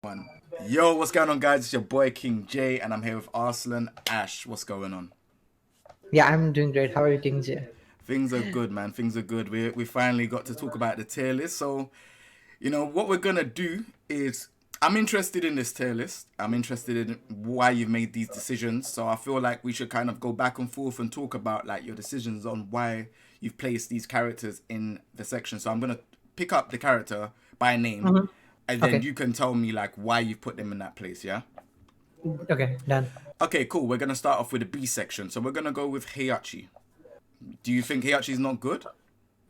One. Yo, what's going on, guys? It's your boy King J, and I'm here with Arslan Ash. What's going on? Yeah, I'm doing great. How are you doing, Jay? Things are good, man. Things are good. We finally got to talk about the tier list. So, what we're gonna do is I'm interested in this tier list. I'm interested in why you've made these decisions. So I feel like we should kind of go back and forth and talk about like your decisions on why you've placed these characters in the section. So I'm gonna pick up the character by name, Mm-hmm. and then Okay. you can tell me like why you've put them in that place. Yeah. Okay, done. Okay, cool. We're gonna start off with the B section. So we're gonna go with Heihachi. Do you think Heihachi is not good?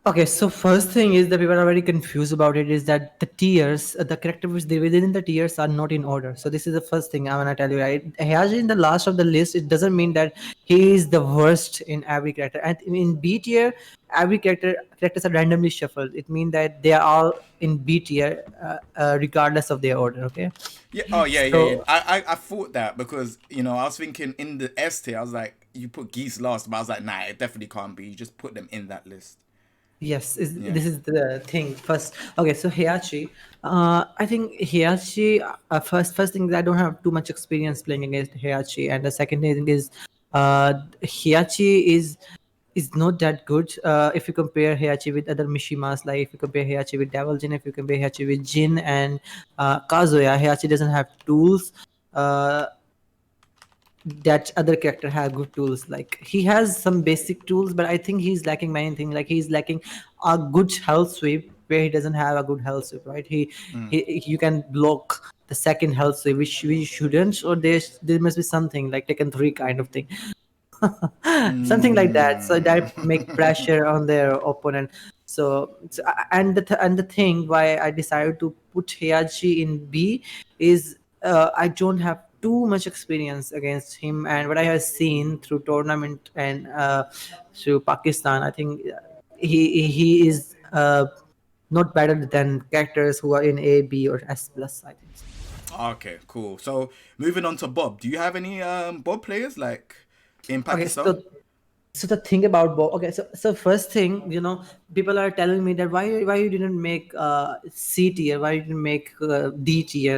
Okay, so first thing is that people are very confused about it is that the tiers, the characters within the tiers are not in order. So this is the first thing I want to tell you. Right? He has in the last of the list. It doesn't mean that he is the worst in every character. And in B tier, every characters are randomly shuffled. It means that they are all in B tier, regardless of their order. Okay. Yeah. Oh yeah, yeah, yeah. So I thought that because I was thinking in the S tier, I was like, you put Geese last, but I was like, nah, it definitely can't be. You just put them in that list. yes, Yeah. this is the thing. First, okay, so Heihachi, I think Heihachi. First thing is I don't have too much experience playing against Heihachi, and the second thing is, Heihachi is not that good. If you compare Heihachi with other Mishimas, like if you compare Heihachi with Devil Jin, if you compare Heihachi with Jin and Kazuya, Heihachi doesn't have tools. Uh, that other character have good tools. Like he has some basic tools, but I think he's lacking many things. Like he's lacking a good health sweep where he doesn't have a good health sweep, right? He you can block the second health sweep, which we shouldn't, or there must be something like Tekken 3 kind of thing. Something like that, so that make Mm. pressure on their opponent. And the thing why I decided to put Heihachi in B is I don't have too much experience against him, and what I have seen through tournament and through Pakistan, I think he is not better than characters who are in A, B, or S plus, I think. Okay, cool. So moving on to Bob. Do you have any Bob players like in Okay, Pakistan? so the thing about Bob, okay, so first thing, people are telling me that why you didn't make C tier, why you didn't make D tier,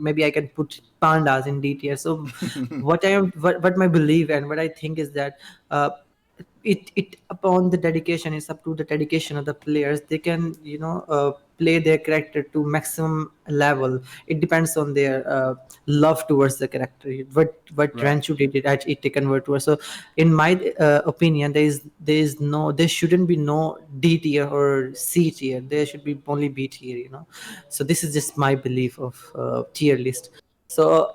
maybe I can put pandas in D tier. So what my belief and what I think is that uh, it upon the dedication, it's up to the dedication of the players. They can play their character to maximum level. It depends on their love towards the character, what Right. Ranchu did it convert to. So in my opinion, there shouldn't be no D tier or C tier. There should be only B tier. So this is just my belief of tier list. So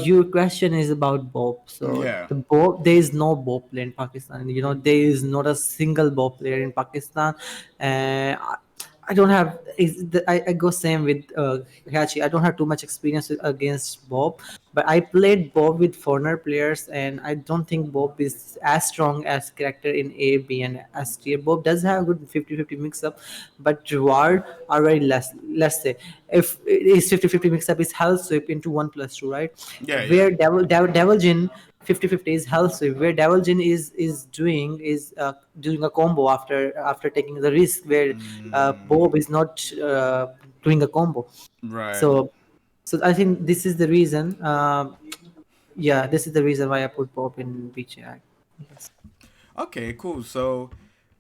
your question is about Bob. So Yeah. there is no Bob player in Pakistan. There is not a single Bob player in Pakistan. I don't have. I go same with Hachi. I don't have too much experience against Bob, but I played Bob with foreigner players, and I don't think Bob is as strong as character in A, B, and S tier. Bob does have a good 50-50 mix up, but reward are very less. Let's say if his 50-50 mix up is health sweep into 1+2, right? Yeah, yeah. Where Devil Jin 50-50 is health sweep, where Devil Jin is doing a combo after taking the risk, where Bob is not doing a combo. Right. So I think this is the reason. Yeah, this is the reason why I put Bob in BGI. Yes. Okay, cool. So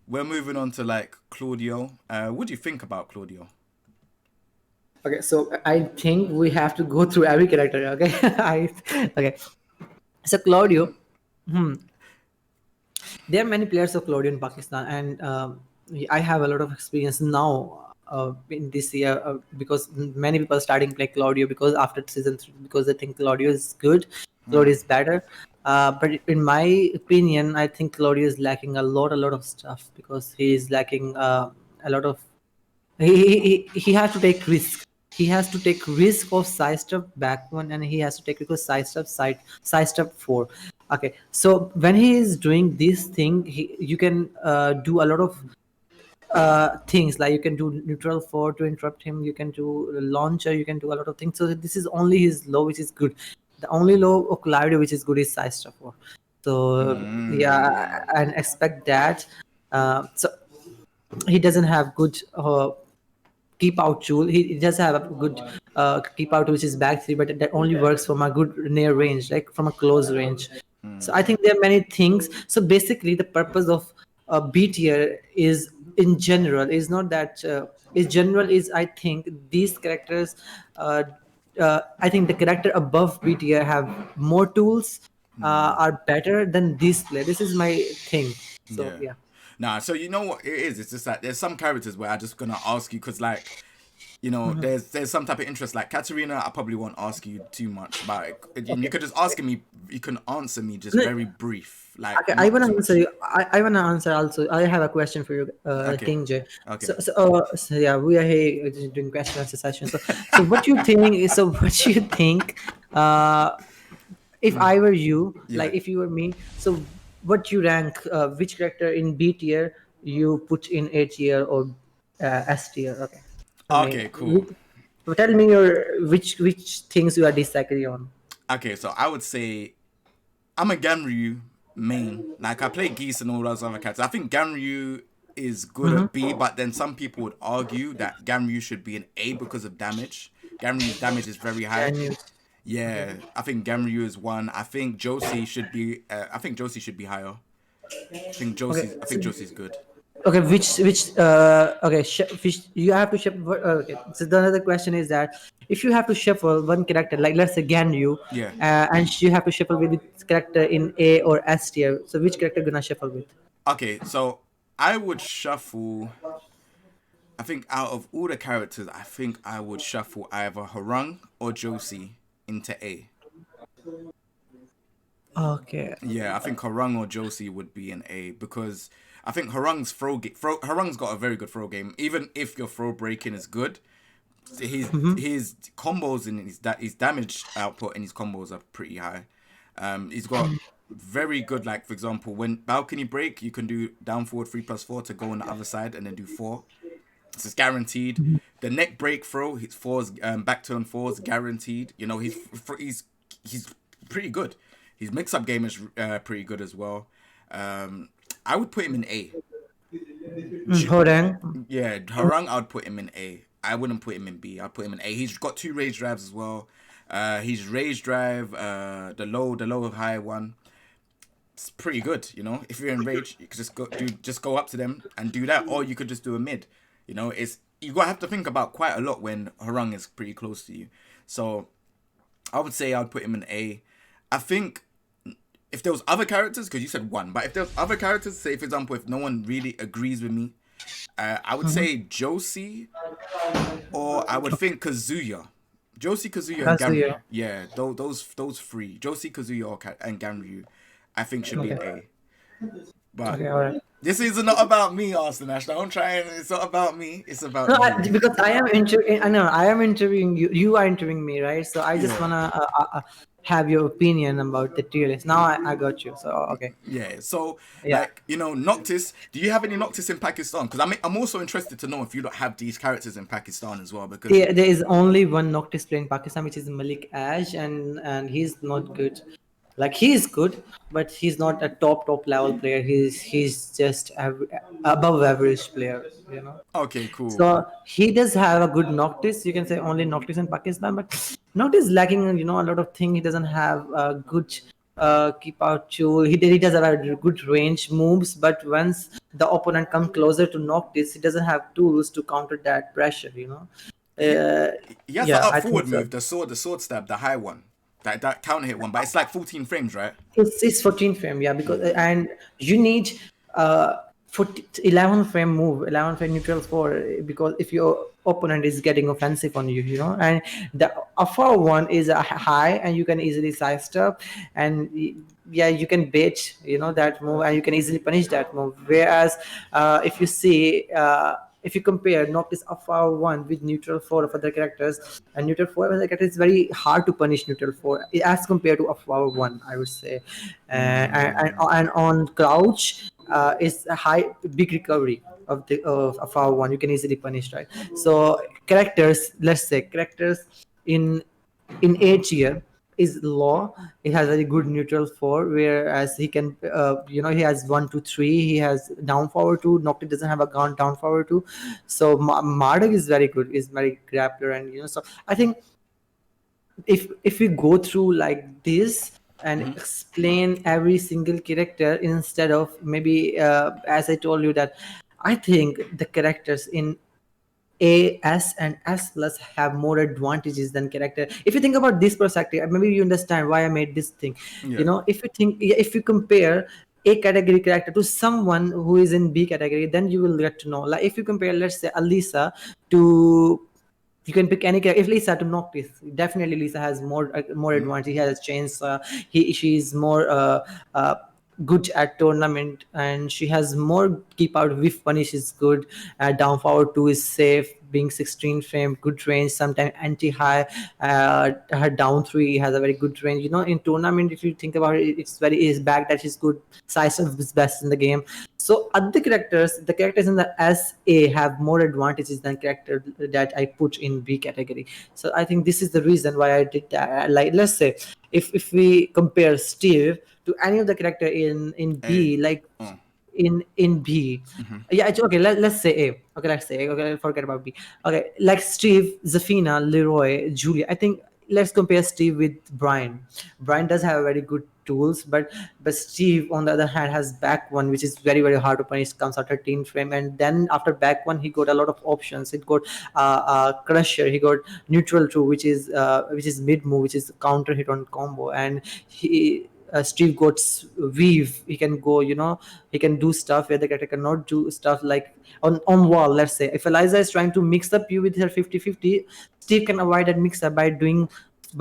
we're moving on to like Claudio. What do you think about Claudio? Okay, so I think we have to go through every character. Okay, okay. So Claudio, hmm, there are many players of Claudio in Pakistan, and I have a lot of experience now in this year because many people are starting play Claudio because after season 3, because they think Claudio is good, Claudio is better. But in my opinion, I think Claudio is lacking a lot of stuff because he is lacking a lot of. He has to take risk. He has to take risk of side step back one, and he has to take risk of side step 4. Okay, so when he is doing this thing, you can do a lot of things, like you can do neutral 4 to interrupt him, you can do launcher, you can do a lot of things. So this is only his low which is good. The only low of Claudio which is good is side step 4. So yeah, Mm. and expect that. So he doesn't have good keep out tool. He does have a good keep out, which is back three, but that only works from a good near range, like from a close range. So I think there are many things. So basically, the purpose of B tier is in general is not that is general is I think these characters. I think the character above B tier have more tools, are better than this player. This is my thing. So Yeah. yeah. Nah, so you know what it is? It's just that there's some characters where I'm just gonna ask you because like, you know, there's some type of interest. Like Katarina, I probably won't ask you too much about it. And you could just ask me. You can answer me just very brief, like Okay, I not wanna too much. answer you. I wanna answer also. I have a question for you, Okay. King J. Okay. So yeah, we are here doing question answer session. So what you think is so what you think? If I were you, Yeah. like if you were me, so what you rank? Which character in B tier you put in A tier or S tier? Okay, I mean, Okay. Cool. tell me your which things you are disagree on. Okay. So I would say I'm a Ganryu main. Like I play Geese and all those other characters. I think Ganryu is good at B, but then some people would argue that Ganryu should be an A because of damage. Ganryu's damage is very high. Can you? Yeah, I think Ganryu is one. I think Josie should be. I think Josie should be higher. Okay, I think Josie's good. okay, okay, which you have to shuffle. Okay, so the other question is that if you have to shuffle one character, like let's say Ganyu, Yeah. and you have to shuffle with this character in A or S tier, so which character gonna shuffle with? Okay, so I would shuffle. I think out of all the characters, I think I would shuffle either Hwoarang or Josie into A. Okay, Yeah, I think Hwoarang or Josie would be an A because I think Hwoarang's Hwoarang's got a very good throw game. Even if your throw breaking is good, his combos and his damage output and his combos are pretty high. He's got very good, like for example, when balcony break, you can do down forward 3+4 to go on the other side and then do 4. It's guaranteed. The neck break throw, his fours, back turn fours, guaranteed. You know, he's pretty good. His mix up game is pretty good as well. I would put him in A. Hwoarang. Yeah, Hwoarang, I'd put him in A. I wouldn't put him in B. I'd put him in A. He's got 2 rage drives as well. His rage drive, the low high one, it's pretty good. You know, if you're in rage, you could just go up to them and do that, or you could just do a mid. You know, you gotta have to think about quite a lot when Hwoarang is pretty close to you. So I would say I'd put him in A. I think if there was other characters, because you said one, but if there was other characters, say for example, if no one really agrees with me, I would say Josie, or I would think Kazuya. Josie, Kazuya, and Ganryu. Kazuya. Yeah, those 3. Josie, Kazuya, and Ganryu, I think should be an A. But Okay, all right. this is not about me, Arslan Ash. Don't try and it's not about me. It's about No, you. because I know I am interviewing you. You are interviewing me, right? So I just Yeah. wanna have your opinion about the tier list. Now I got you. So okay. Yeah, so Yeah. like Noctis. Do you have any Noctis in Pakistan? Because I'm also interested to know if you don't have these characters in Pakistan as well. Because There is only one Noctis player in Pakistan, which is Malik Ash, and he's not good. Like he's good, but he's not a top level player. He's just above average player. You know. okay, cool. So he does have a good Noctis. You can say only Noctis in Pakistan, but Noctis is lacking, a lot of things. He doesn't have a good keep out tool. He does have a good range moves, but once the opponent comes closer to Noctis, he doesn't have tools to counter that pressure. He has the Yeah, up I think forward so. move, the sword stab, the high one, that counter hit one, but it's like 14 frames, right? It's 14 frame, yeah, because and you need 11 frame move, 11 frame neutral for, because if your opponent is getting offensive on you, and the upper one is a high and you can easily sidestep, and yeah, you can bait, that move, and you can easily punish that move. Whereas if you see, if you compare Noctis Alpha 1 with neutral 4 of other characters, and neutral 4 of other characters, it's very hard to punish neutral 4 as compared to Alpha 1, I would say. And on crouch, is a big recovery of Alpha 1. You can easily punish, right? So characters, let's say characters in A tier, is low. He has very good neutral 4, whereas he can, he has 1 2 3. He has down forward 2. Noctis doesn't have a gun down forward 2. So Marduk is very good, is very grappler, and so I think if we go through like this and explain every single character instead of maybe as I told you that I think the characters in A, S, and S plus have more advantages than character. If you think about this perspective, maybe you understand why I made this thing. Yeah. If you compare A category character to someone who is in B category, then you will get to know. Like if you compare, let's say, Alisa to, you can pick any character. If Lisa to Noctis, definitely Lisa has more advantage. He has chainsaw. She's more good at tournament, and she has more keep out whiff punish is good. Down forward 2 is safe. Being 16 frame, good range. Sometimes anti high. Her down 3 has a very good range. In tournament, if you think about it, it's back that she's good. Size is best in the game. So other characters, the characters in the SA have more advantages than character that I put in B category. So I think this is the reason why I did that. Like, let's say if we compare Steve to any of the character in B, like in B, yeah, okay. Let's say A. Okay, let's say A. Okay, forget about B. Okay, like Steve, Zafina, Leroy, Julia. I think let's compare Steve with Bryan. Bryan does have very good tools, but Steve on the other hand has back one, which is very very hard to punish. Comes out 13 frame, and then after back one, he got a lot of options. It got Crusher. He got neutral two, which is mid move, which is counter hit on combo, and he. Steve got weave. He can go, he can do stuff where the character cannot do stuff, like on wall. Let's say if Eliza is trying to mix up you with her 50-50, Steve can avoid that mix up by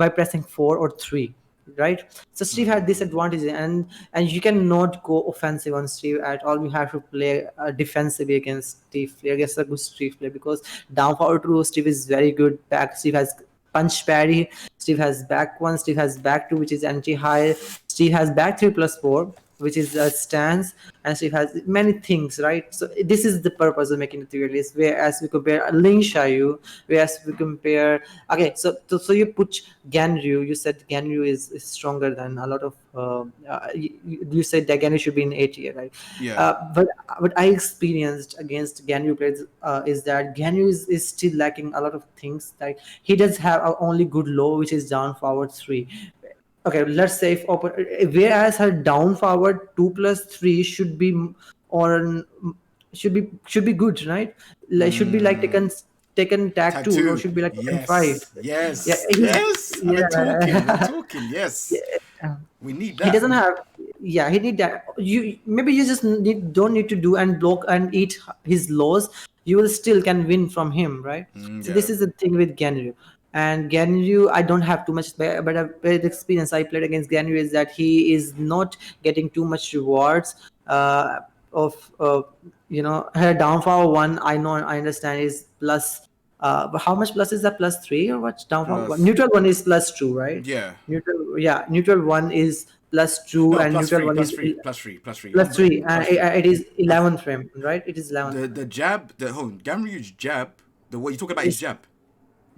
pressing 4 or 3, right? So Steve had this advantage, and you cannot go offensive on Steve at all. You have to play defensively against Steve, play against a good Steve player, because down forward 2 Steve is very good. Back Steve has punch parry. Steve has back 1. Steve has back 2, which is anti high. Steve has back 3+4, which is a stance, and Steve has many things, right? So this is the purpose of making the tier list. Whereas we compare Ling Xiayou, whereas we compare, okay, so you put Ganryu. You said Ganryu is stronger than a lot of. You said that Ganryu should be in A tier, right? Yeah. But what I experienced against Ganryu players is that Ganryu is still lacking a lot of things. Like he does have a only good low, which is down forward 3. Okay, let's say if open, whereas her down forward 2+3 should be on, should be good, right? Like should be like taken tag 2, or should be like taken 5. Yes. Yeah, Yes. We're talking. Yes. We need that. he doesn't have, he need that. You maybe you just don't need to do and block and eat his lows. You will still can win from him, right? So this is the thing with Ganryu. And Ganryu, I don't have too much, but a bad experience I played against Ganryu is that he is not getting too much rewards of her downfall 1. I understand is plus. But how much plus is that? +3 or what? Downfall 1. Neutral 1 is +2, right? Yeah. Neutral 1 is +2, No, and neutral 1 is +3. It is 11 frame, right? It is 11. The jab, Ganryu's jab. The what you talking about his jab?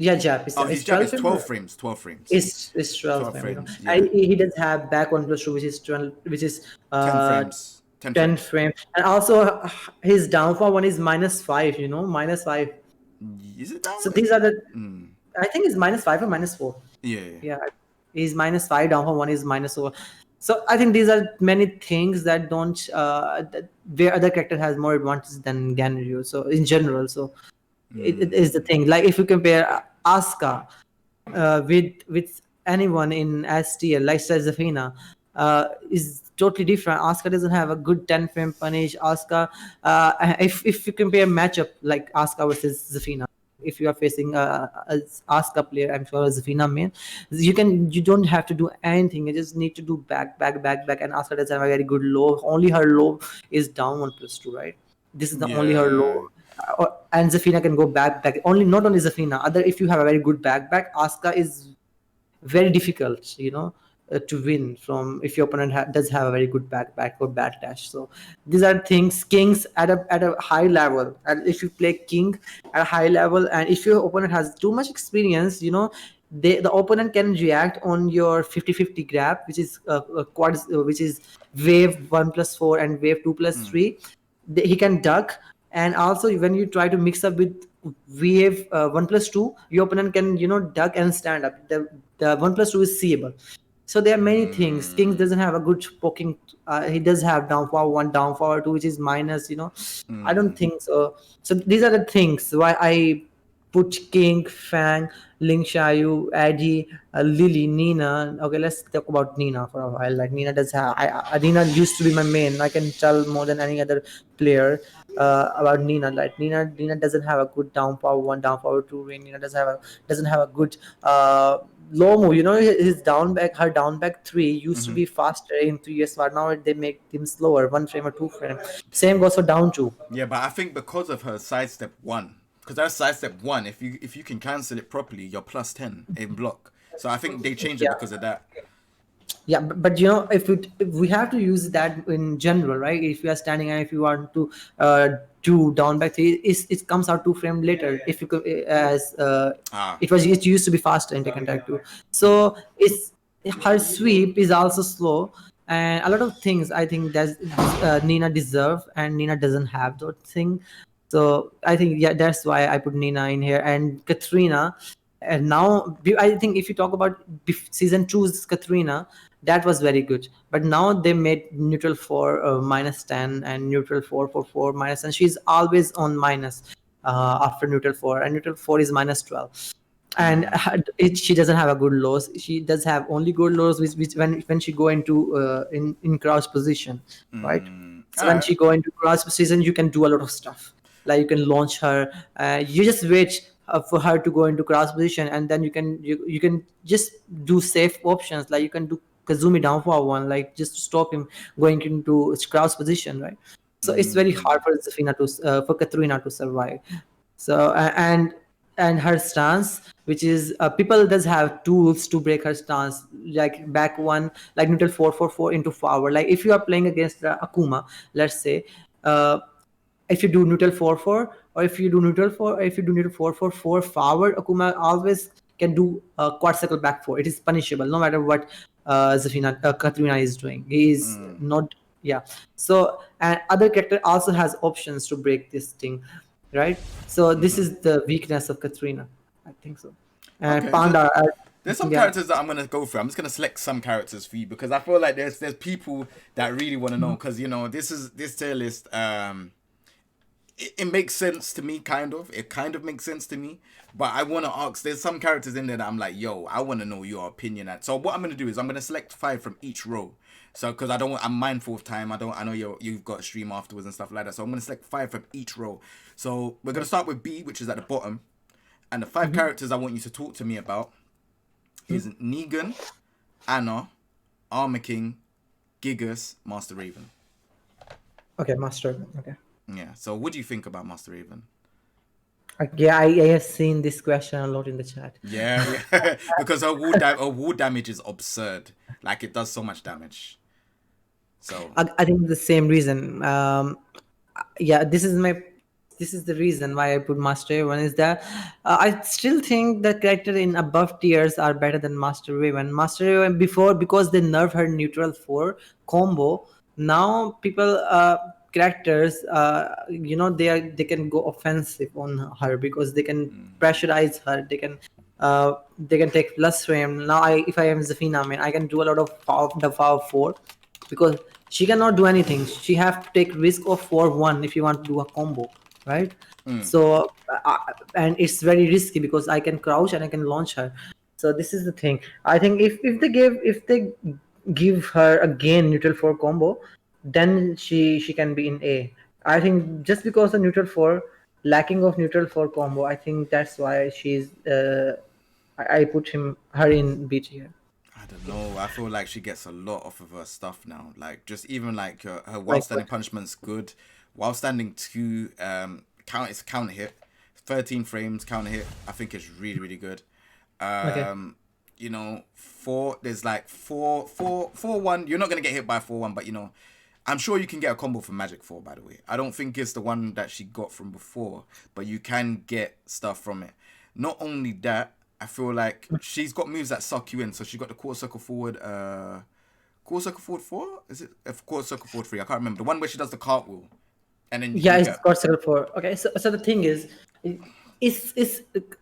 Yeah, jab. His jab is 12 frames. 12 frames. It's 12 frames. Yeah. He does have back 1+2, which is 12, which is 10 frames. 10 frames. And also his downfall 1 is -5. -5. Is it down? So these are the. I think it's -5 or -4. Yeah. He's -5. Downfall 1 is -4. So I think these are many things that don't where other character has more advantage than Ganryu. So in general, so it is the thing. Like if you compare Asuka with anyone in S tier, like Zafina, is totally different. Asuka doesn't have a good 10 frame punish. Asuka, if you compare matchup like Asuka versus Zafina, if you are facing a Asuka player, I'm sure a Zafina main, you don't have to do anything. You just need to do back, and Asuka doesn't have a very good low. Only her low is down 1+2, right? This is the only her low. And Zafina can go back. Not only Zafina. If you have a very good back, Asuka is very difficult, to win from if your opponent does have a very good back or backdash. So these are things, kings at a high level. And if you play king at a high level, and if your opponent has too much experience, the opponent can react on your 50-50 grab, which is quads, which is wave 1+4 and wave 2+3. He can duck, and also when you try to mix up with wave 1+2, your opponent can duck and stand up. The 1+2 is seeable. So there are many things. King doesn't have a good poking. He does have down forward 1, down forward 2, which is minus. I don't think so. So these are the things why I put King, Fang, Ling Xiayou, Eddy, Lily, Nina. Okay, let's talk about Nina for a while. Like Nina does have. Nina used to be my main. I can tell more than any other player about Nina. Like Nina doesn't have a good down power 1, down power 2. Nina doesn't have a good low move. His down back, her down back 3 used to be faster in 3 years, but now they make him slower, 1 frame or 2 frame. Same goes for down 2. Yeah, but I think because of her sidestep 1, because that sidestep 1, if you can cancel it properly, you're +10 in block. So I think they changed it Yeah. because of that. Yeah, but if we have to use that in general, right? If you are standing and if you want to do down back 3, it comes out 2 frame later. If you could, as it used to be faster in Tekken Tag 2. So it's her sweep is also slow, and a lot of things I think that Nina deserve, and Nina doesn't have those thing. So I think that's why I put Nina in here, and Katrina. And now I think if you talk about season 2's Katrina, that was very good. But now they made neutral 4 -10 and neutral 4 for 4 minus, and she's always on minus after neutral 4, and neutral 4 is -12. And she doesn't have a good lows. She does have only good lows, which when she go into in crouch position, right? So when she go into crouch position, you can do a lot of stuff. Like you can launch her. You just wait for her to go into crouch position, and then you can just do safe options. Like you can do Kazumi down for 1, like just to stop him going into crouch position, right? So it's very hard for Zafina for Katrina to survive. So and her stance, which is people does have tools to break her stance, like back 1, like neutral 4 into forward. Like if you are playing against Akuma, let's say, if you do neutral 4, or if you do neutral 4, or if you do neutral 4 forward, Akuma always can do quad circle back 4. It is punishable no matter what Katrina is doing. He is not. Yeah. So and other character also has options to break this thing, right? So this is the weakness of Katrina, I think so. And Okay, Panda, there's some yeah. characters that I'm gonna go through. I'm just gonna select some characters for you because I feel like there's people that really want to know, because this tier list it makes sense to me, kind of. It kind of makes sense to me, but I want to ask. There's some characters in there that I'm like, yo, I want to know your opinion at. So what I'm gonna do is I'm gonna select 5 from each row. So because I'm mindful of time. I know you've got a stream afterwards and stuff like that. So I'm gonna select 5 from each row. So we're gonna start with B, which is at the bottom, and the 5 characters I want you to talk to me about is Negan, Anna, Armor King, Gigas, Master Raven. Okay, Master. Okay. Yeah. So what do you think about Master Raven? Yeah, I have seen this question a lot in the chat. Yeah, because her wall damage is absurd. Like it does so much damage. So I think the same reason. Yeah, this is the reason why I put Master Raven is that I still think the character in above tiers are better than Master Raven. Master Raven before, because they nerfed her neutral 4 combo. Now people characters they can go offensive on her because they can pressurize her. They can take plus frame. Now if I am Zafina, I can do a lot of the power 4 because she cannot do anything. She have to take risk of 4-1 if you want to do a combo, right? So and it's very risky because I can crouch and I can launch her. So this is the thing. I think if they give her again neutral 4 combo, then she can be in A. I think just because the neutral 4 lacking of neutral 4 combo, I think that's why she's I put her in B tier. I don't know. I feel like she gets a lot off of her stuff now. Like just even like her while Like standing what? punishment's good. While standing 2 it's counter hit. 13 frames counter hit. I think it's really really good. Okay. 4 there's like 4-1. You're not gonna get hit by 4-1, but I'm sure you can get a combo from Magic 4, by the way. I don't think it's the one that she got from before, but you can get stuff from it. Not only that, I feel like she's got moves that suck you in. So she got the quarter circle forward. Quarter circle forward 4? Is it quarter circle forward 3? I can't remember. The one where she does the cartwheel, and then Yeah, you it's get. got circle 4. Okay, so the thing is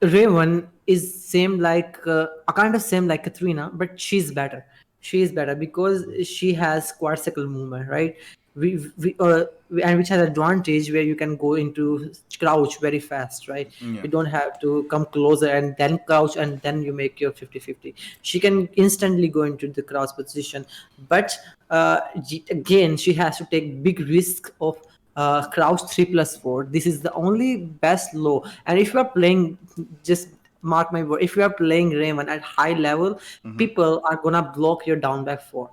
Raven is same like a kind of same like Katrina, but she's better. She is better because she has quad circle movement, right? And which has advantage where you can go into crouch very fast, right? Yeah. You don't have to come closer and then crouch and then you make your 50-50. She can instantly go into the crouch position, but again she has to take big risk of crouch 3+4. This is the only best low. And if you are playing, just mark my word, if you are playing Raymond at high level, people are gonna block your down back 4.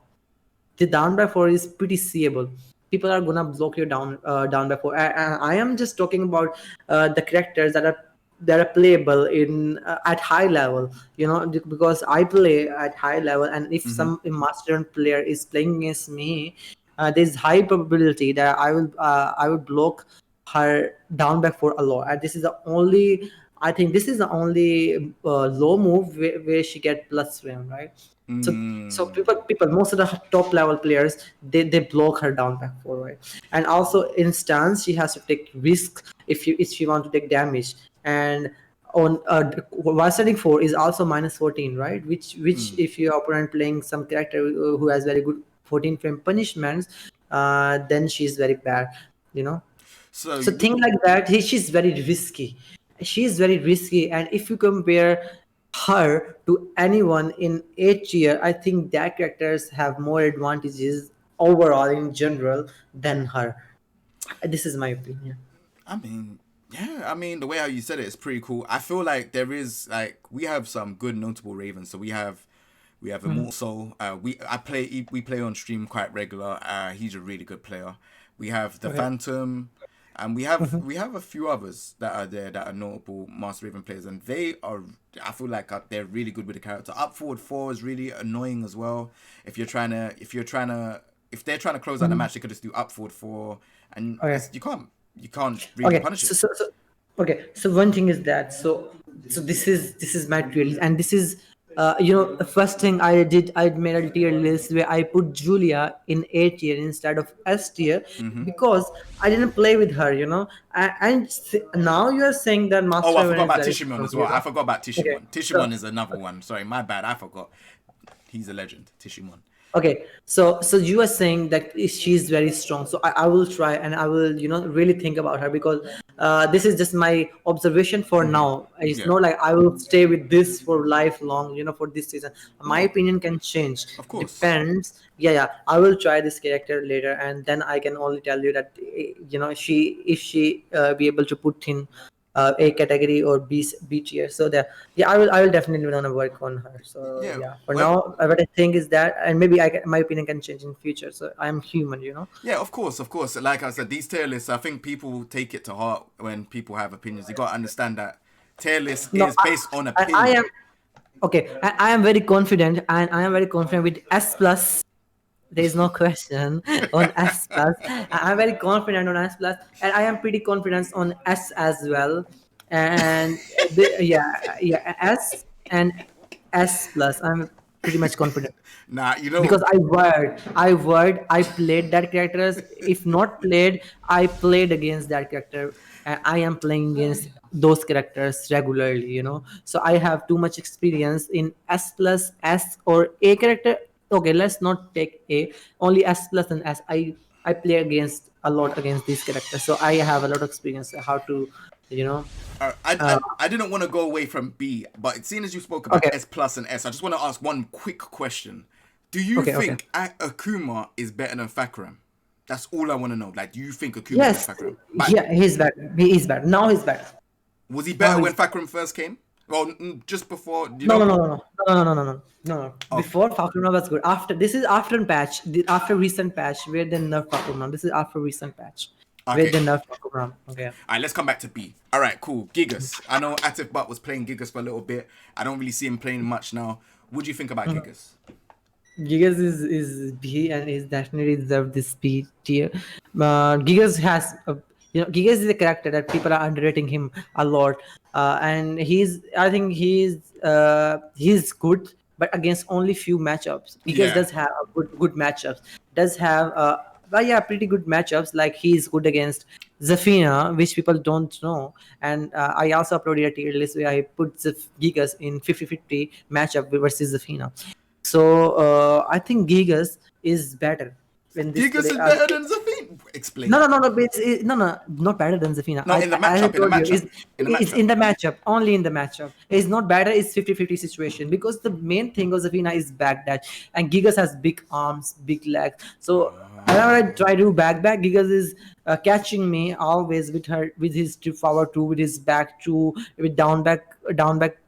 The down by 4 is pretty seeable. People are gonna block you down by 4. I am just talking about the characters that are playable in at high level. You know, because I play at high level, and if some master player is playing against me, there's high probability that I will block her down by 4 a lot. And this is the only. I think this is the only low move where she get plus swim, right? So people most of the top level players they block her down back forward. And also in stance she has to take risk if she want to take damage. And on while setting 4 is also -14, right? Which if your opponent playing some character who has very good 14 frame punishments, then she's very bad, you know. So thing like that, she's very risky. She's very risky, and if you compare her to anyone in A tier, I think that characters have more advantages overall in general than her. This is my opinion. I mean, yeah, I mean the way how you said it is pretty cool. I feel like there is like we have some good notable Ravens. So we have Immortal Soul. We play on stream quite regular. He's a really good player. We have the Phantom, and we have a few others that are there that are notable Master Raven players, and they are. I feel like they're really good with the character. Up forward 4 is really annoying as well. If they're trying to close out the match, they could just do up forward 4, and you can't really punish it. So one thing is that this is my tier list, and this is the first thing I did, I made a tier list where I put Julia in A tier instead of S tier because I didn't play with her, and now you are saying that Master I Raven forgot about is Tishimon as well. I forgot about Tishimon. Okay, Tishimon is another one. Sorry, my bad. I forgot. He's a legend, Tishimon. Okay, so you are saying that she's very strong. So I will try and I will really think about her because this is just my observation for now. It's not like I will stay with this for lifelong. For this season, my opinion can change. Of course, depends. Yeah. I will try this character later, and then I can only tell you that if she be able to put in A category or B tier. So I will definitely want to work on her. So for now, what I think is that, and maybe my opinion can change in future. So I'm human, Yeah, of course. Like I said, these tier lists, I think people take it to heart when people have opinions. You got to understand that tier list is based on opinion. I am very confident, and I am very confident with S plus. There is no question on S plus. I'm very confident on S plus, and I am pretty confident on S as well. And S and S plus. I'm pretty much confident. Because I played that characters. If not played, I played against that character. And I am playing against those characters regularly. So I have too much experience in S plus, S or A character. Okay, let's not take A, only S plus and S. I play a lot against these characters, so I have a lot of experience how to I didn't want to go away from B, but seeing as you spoke about S plus and S, I just want to ask one quick question. Do you think Akuma is better than Fahkumram? That's all I want to know. Like, do you think Akuma is better than Fahkumram? Yeah, he's better. He is better. Now he's better. Was he better when Fahkumram first came? Well, just before. No. Before Fahkumram was good. After recent patch where they nerf Fahkumram. This is after recent patch where they nerf Fahkumram. Okay. All right, let's come back to B. All right, cool. Gigas. I know Atif Butt was playing Gigas for a little bit. I don't really see him playing much now. What do you think about Gigas? Gigas is B and is definitely deserved this B tier. Gigas has Gigas is a character that people are underrating him a lot, and I think he's good, but against only few matchups. Gigas Yeah. does have good matchups. Does have but yeah, pretty good matchups. Like he's good against Zafina, which people don't know. And I also uploaded a tier list where I put Gigas in 50-50 matchup versus Zafina. So I think Gigas is better in this Gigas play. is better than Zafina. Explain. No, but no, not better than Zafina. No, in the I matchup. In the told you, matchup. In the it's matchup. in the matchup, only in the matchup. It's not better, it's 50-50 situation because the main thing of Zafina is backdash, and Gigas has big arms, big legs. So whenever I try to do back, Gigas is catching me always with his power two, with his back two, with down back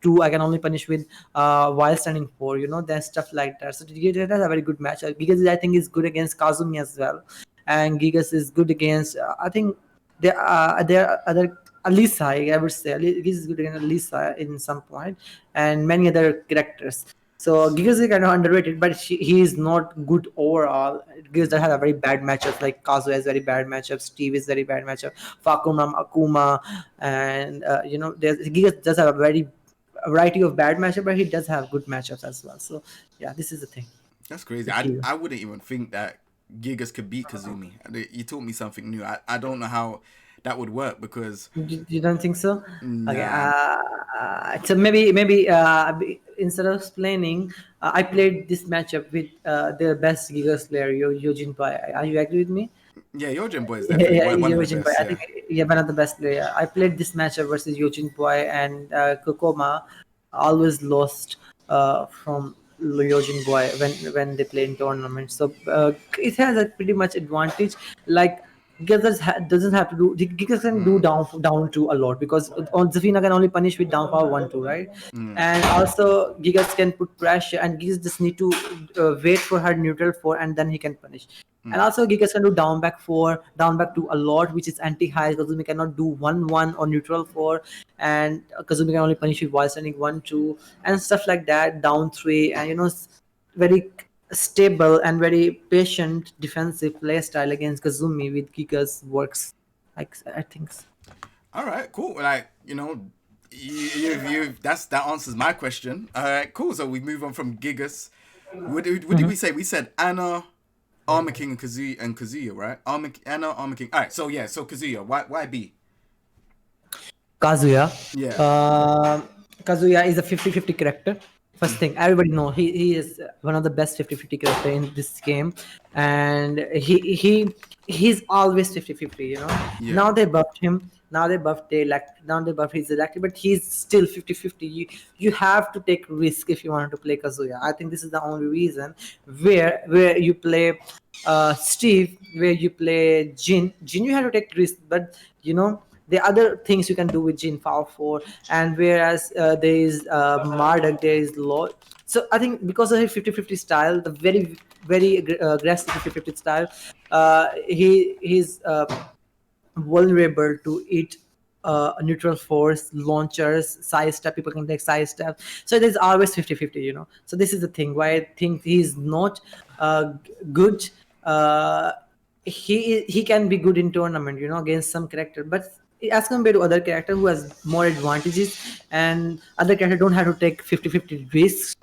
two. I can only punish with while standing four. There's stuff like that. So Gigas has a very good match. Gigas, I think, is good against Kazumi as well, and Gigas is good against. I think there are other Alisa. I would say Gigas is good against Alisa in some point, and many other characters. So Gigas is kind of underrated, but he is not good overall. Gigas does have a very bad matchup. Like Kazuya has very bad matchup. Steve is very bad matchup. Fahkumram, Akuma, and Gigas does have a very variety of bad matchup, but he does have good matchups as well. So yeah, this is the thing. That's crazy. With Gigas. I wouldn't even think that Gigas could beat Kazumi. You taught me something new. I don't know how that would work because You don't think so? Okay. nah. So maybe instead of explaining, I played this matchup with the best Gigas player, Eugene Pai. Are you agree with me? Yeah, your Gen Boy is definitely Yeah, one of the Eugene Pai. best. I Yeah. think one of the best player. I played this matchup versus Eugene Pai, and Kokoma always lost from Eugene Boy when they play in tournaments. So it has a pretty much advantage. Like Gigas doesn't have to do. Gigas can do down two a lot because on Zafina can only punish with down power 1-2, right? And also Gigas can put pressure, and Gigas just need to wait for her neutral 4, and then he can punish. And also Gigas can do down back 4, down back 2 a lot, which is anti-high. Kazumi cannot do 1-1 or neutral 4, and Kazumi can only punish with while standing 1-2 and stuff like that, down 3, and very stable and very patient defensive play style against Kazumi with Gigas works. I think so. All right, cool. Like you that answers my question. All right, cool. So we move on from Gigas. What did we say? We said Anna, Armor King, and Kazuya, right? Anna, Armor King. All right. So yeah. So Kazuya. Why B? Kazuya. Yeah. Kazuya is a 50-50 character. First thing, everybody know he is one of the best 50-50 character in this game, and he's always 50-50. Yeah. Now they buffed him. Now they buffed his electric, but he's still 50-50. You have to take risk if you want to play Kazuya. I think this is the only reason where you play Steve, where you play Jin. You have to take risk, but the other things you can do with Jin Power 4, and whereas there is Marduk, there is Lord. So I think because of his 50-50 style, the very very aggressive 50-50 style, he's vulnerable to it. Neutral force, launchers, side step. People can take side step. So there's always 50-50. So this is the thing why I think he's not good. He can be good in tournament, against some character, but as compared to other character who has more advantages, and other character don't have to take 50-50 risks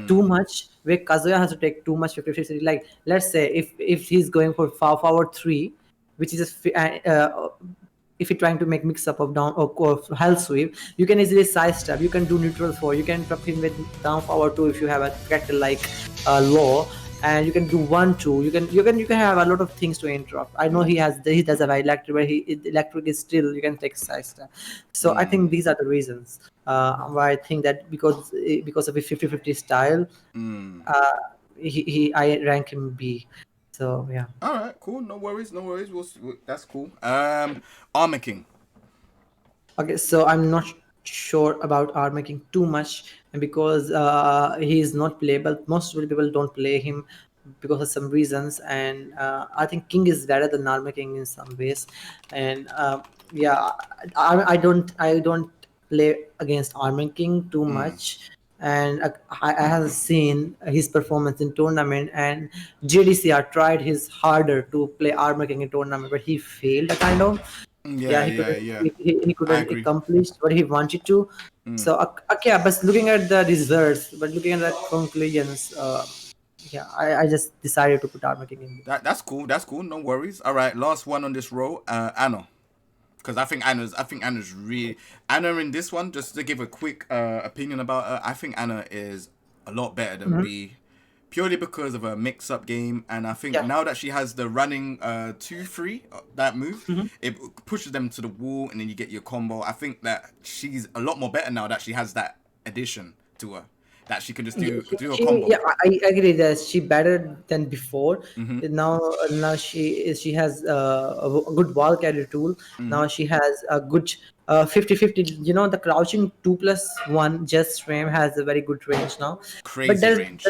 too much, where Kazuya has to take too much 50-50. Like let's say if he's going for forward 3, which is if you're trying to make mix up of down or hell sweep, you can easily side step. You can do neutral 4. You can trap him with down power 2 if you have a character like Law, and you can do 1-2. You can have a lot of things to interrupt. I know he does have electric, but electric is still, you can take side step. So I think these are the reasons why I think that because of his 50-50 style, I rank him B. So yeah. All right, cool. No worries. That's cool. Armor King. Okay, so I'm not sure about Armor King too much, and because he is not playable. Most people don't play him because of some reasons, and I think King is better than Armor King in some ways. And yeah, I don't play against Armor King too much. and I have seen his performance in tournament, and JDCR tried his harder to play Armor King in tournament, but he failed kind of. Yeah, Yeah, he yeah, couldn't yeah. he I couldn't agree. accomplish what he wanted to. So okay, but looking at the results, but looking at the conclusions, yeah, I just decided to put Armor King in. That's cool. That's cool. No worries. All right, last one on this row, Anna. Because I think Anna's really Anna in this one. Just to give a quick opinion about her, I think Anna is a lot better than Mhm. B, purely because of her mix-up game. And I think Yeah. now that she has the running 2-3 that move, Mhm. it pushes them to the wall, and then you get your combo. I think that she's a lot more better now that she has that addition to her, that she can just Yeah, do a combo. yeah, I agree that she better than before. Mm-hmm. Now she has a good wall carry tool. Mm-hmm. Now she has a good 50-50. You know, the crouching 2+1 just frame has a very good range now, but Crazy that range.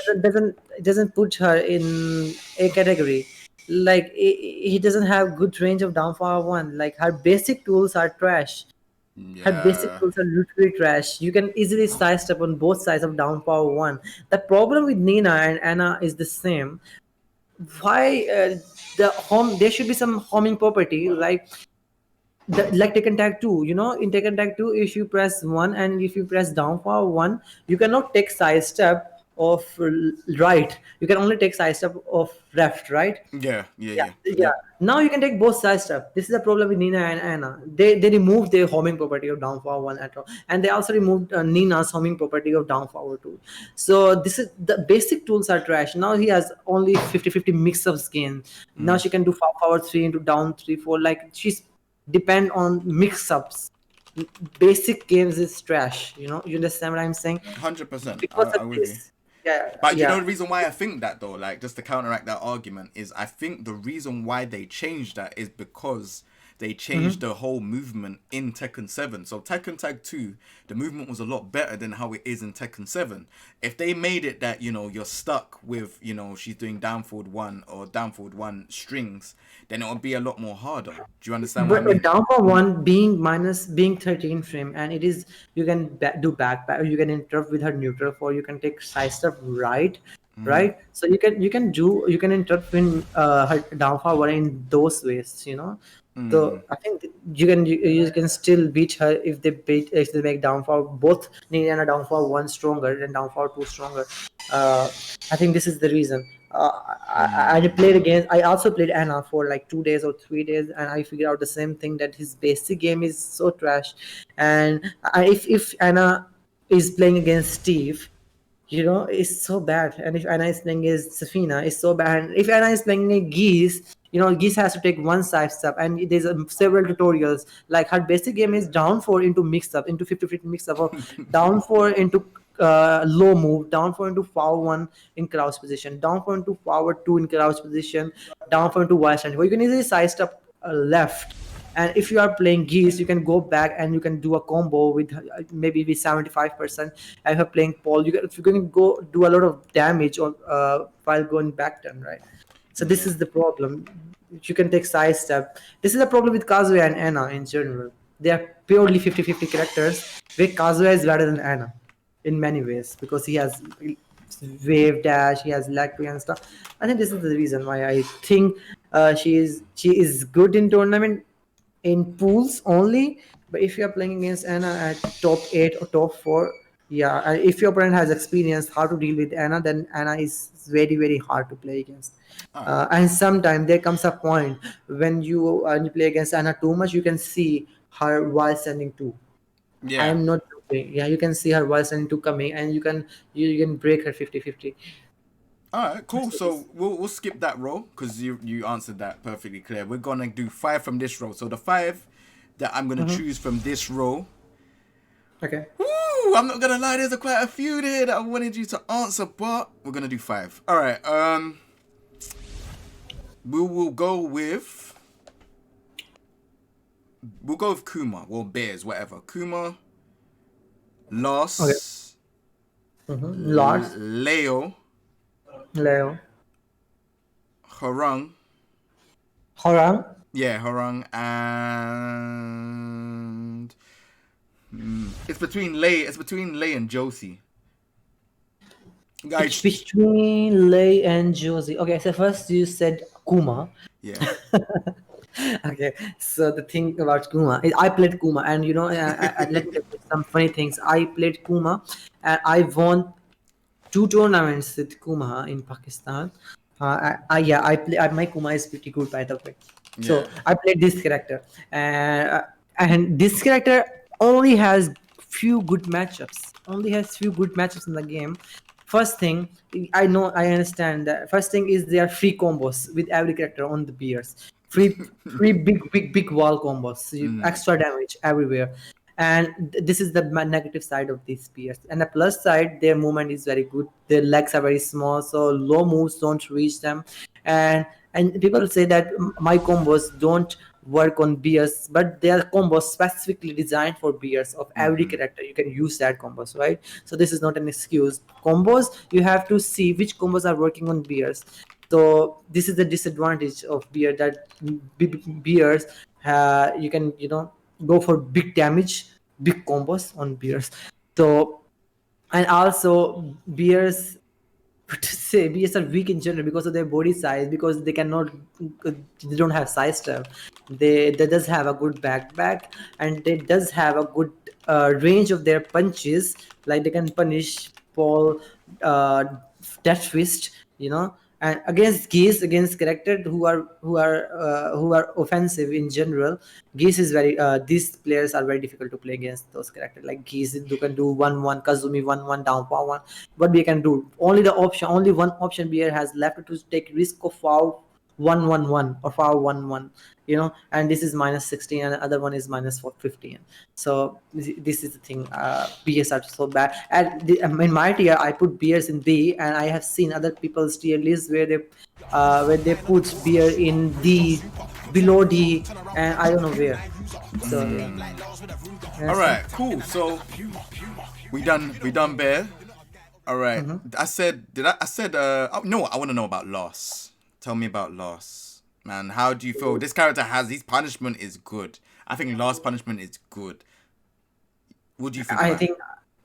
doesn't put her in a category. Like he doesn't have good range of downfall one. Like her basic tools are trash. Her basic Yeah. tools are literally trash. You can easily sidestep on both sides of down power one. The problem with Nina and Anna is the same. Why there should be some homing property like Tekken Tag 2. You know, in Tekken Tag 2, if you press 1 and if you press down for 1, you cannot take side step of right. You can only take side step of left, right? Yeah. Yeah. Yeah, Yeah. yeah. Yep. Now you can take both side step. This is the problem with Nina and Anna. They removed their homing property of down forward one at all, and they also removed Nina's homing property of down forward two. So this is the basic tools are trash. Now he has only 50-50 mix of skin. Now she can do forward three into down three four. Like she's depend on mix ups. Basic games is trash. You understand what I'm saying? 100%. Because of I'm with you. this, yeah, But you know yeah. the reason why I think that though, like just to counteract that argument, is I think the reason why they changed that is because they changed Mhm. the whole movement in Tekken 7. So Tekken Tag 2, the movement was a lot better than how it is in Tekken 7. If they made it that, you're stuck with, she's doing down forward 1 or down forward 1 strings, then it would be a lot more harder. Do you understand what I But mean? down for one being 13 frame, and it is you can do back, or you can interrupt with her neutral, or you can take side step right. So you can interrupt in her down for one in those ways. So I think you can still beat her if they make downfall both Nini and a downfall one stronger and downfall two stronger. Uh, I think this is the reason. I played against. I also played Anna for like 2 days or 3 days, and I figured out the same thing that his basic game is so trash. And if Anna is playing against Steve, it's so bad. And if Anna is playing as Zafina, it's so bad. And if Anna is playing a Geese, Geese has to take one side step. And there's several tutorials. Like her basic game is down four into mix up, into 50-50 mix up, or down four into low move, down four into forward one in crouch position, down four into forward two in crouch position, down four into wide stand. Well, you can easily side step left. And if you are playing Geese, you can go back and you can do a combo with maybe with 75%. And if you're playing Paul, if you're going to go do a lot of damage while going back turn, right? So this Yeah. is the problem. You can take side step. This is the problem with Kazuya and Anna in general. They are purely 50-50 characters, where Kazuya is better than Anna in many ways because he has wave dash, he has lag kick and stuff. I think this is the reason why I think she is good in tournament in pools only. But if you are playing against Anna at top 8 or top 4, yeah, and if your opponent has experience how to deal with Anna, then Anna is very, very hard to play against. All right. And sometimes there comes a point when you play against Anna too much, you can see her while sending two. I Yeah. am not joking. Yeah, you can see her while sending two coming, and you can break her 50-50. All right, cool. So this, So we'll skip that row because you answered that perfectly clear. We're gonna do 5 from this row. So the 5 that I'm gonna Mhm. choose from this row. Okay. Woo! I'm not gonna lie. There's quite a few there that I wanted you to answer, but we're gonna do 5. All right. We will go with Kuma. Well, Bears, whatever. Kuma, Okay. Lars, Lars, Leo, Leo, Hwoarang. Hwoarang. Yeah, Hwoarang and it's between Lay and Josie. Guys, Between Lei and Josie. Okay, so first you said Kuma. yeah. Okay, so the thing about Kuma is I played Kuma, and let me tell you some funny things. I played Kuma, and I won 2 tournaments with Kuma in Pakistan. Yeah, my Kuma is pretty good, by the way. Yeah. So I played this character, and this character only has few good matchups. Only has few good matchups in the game. First thing, I understand that. First thing is there are free combos with every character on the beers. Free big wall combos. Extra damage everywhere, and this is the negative side of these spears. And the plus side, their movement is very good. Their legs are very small, so low moves don't reach them. And people say that my combos don't work on beers, but they are combos specifically designed for beers of every character. You can use that combos, right? So this is not an excuse. Combos, you have to see which combos are working on beers. So this is the disadvantage of beer, that beers, you can go for big damage, big combos on beers. So, and also beers, to say beers are weak in general because of their body size, because they don't have side step. They does have a good backpack, and they does have a good range of their punches. Like they can punish Paul, uh, Death Fist, and against Geese, against characters who are offensive in general. Geese is very these players are very difficult to play against. Those characters like Geese, you can do 1-1, Kazumi 1-1, down power 1. What we can do, only one option beer has left to take risk of foul 1-1-1 or foul 1-1, and this is -16, and the other one is -15. So this is the thing. Beers are so bad, and in my tier I put beers in B, and I have seen other people's tier lists where they put beer in D, below D, and I don't know where. So yeah. All Yes, right, cool. So we done Bear. All right. I said, I said, oh, no, I want to know about Lars. Tell me about Lars. Man, how do you feel? This character his punishment is good. I think Lars' punishment is good. What do you think I about it? think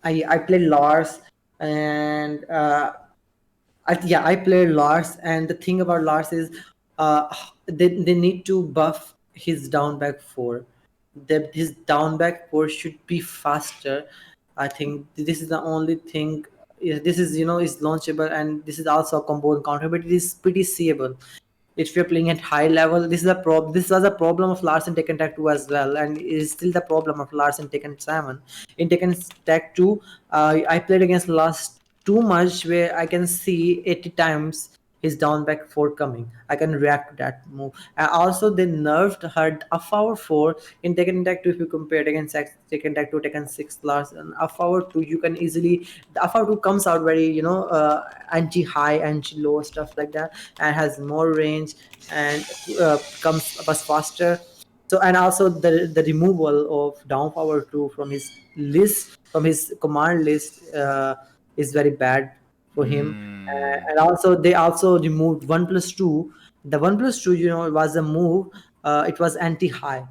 I played Lars, and I played Lars, and the thing about Lars is they need to buff his down back 4. His down back 4 should be faster. I think this is the only thing. Yeah, this is is launchable, and this is also a combo encounter, but it is pretty seeable if you're playing at high level. This was a problem of Lars in Tekken Tag 2 as well, and it is still the problem of Lars in Tekken 7. In Tekken Tag 2, I played against Lars too much, where I can see 80 times his down back 4 coming. I can react to that move. And also they nerfed her up hour 4 in Tekken Tag 2. If you compare it against Tekken Tag 2, Tekken 6 Lars, and up hour 2, you can easily, the up hour 2 comes out very anti high, anti low, stuff like that, and has more range, and comes much faster. So, and also the removal of down power 2 from his list, from his command list, is very bad for him. And also they also removed 1+2. The 1+2, was a move. It was anti high.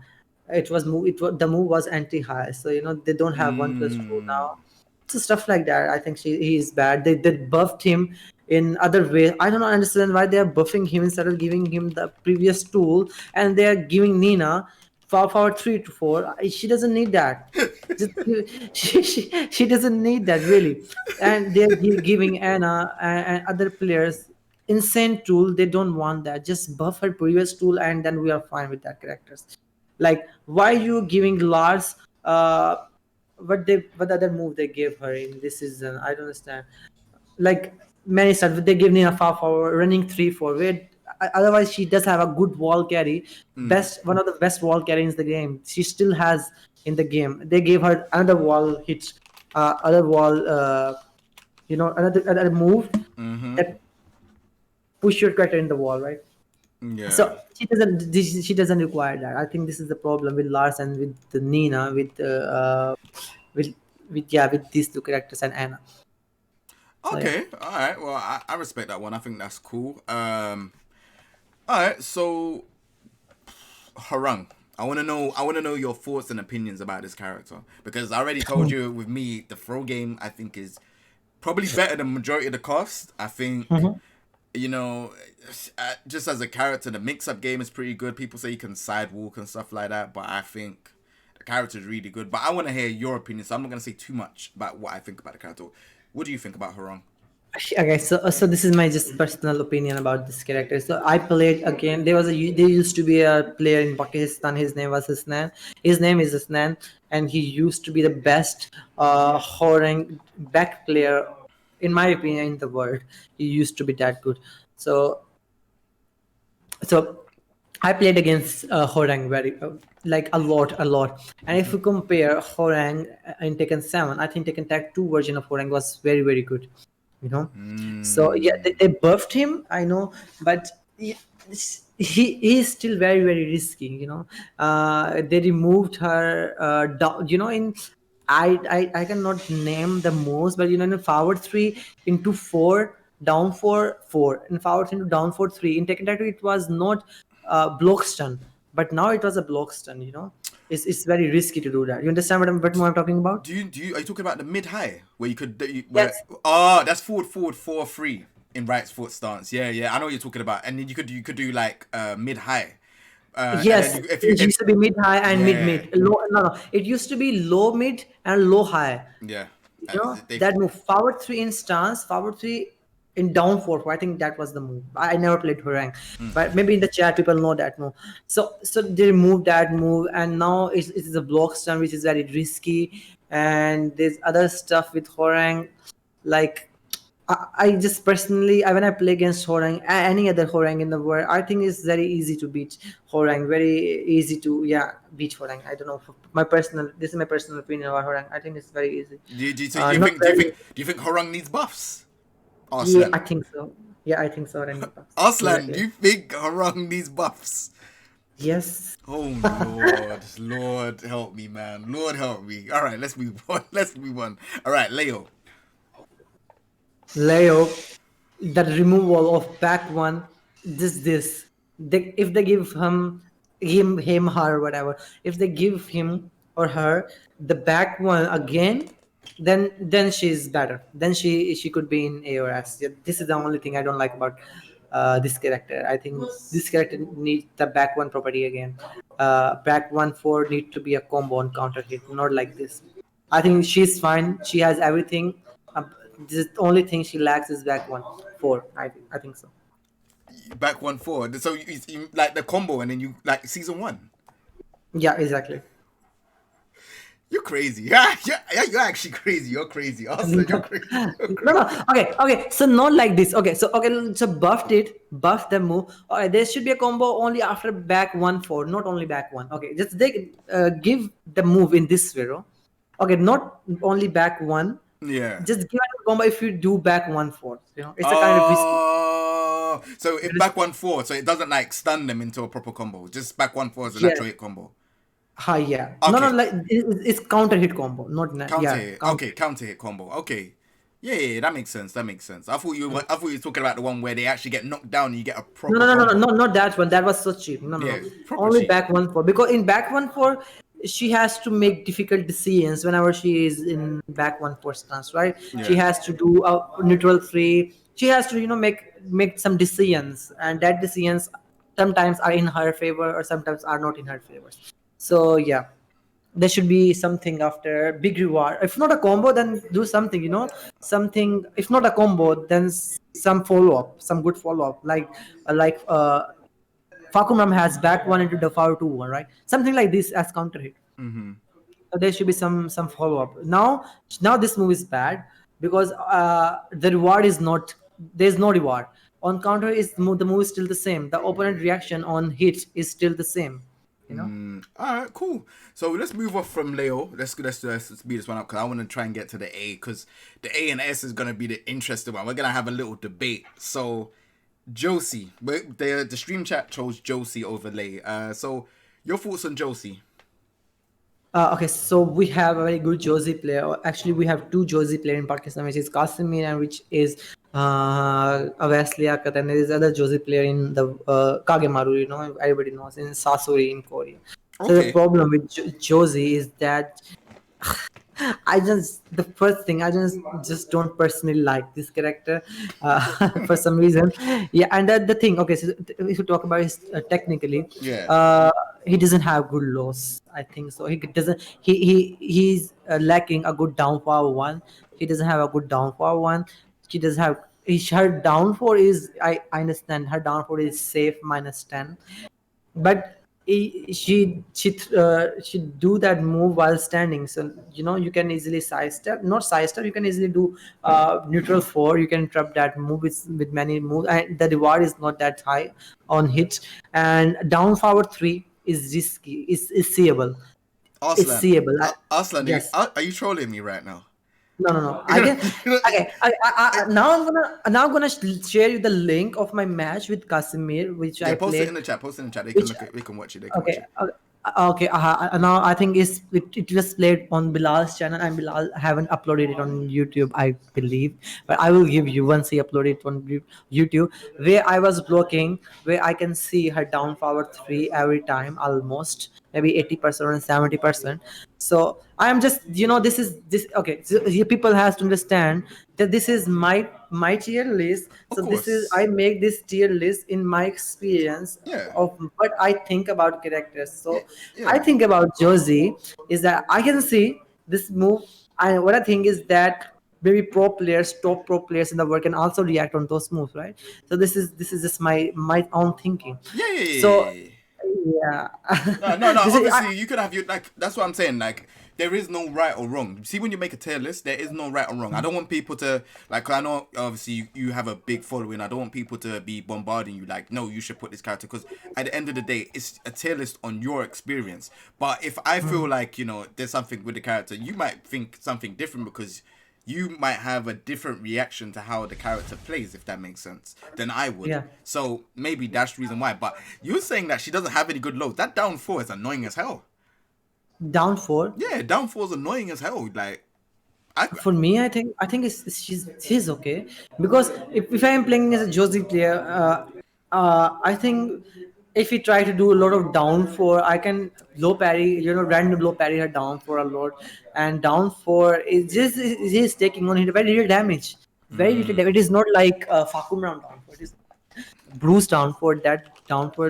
The move was anti high. So they don't have 1+2 now. So stuff like that. I think he is bad. They buffed him in other ways. I don't understand why they are buffing him instead of giving him the previous tool, and they are giving Nina power 3 to 4. She doesn't need that. Just she doesn't need that, really. And they're giving Anna and other players insane tool. They don't want that. Just buff her previous tool, and then we are fine with that characters. Like, why you giving Lars what other move they gave her in this season? I don't understand. Like, many stuff they give Nina far forward, running 3-4. Where otherwise she does have a good wall carry, best one of the best wall carries in the game. She still has in the game. They gave her another wall hit, other wall, another move that push your character in the wall, right? Yeah. So she doesn't require that. I think this is the problem with Lars and with the Nina, with with these two characters and Anna. So yeah. Okay. All right. Well, I respect that one. I think that's cool. All right. So, Hwoarang, I want to know. I want to know your thoughts and opinions about this character, because I already told you with me the throw game I think is probably better than majority of the cast. I think, Mhm. you know, just as a character, the mix-up game is pretty good. People say you can sidewalk and stuff like that, but I think the character is really good. But I want to hear your opinion, so I'm not going to say too much about what I think about the character. What do you think about Hwoarang? Okay, so this is my just personal opinion about this character. So I played again. There used to be a player in Pakistan. His name was Hasnan. His name is Hasnan, and he used to be the best Hwoarang back player, in my opinion, in the world. He used to be that good. So I played against Hwoarang very like a lot. And if you compare Hwoarang in Tekken 7, I think Tekken Tag 2 version of Hwoarang was very good. You know, so yeah, they buffed him. I know, but he is still very risky. You know, they removed her. Down, you know, in I cannot name the most, but you know, in forward 3 into 4 down 4 in forward 3 into down 4 3 in Tekken Tag 2 it was not block stun, but now it was a block stun. You know, it's very risky to do that. You understand what more I'm talking about? Do you are you talking about the mid high where you could where Yes. that's forward 4-3 in right foot stance. Yeah, I know what you're talking about. And then you could do like mid high. And then Yes, it used to be mid high and mid yeah, mid. Low, no. It used to be low mid and low high. yeah. You know They that move forward 3 in stance, forward 3 in down 4. I think that was the move. I never played Hwoarang, but maybe in the chat people know that move. So they removed that move, and now it's a block stun which is very risky. And there's other stuff with Hwoarang, like I just personally, when I play against Hwoarang, any other Hwoarang in the world, I think it's very easy to beat Hwoarang. Very easy to beat Hwoarang. I don't know. This is my personal opinion about Hwoarang. I think it's very easy. Not very. do you think Hwoarang needs buffs? Yeah, Arslan. I think so. Yeah, I think so. Hwoarang buffs. Arslan, do Exactly. you think Hwoarang needs buffs? Yes. Oh Lord help me, man. Lord help me. All right, let's move on. All right, Leo. Leo, that removal of back one, if they give him, her, whatever, if they give him or her the back one again, then she's better. Then she could be in AOS. Yeah, this is the only thing I don't like about this character. I think this character needs the back one property again. Back 1-4 need to be a combo on counter hit, not like this. I think she's fine. She has everything. The only thing she lacks is back 1-4. I think so. Back 1-4. So you like the combo, and then you like season 1. Yeah, exactly. You're crazy. Yeah, you're actually crazy. You're crazy. Arslan, you're crazy. No. Okay. So not like this. Okay. So buff the move. Okay, there should be a combo only after back 1-4, not only back 1. Okay, just they give the move in this way. Okay, not only back 1. Yeah. Just give it a combo if you do back 1-4. You know, it's a kind of risky. So if back 1-4, so it doesn't like stun them into a proper combo. Just back 1-4 is a Yeah. natural hit combo. Yeah. Okay. No, like it's counter hit combo, not Counter hit. Okay, counter hit combo. Okay. Yeah, that makes sense. I thought you were talking about the one where they actually get knocked down and you get a proper No, combo. not that one. That was so cheap. No. proper Only cheap. back 1-4, because in back 1-4 she has to make difficult decisions whenever she is in back 1-4 stance, right? Yeah. She has to do a neutral 3. She has to make some decisions, and that decisions sometimes are in her favor or sometimes are not in her favor. So yeah, there should be something after big reward. If not a combo, then do something. You know, something. If not a combo, then some follow up, some good follow up, like Fahkumram has back 1 into the forward 2-1, right? Something like this as counter hit. Mm-hmm. So there should be some follow up. Now this move is bad because the reward is not. There's no reward on counter. The move is still the same. The opponent reaction on hit is still the same. You know. All right, cool. So let's move off from Leo. Let's speed this one up because I want to try and get to the A, because the A and S is gonna be the interesting one. We're gonna have a little debate. So Josie, the stream chat chose Josie over Lay. So your thoughts on Josie? Okay, so we have a very good Josie player. Actually, we have two Josie player in Pakistan, which is Kazumi and which is Wesley Akat, and there is other Josie player in the Kagemaru. You know, everybody knows in Sasori in Korea. So the problem with Josie is that The first thing, I just don't personally like this character for some reason. Yeah, and the thing, okay, so if you talk about his technically, Yeah. uh, he doesn't have good loss. I think so. He doesn't. He's lacking a good down forward one. He doesn't have a good down forward one. She does have. Her down four is. I understand. Her down four is safe -10, but she do that move while standing, so you can easily sidestep, not sidestep, you can easily do neutral four, you can interrupt that move with many moves, and the reward is not that high on hit. And down forward 3 is risky, is seeable, it's Arslan. seeable. Arslan, Yes. are you trolling me right now? No. You I know, can. you know, Okay. Now I'm gonna share you the link of my match with Casimir, which yeah, I post it in played. the chat. Post it in the chat. They can Which look at. They can watch it. They can watch Okay. it. Okay. Now I think it was played on Bilal's channel, and Bilal haven't uploaded it on YouTube, I believe. But I will give you once he uploaded it on YouTube, where I was blocking, where I can see her down forward 3 every time, almost maybe 80% or 70%. So I'm just this okay. So here people has to understand that this is my tier list. Of So this is, course. I make this tier list in my experience Yeah. of what I think about characters. Yeah. So I Yeah. think about Josie is that I can see this move. What I think is that maybe top pro players in the world can also react on those moves, right? So this is just my own thinking. Yeah. Yeah. So Yeah. yeah, No. this is Obviously, you could have your like. That's what I'm saying. Like, there is no right or wrong. See, when you make a tier list, there is no right or wrong. I don't want people to like. 'Cause I know obviously you have a big following. I don't want people to be bombarding you like, no, you should put this character, because at the end of the day, it's a tier list on your experience. But if I feel like there's something with the character, you might think something different because you might have a different reaction to how the character plays, if that makes sense, than I would. yeah, So maybe that's the reason why. But you're saying that she doesn't have any good lows. That down four is annoying as hell. down four. Yeah, down four is annoying as hell. Like, I For me, I think she's okay, because if I am playing as a Josie player, I think if we try to do a lot of down four, I can low parry, random low parry her down for a lot, and down four is taking on it very little damage, very little damage. It is not like Fahkumram down four. It is Bruce down for that down for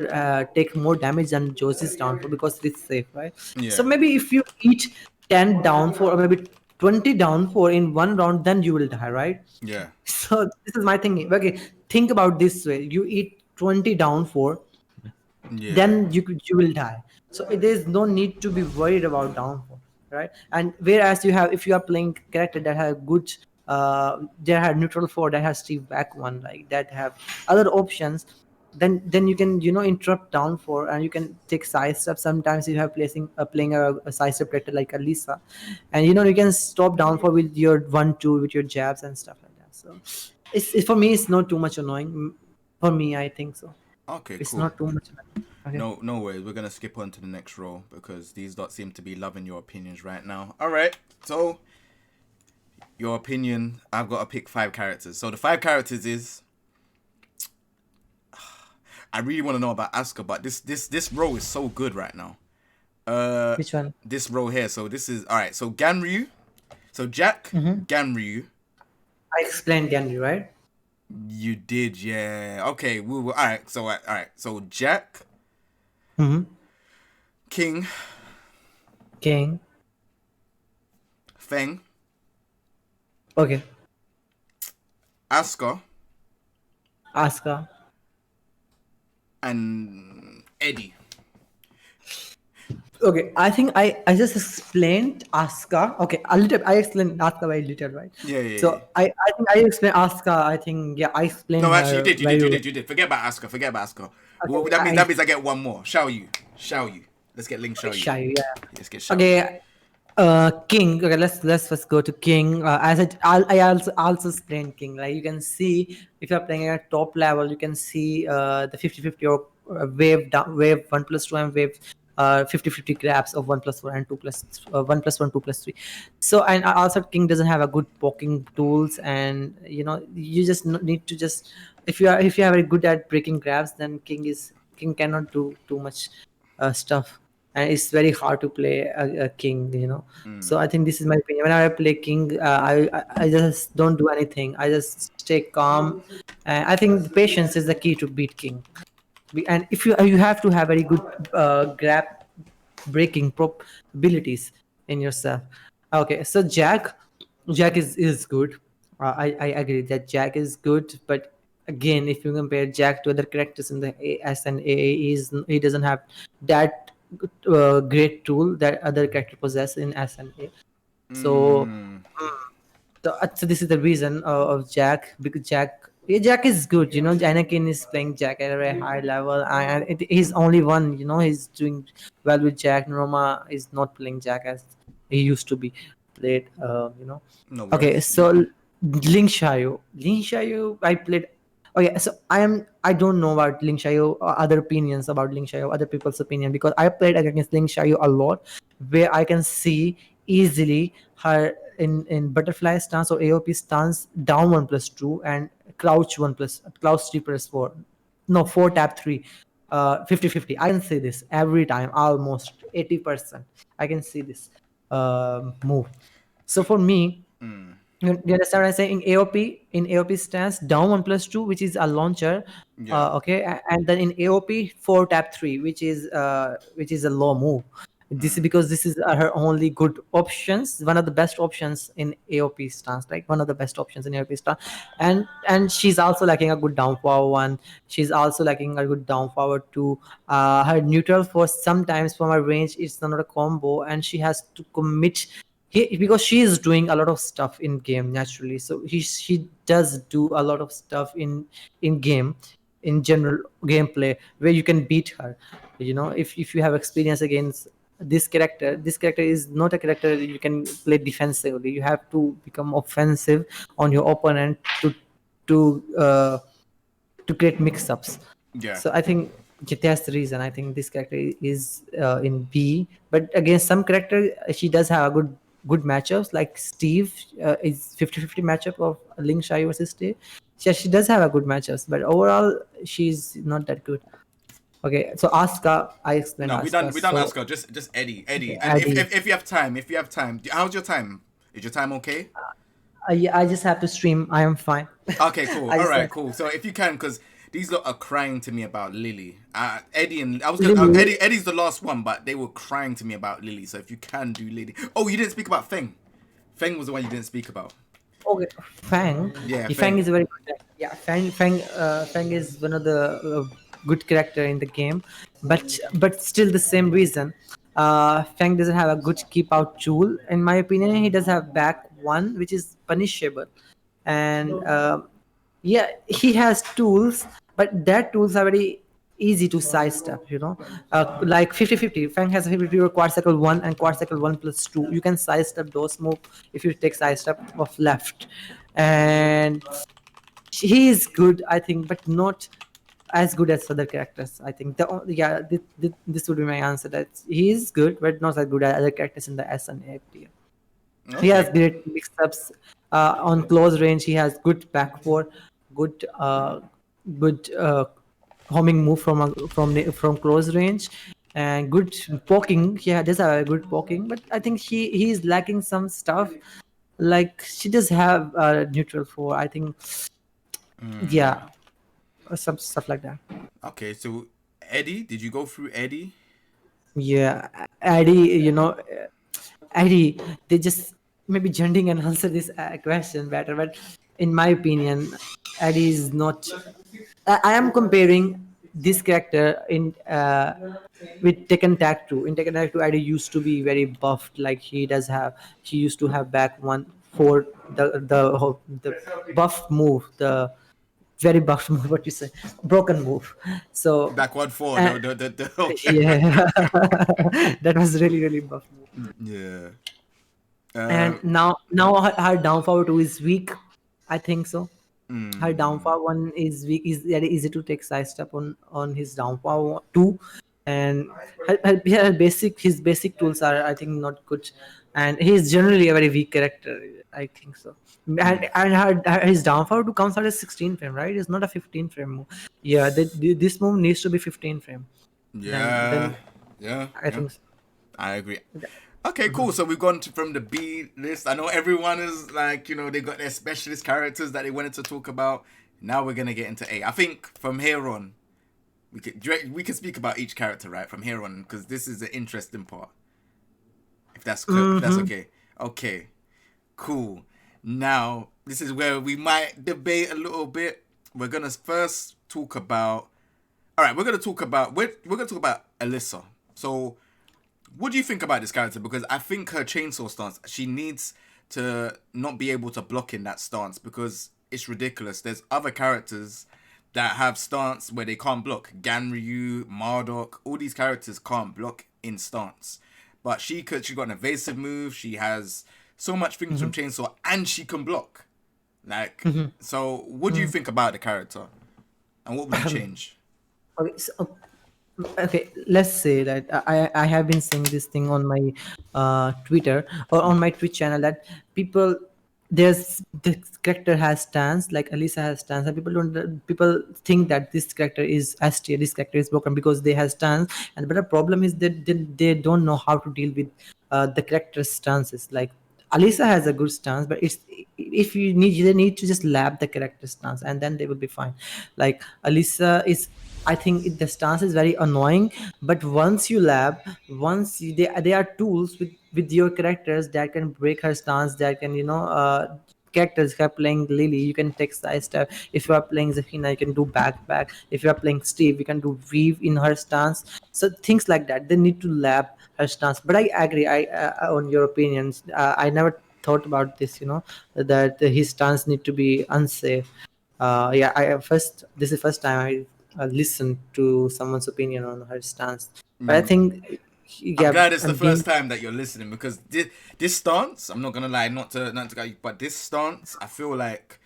take more damage than Josie's down for, because it's safe, right? yeah, So maybe if you eat 10 down for, or maybe 20 down for in one round, then you will die, right? yeah, So this is my thinking. Okay, think about this way: you eat 20 down for, yeah, then you will die. So there is no need to be worried about downfall, right? And whereas if you are playing character that have good that have neutral four, that has Steve back one, like that have other options, then you can interrupt down four, and you can take side step. Sometimes you have playing a side step character like Alisa, and you can stop down four with your 1-2 with your jabs and stuff like that. So it's for me, it's not too much annoying. For me, I think so. okay, It's cool. not too much annoying. Okay. No worries. We're gonna skip on to the next row because these dots seem to be loving your opinions right now. All right, so your opinion. I've got to pick 5 characters. So the 5 characters is. I really want to know about Asuka, but this row is so good right now. Which one? This row here. So this is all right. So Ganryu. So Jack, Ganryu. I explained Gandhi, right? You did, yeah. Okay, we will. All right. So all right. So Jack, King, King. Feng, Okay. Asuka, Asuka. and Eddy. Okay. I think I just explained Asuka. Okay. A little. I explained Asuka very little, right? Yeah. So I think I explained Asuka. I think, yeah, I explained No, actually, her you very well. did. Forget about Asuka. Well, Okay, that means I get one more. Xiayou. Let's get Link Xiayou. Xiayou, yeah. Let's get Xiayou. Okay. King. Okay, let's first go to King. I also explained King. Like, you can see, if you're playing at top level, you can see the 50-50 or wave 1+2 and wave 50-50 grabs of 1+4 and 1+1 2+3. So, and also King doesn't have a good poking tools, and you just need to just, if you are very good at breaking grabs, then King cannot do too much stuff. and it's very hard to play a king, So I think this is my opinion. Whenever I play king, I just don't do anything. I just stay calm. I think the patience is the key to beat king. And if you have to have very good grab breaking abilities in yourself. Okay, so Jack is good. I agree that Jack is good, but again, if you compare Jack to other characters in the S and AA, he doesn't have that great tool that other character possess in S and A. So, so this is the reason of Jack, because Jack is good. Anakin is playing Jack at a very high level, and he's only one. He's doing well with Jack. Roma is not playing Jack as he used to be played. No Okay, worries. so Ling Xiaoyu, I played. Okay, so I don't know about Ling Xiaoyu, other opinions about Ling Xiaoyu, other people's opinion, because I played against Ling Xiaoyu a lot, where I can see easily her in butterfly stance or AOP stance down 1+2 and crouch 3+4. No, 4 tap 3. 50-50. I can see this every time, almost 80%. I can see this move. So for me, you understand what I'm saying? In AOP stance, down 1+2, which is a launcher. Yeah. Okay, and then in AOP 4 tap 3, which is a low move. This is because this is her only good options, one of the best options in AOP stance, like one of the best options in AOP stance. And she's also lacking a good down forward one. She's also lacking a good down forward two. Her neutral force sometimes from her range is not a combo, and she has to commit because she is doing a lot of stuff in game naturally. So she does do a lot of stuff in game, in general gameplay, where you can beat her. If you have experience against this character is not a character you can play defensively. You have to become offensive on your opponent to create mix-ups. Yeah. So I think that's the reason I think this character is in B. But again, some character she does have a good matchups, like Steve is 50-50 matchup of Ling Xiaoyu versus Steve. She does have a good matchups, but overall she's not that good. Okay, so Asuka, I explained No, Asuka. we done So Asuka. Just Eddie. okay, And Eddy. if you have time, how's your time? Is your time okay? I just have to stream. I am fine. Okay, cool. I All just right, cool. So if you can, because these lot are crying to me about Lily. Eddie and I was gonna Lily. Eddie's the last one, but they were crying to me about Lily. So if you can do Lily. Oh, you didn't speak about Feng. Feng was the one you didn't speak about. Okay, Feng. Yeah, Feng Feng. is a very good. Yeah, Feng is one of the good character in the game, but still the same reason. Feng doesn't have a good keep out tool. In my opinion, he does have back one, which is punishable, and yeah, he has tools, but that tools are very easy to sidestep. Like 50-50. Fang has 50-50 or quad cycle 1 and quad cycle 1+2. You can sidestep those move if you take sidestep of left, and he is good, I think, but not as good as other characters. I think this would be my answer, that he is good but not as good as other characters in the S and A tier. He has Okay. great mix-ups on close range. He has good back four, good homing move from close range, and good poking. He does have a good poking, but I think he is lacking some stuff. Like she does have neutral four. I think, yeah, some stuff like that. Okay. So Eddie, did you go through Eddie? Yeah, Eddie, Eddie, they just maybe Junding can answer this question better, but in my opinion, Eddie is not. I am comparing this character in with Tekken Tag 2. In Tekken Tag 2, Eddie used to be very buffed, like he used to have back one for the buff move, the very buff move, what you say, broken move. So Back 1-4. uh, Okay. yeah, that was really buff move. Yeah. And now her downfall two is weak. I think so. Her downfall one is weak. Is very easy to take side step on his downfall two, and his basic tools are, I think, not good, and he's generally a very weak character. I think so. And his downfall two comes out as 16 frame, right? It's not a 15 frame move. Yeah, this move needs to be 15 frame. Yeah. Then Yeah, I yeah, think so. I agree. Okay, cool. So we've gone from the B list. I know everyone is like, they got their specialist characters that they wanted to talk about. Now we're gonna get into A. I think from here on, we could speak about each character right from here on because this is the interesting part. If that's Mm-hmm. okay. Okay, cool. Now this is where we might debate a little bit. We're gonna first talk about. All right, we're gonna talk about Alisa. So what do you think about this character? Because I think her chainsaw stance, she needs to not be able to block in that stance because it's ridiculous. There's other characters that have stance where they can't block. Ganryu, Marduk, all these characters can't block in stance. But she could. She got an evasive move. She has so much things from chainsaw, and she can block. Like, so what do you think about the character, and what would you change? Okay, okay, let's say that I have been saying this thing on my Twitter or on my Twitch channel that people, there's this character has stance like Alisa has stance, and people think that this character is S tier, this character is broken because they have stance. And but the problem is that they don't know how to deal with the character's stances. Like Alisa has a good stance, but it's if you need they need to just lab the character stance and then they will be fine. Like Alisa is, I think the stance is very annoying, but once you lab, they are tools with your characters that can break her stance. That can characters. If you are playing Lily, you can take side step. If you are playing Zafina, you can do back. If you are playing Steve, you can do weave in her stance. So things like that. They need to lab her stance. But I agree. I on your opinions. I never thought about this. That his stance need to be unsafe. Yeah, I first this is first time I listened to someone's opinion on her stance, but I think I'm yeah, glad it's the and being first time that you're listening because this stance, I'm not gonna lie, not to go, but this stance, I feel like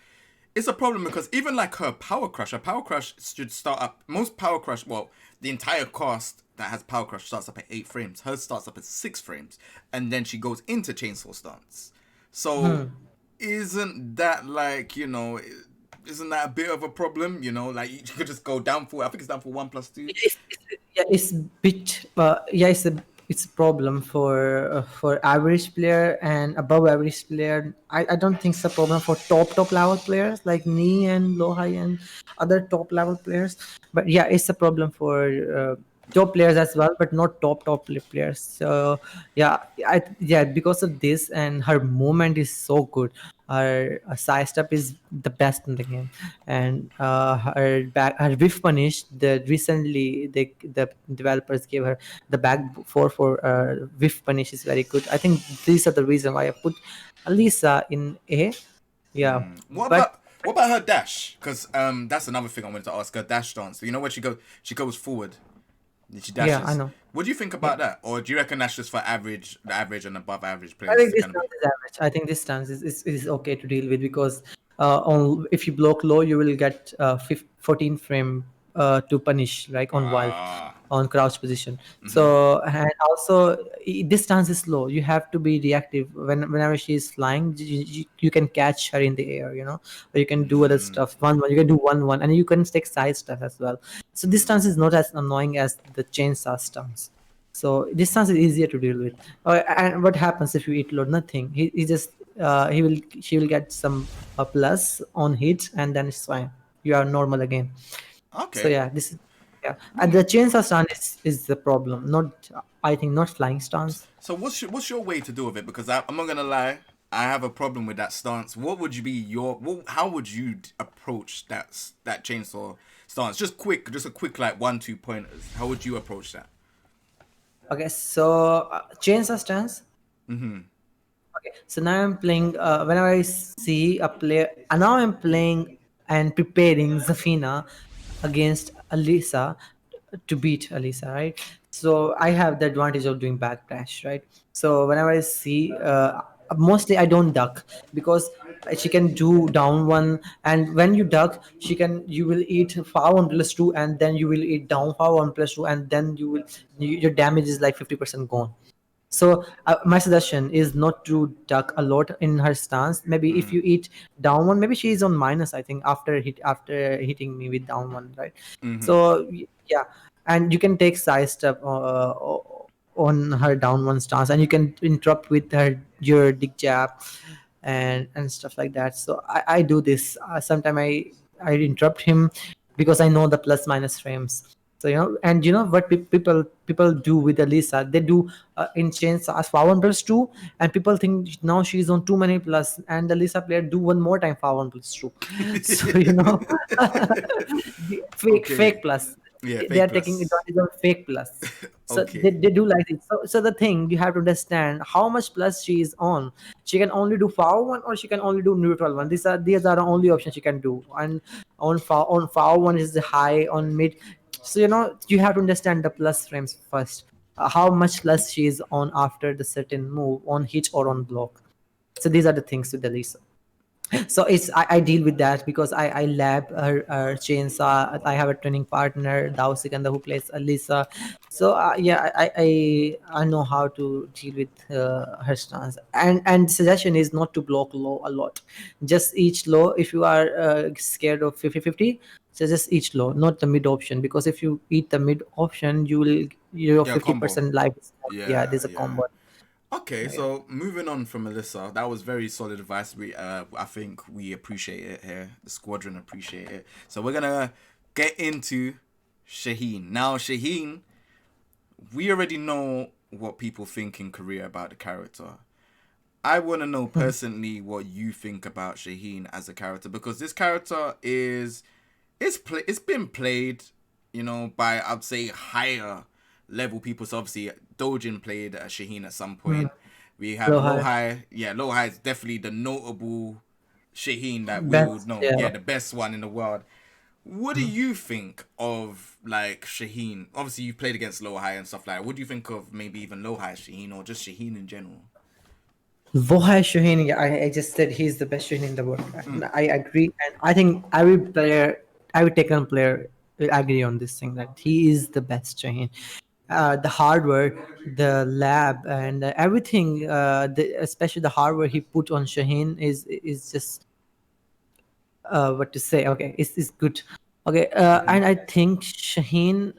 it's a problem because even like her power crush should start up. Most power crush, well, the entire cast that has power crush starts up at 8 frames. Hers starts up at 6 frames, and then she goes into chainsaw stance. So isn't that like Isn't that a bit of a problem? Like you could just go down for. I think it's down for 1+2. yeah, it's bit yeah, it's a problem for average player and above average player. I don't think it's a problem for top level players like me and Lohai and other top level players. But yeah, it's a problem for top players as well, but not players. So yeah, because of this, and her movement is so good. Her side step is the best in the game, and her whiff punish. The recently the developers gave her the back for whiff punish is very good. I think these are the reason why I put Alisa in A. Yeah, What but about what about her dash? Because that's another thing I wanted to ask. Her dash dance. You know where she goes forward, and she yeah, I dashes. know. What do you think Yeah. about that? Or do you reckon that's just for the average and above average I players think to this kind of be? stance is average. I think this stance is okay to deal with because if you block low, you will get 14 frame to punish like on wild, Ah. on crouch position. So and also this stance is slow. You have to be reactive whenever she is flying. You can catch her in the air, or you can do other stuff. You can do one, and you can take side stuff as well. So this stance is not as annoying as the chainsaw stance. So distance is easier to deal with. And what happens if you eat load? Nothing. He just she will get some plus on hit, and then it's fine. You are normal again. So Okay. yeah, this is yeah. And Hmm. the chainsaw stance is the problem. Not I think not flying stance. So what's your way to do with it? Because I'm not gonna lie, I have a problem with that stance. What would you be how would you approach that chainsaw stance? Just a quick like 1-2 pointers. How would you approach that? Okay, so chainsaw stance. Okay, so now I'm playing. Whenever I see a player, and now I'm playing and preparing Zafina against Alisa to beat Alisa, right? So I have the advantage of doing backdash, right? So whenever I see, mostly I don't duck because she can do down one, and when you duck, you will eat far one plus two, and then you will eat down far one plus two, and then your damage is like 50% gone. So my suggestion is not to duck a lot in her stance. Maybe if you eat down one, maybe she is on minus, I think, after hitting me with down one, right? So yeah, and you can take side step on her down one stance, and you can interrupt with your dig jab and stuff like that. So I do this. Sometimes I interrupt him because I know the plus minus frames. So and what people do with Alisa, they do in chains as far 1+2, and people think now she's on too many plus, and the Alisa player do one more time far 1+2. So fake Okay. plus. Yeah, They are fake taking plus. advantage of fake plus. So they, Okay. they do like it. So the thing, you have to understand how much plus she is on. She can only do far one, or she can only do neutral one. These are the only options she can do. And on far one is the high, on mid. So you have to understand the plus frames first. How much plus she is on after the certain move, on hit or on block. So these are the things to delete. So I deal with that because I lab her chainsaw. I have a training partner, Dao Sikanda, who plays Alisa. So yeah, I know how to deal with her stance. And suggestion is not to block low a lot. Just each low if you are scared of 50-50. So just each low, not the mid option, because if you eat the mid option, your Yeah, combo. 50% life is gone. Yeah, Yeah, there's a yeah. combo. Okay, Yeah. so moving on from Alyssa, that was very solid advice. I think we appreciate it here. The squadron appreciate it. So we're gonna get into Shaheen. Now, Shaheen, we already know what people think in Korea about the character. I want to know personally what you think about Shaheen as a character, because this character it's been played, by, I'd say, higher level people. So obviously Dojin played Shaheen at some point. We have Low high. Lohai. Yeah, Lohai is definitely the notable Shaheen that we would Best. know. Yeah. Yeah, the best one in the world. What do you think of like Shaheen? Obviously, you've played against Lohai and stuff like that. What do you think of maybe even Lohai Shaheen, or just Shaheen in general? Vohai Shaheen, yeah, I just said he's the best Shaheen in the world. And I agree, and I think every Tekken player will agree on this thing that he is the best Shaheen. The hardware, the lab, and everything, especially the hardware he put on Shaheen is just what to say. Okay, it's good. Okay, and I think Shaheen.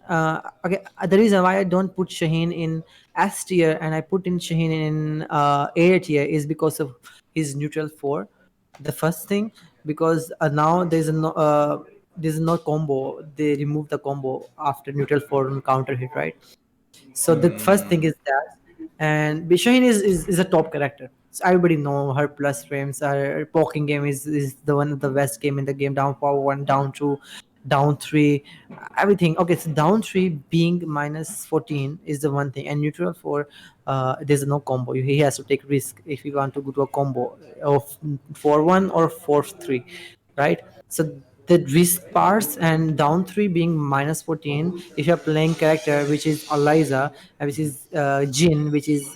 Okay, the reason why I don't put Shaheen in S tier and I put in Shaheen in A tier is because of his neutral four. The first thing, because now there's no combo. They remove the combo after neutral four on counter hit, right? So the first thing is that, and Bishahin is a top character. So everybody know her plus frames. Her poking game is the one of the best game in the game. Down 4-1, down 2, down 3, everything. Okay, so down 3 being minus 14 is the one thing, and neutral 4, there's no combo. He has to take risk if he want to go to a combo of 4-1 or 4-3, right? So the risk parts, and down 3 being minus 14 if you're playing character which is Eliza, which is Jin, which is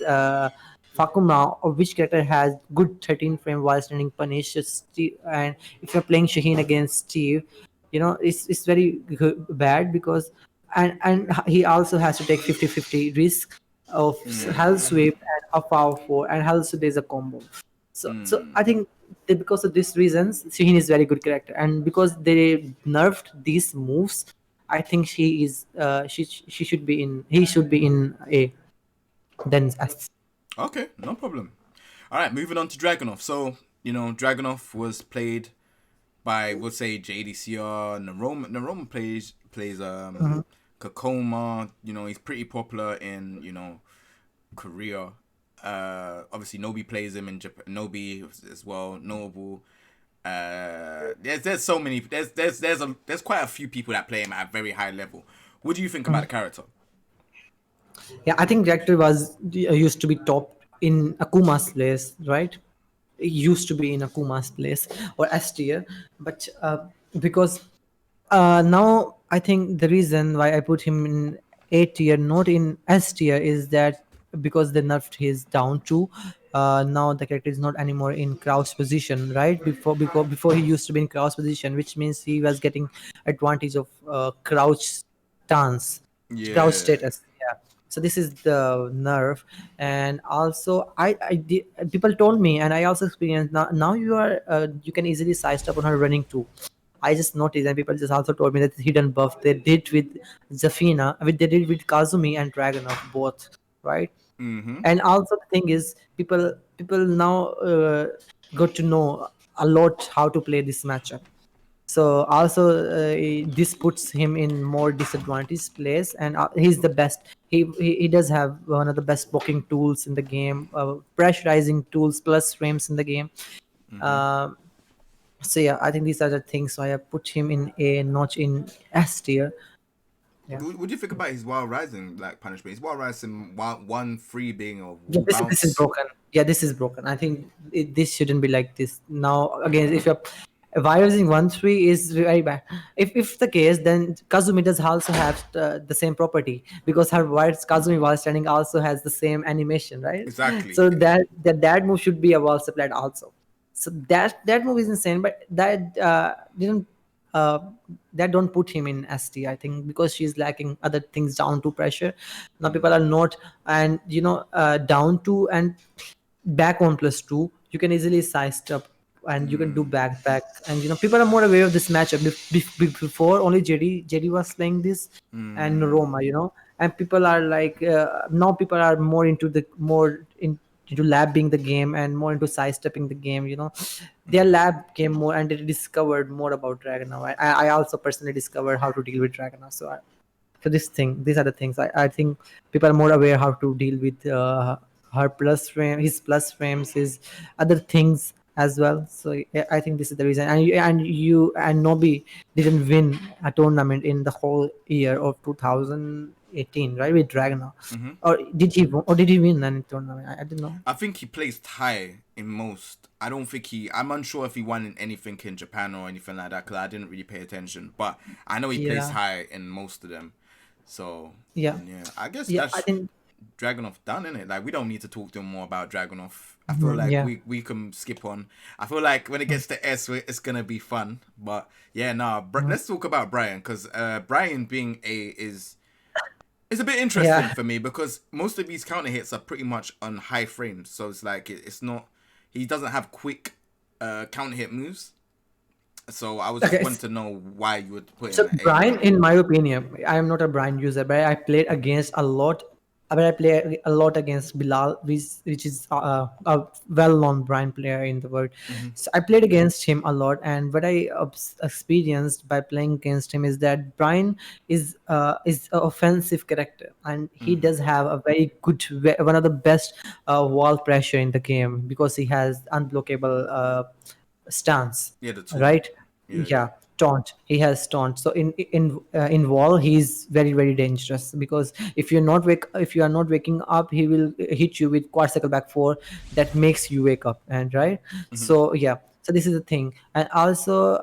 Fakuma, or which character has good 13 frame while standing punish. And if you're playing Shaheen against Steve, it's very bad, because and he also has to take 50-50 risk of health sweep and a power 4, and also there's a combo. So I think that because of these reasons, Shaheen is very good character, and because they nerfed these moves, I think she should be in he should be in A, then S. Okay, no problem. All right, moving on to Dragunov. So, Dragunov was played by, we'll say, JDCR. Naroma plays Kakoma. He's pretty popular in, Korea. Obviously, Nobi plays him in Japan. Nobi as well, Nobu. There's so many. There's quite a few people that play him at a very high level. What do you think about the character? Yeah, I think Reactor was used to be top in Akuma's place, right? It used to be in Akuma's place or S tier, but because now I think the reason why I put him in A tier, not in S tier, is that because they nerfed his down to. Now the character is not anymore in crouch position, right? Before he used to be in crouch position, which means he was getting advantage of crouch stance, crouch Yeah. status. Yeah. So this is the nerf. And also people told me, and I also experienced, now you can easily sidestep on her running too. I just noticed, and people just also told me that the hidden buff they did with Zafina, I mean, they did with Kazumi and Dragunov both, right? Mm-hmm. And also the thing is, people now got to know a lot how to play this matchup. So also this puts him in more disadvantaged place, and he's the best. He does have one of the best blocking tools in the game, pressurizing tools plus frames in the game. Mm-hmm. um, so yeah, I think these are the things. So I have put him in a notch in S tier. Yeah. What do you think about his Wild Rising like punishment? His Wild Rising one free being a Yeah, wall this is bounce. broken. Yeah, this is broken. I think this shouldn't be like this. Now again, if you're virusing 1-3 is very bad. If the case, then Kazumi does also have the same property, because her virus Kazumi while standing also has the same animation, right? Exactly. So that move should be a wall supplied also. So that move is insane, but that didn't uh, that don't put him in ST, I think, because she's lacking other things down to pressure. Now people are not, and down to and back 1+2, you can easily sidestep, and you can do back, and people are more aware of this matchup. Before, only JD was playing this, and Roma, and people are like, now people are more into into labbing the game and more into sidestepping the game. Their lab came more, and they discovered more about Dragunov. I also personally discovered how to deal with Dragunov. So these are the things I think people are more aware how to deal with her plus frame, his plus frames, his other things as well. So yeah, I think this is the reason. And Nobi didn't win a tournament in the whole year of 2018, right, with Dragunov. Mm-hmm. Or did he win any tournament? I don't know. I think he placed high in most. I don't think I'm unsure if he won in anything in Japan or anything like that because I didn't really pay attention. But I know he placed Yeah, high in most of them. So yeah, yeah, I guess yeah. I that's think. Dragunov done, innit? Like we don't need to talk to him more about Dragunov. I feel like Yeah. we can skip on. I feel like when it gets to S, it's gonna be fun. But yeah, nah. Let's talk about Bryan because Bryan being A is a bit interesting Yeah. for me because most of these counter hits are pretty much on high frames. So it's like it's not. He doesn't have quick counter hit moves. So I was just Okay. wanting to know why you would put So him at A. Bryan, in my opinion, I am not a Bryan user, but I played against a lot. I mean, I play a lot against Bilal, which is a well-known Bryan player in the world. Mm-hmm. So I played against him a lot, and what I experienced by playing against him is that Bryan is an offensive character, and he Mm-hmm. does have a very good, one of the best wall pressure in the game, because he has unblockable stance, Yeah, the taunt. right? Yeah, yeah. Yeah, taunt. He has taunt. So in wall, he's very very dangerous, because if you are not waking up, he will hit you with quad cycle back four that makes you wake up. And right. Mm-hmm. So yeah. So this is the thing, and also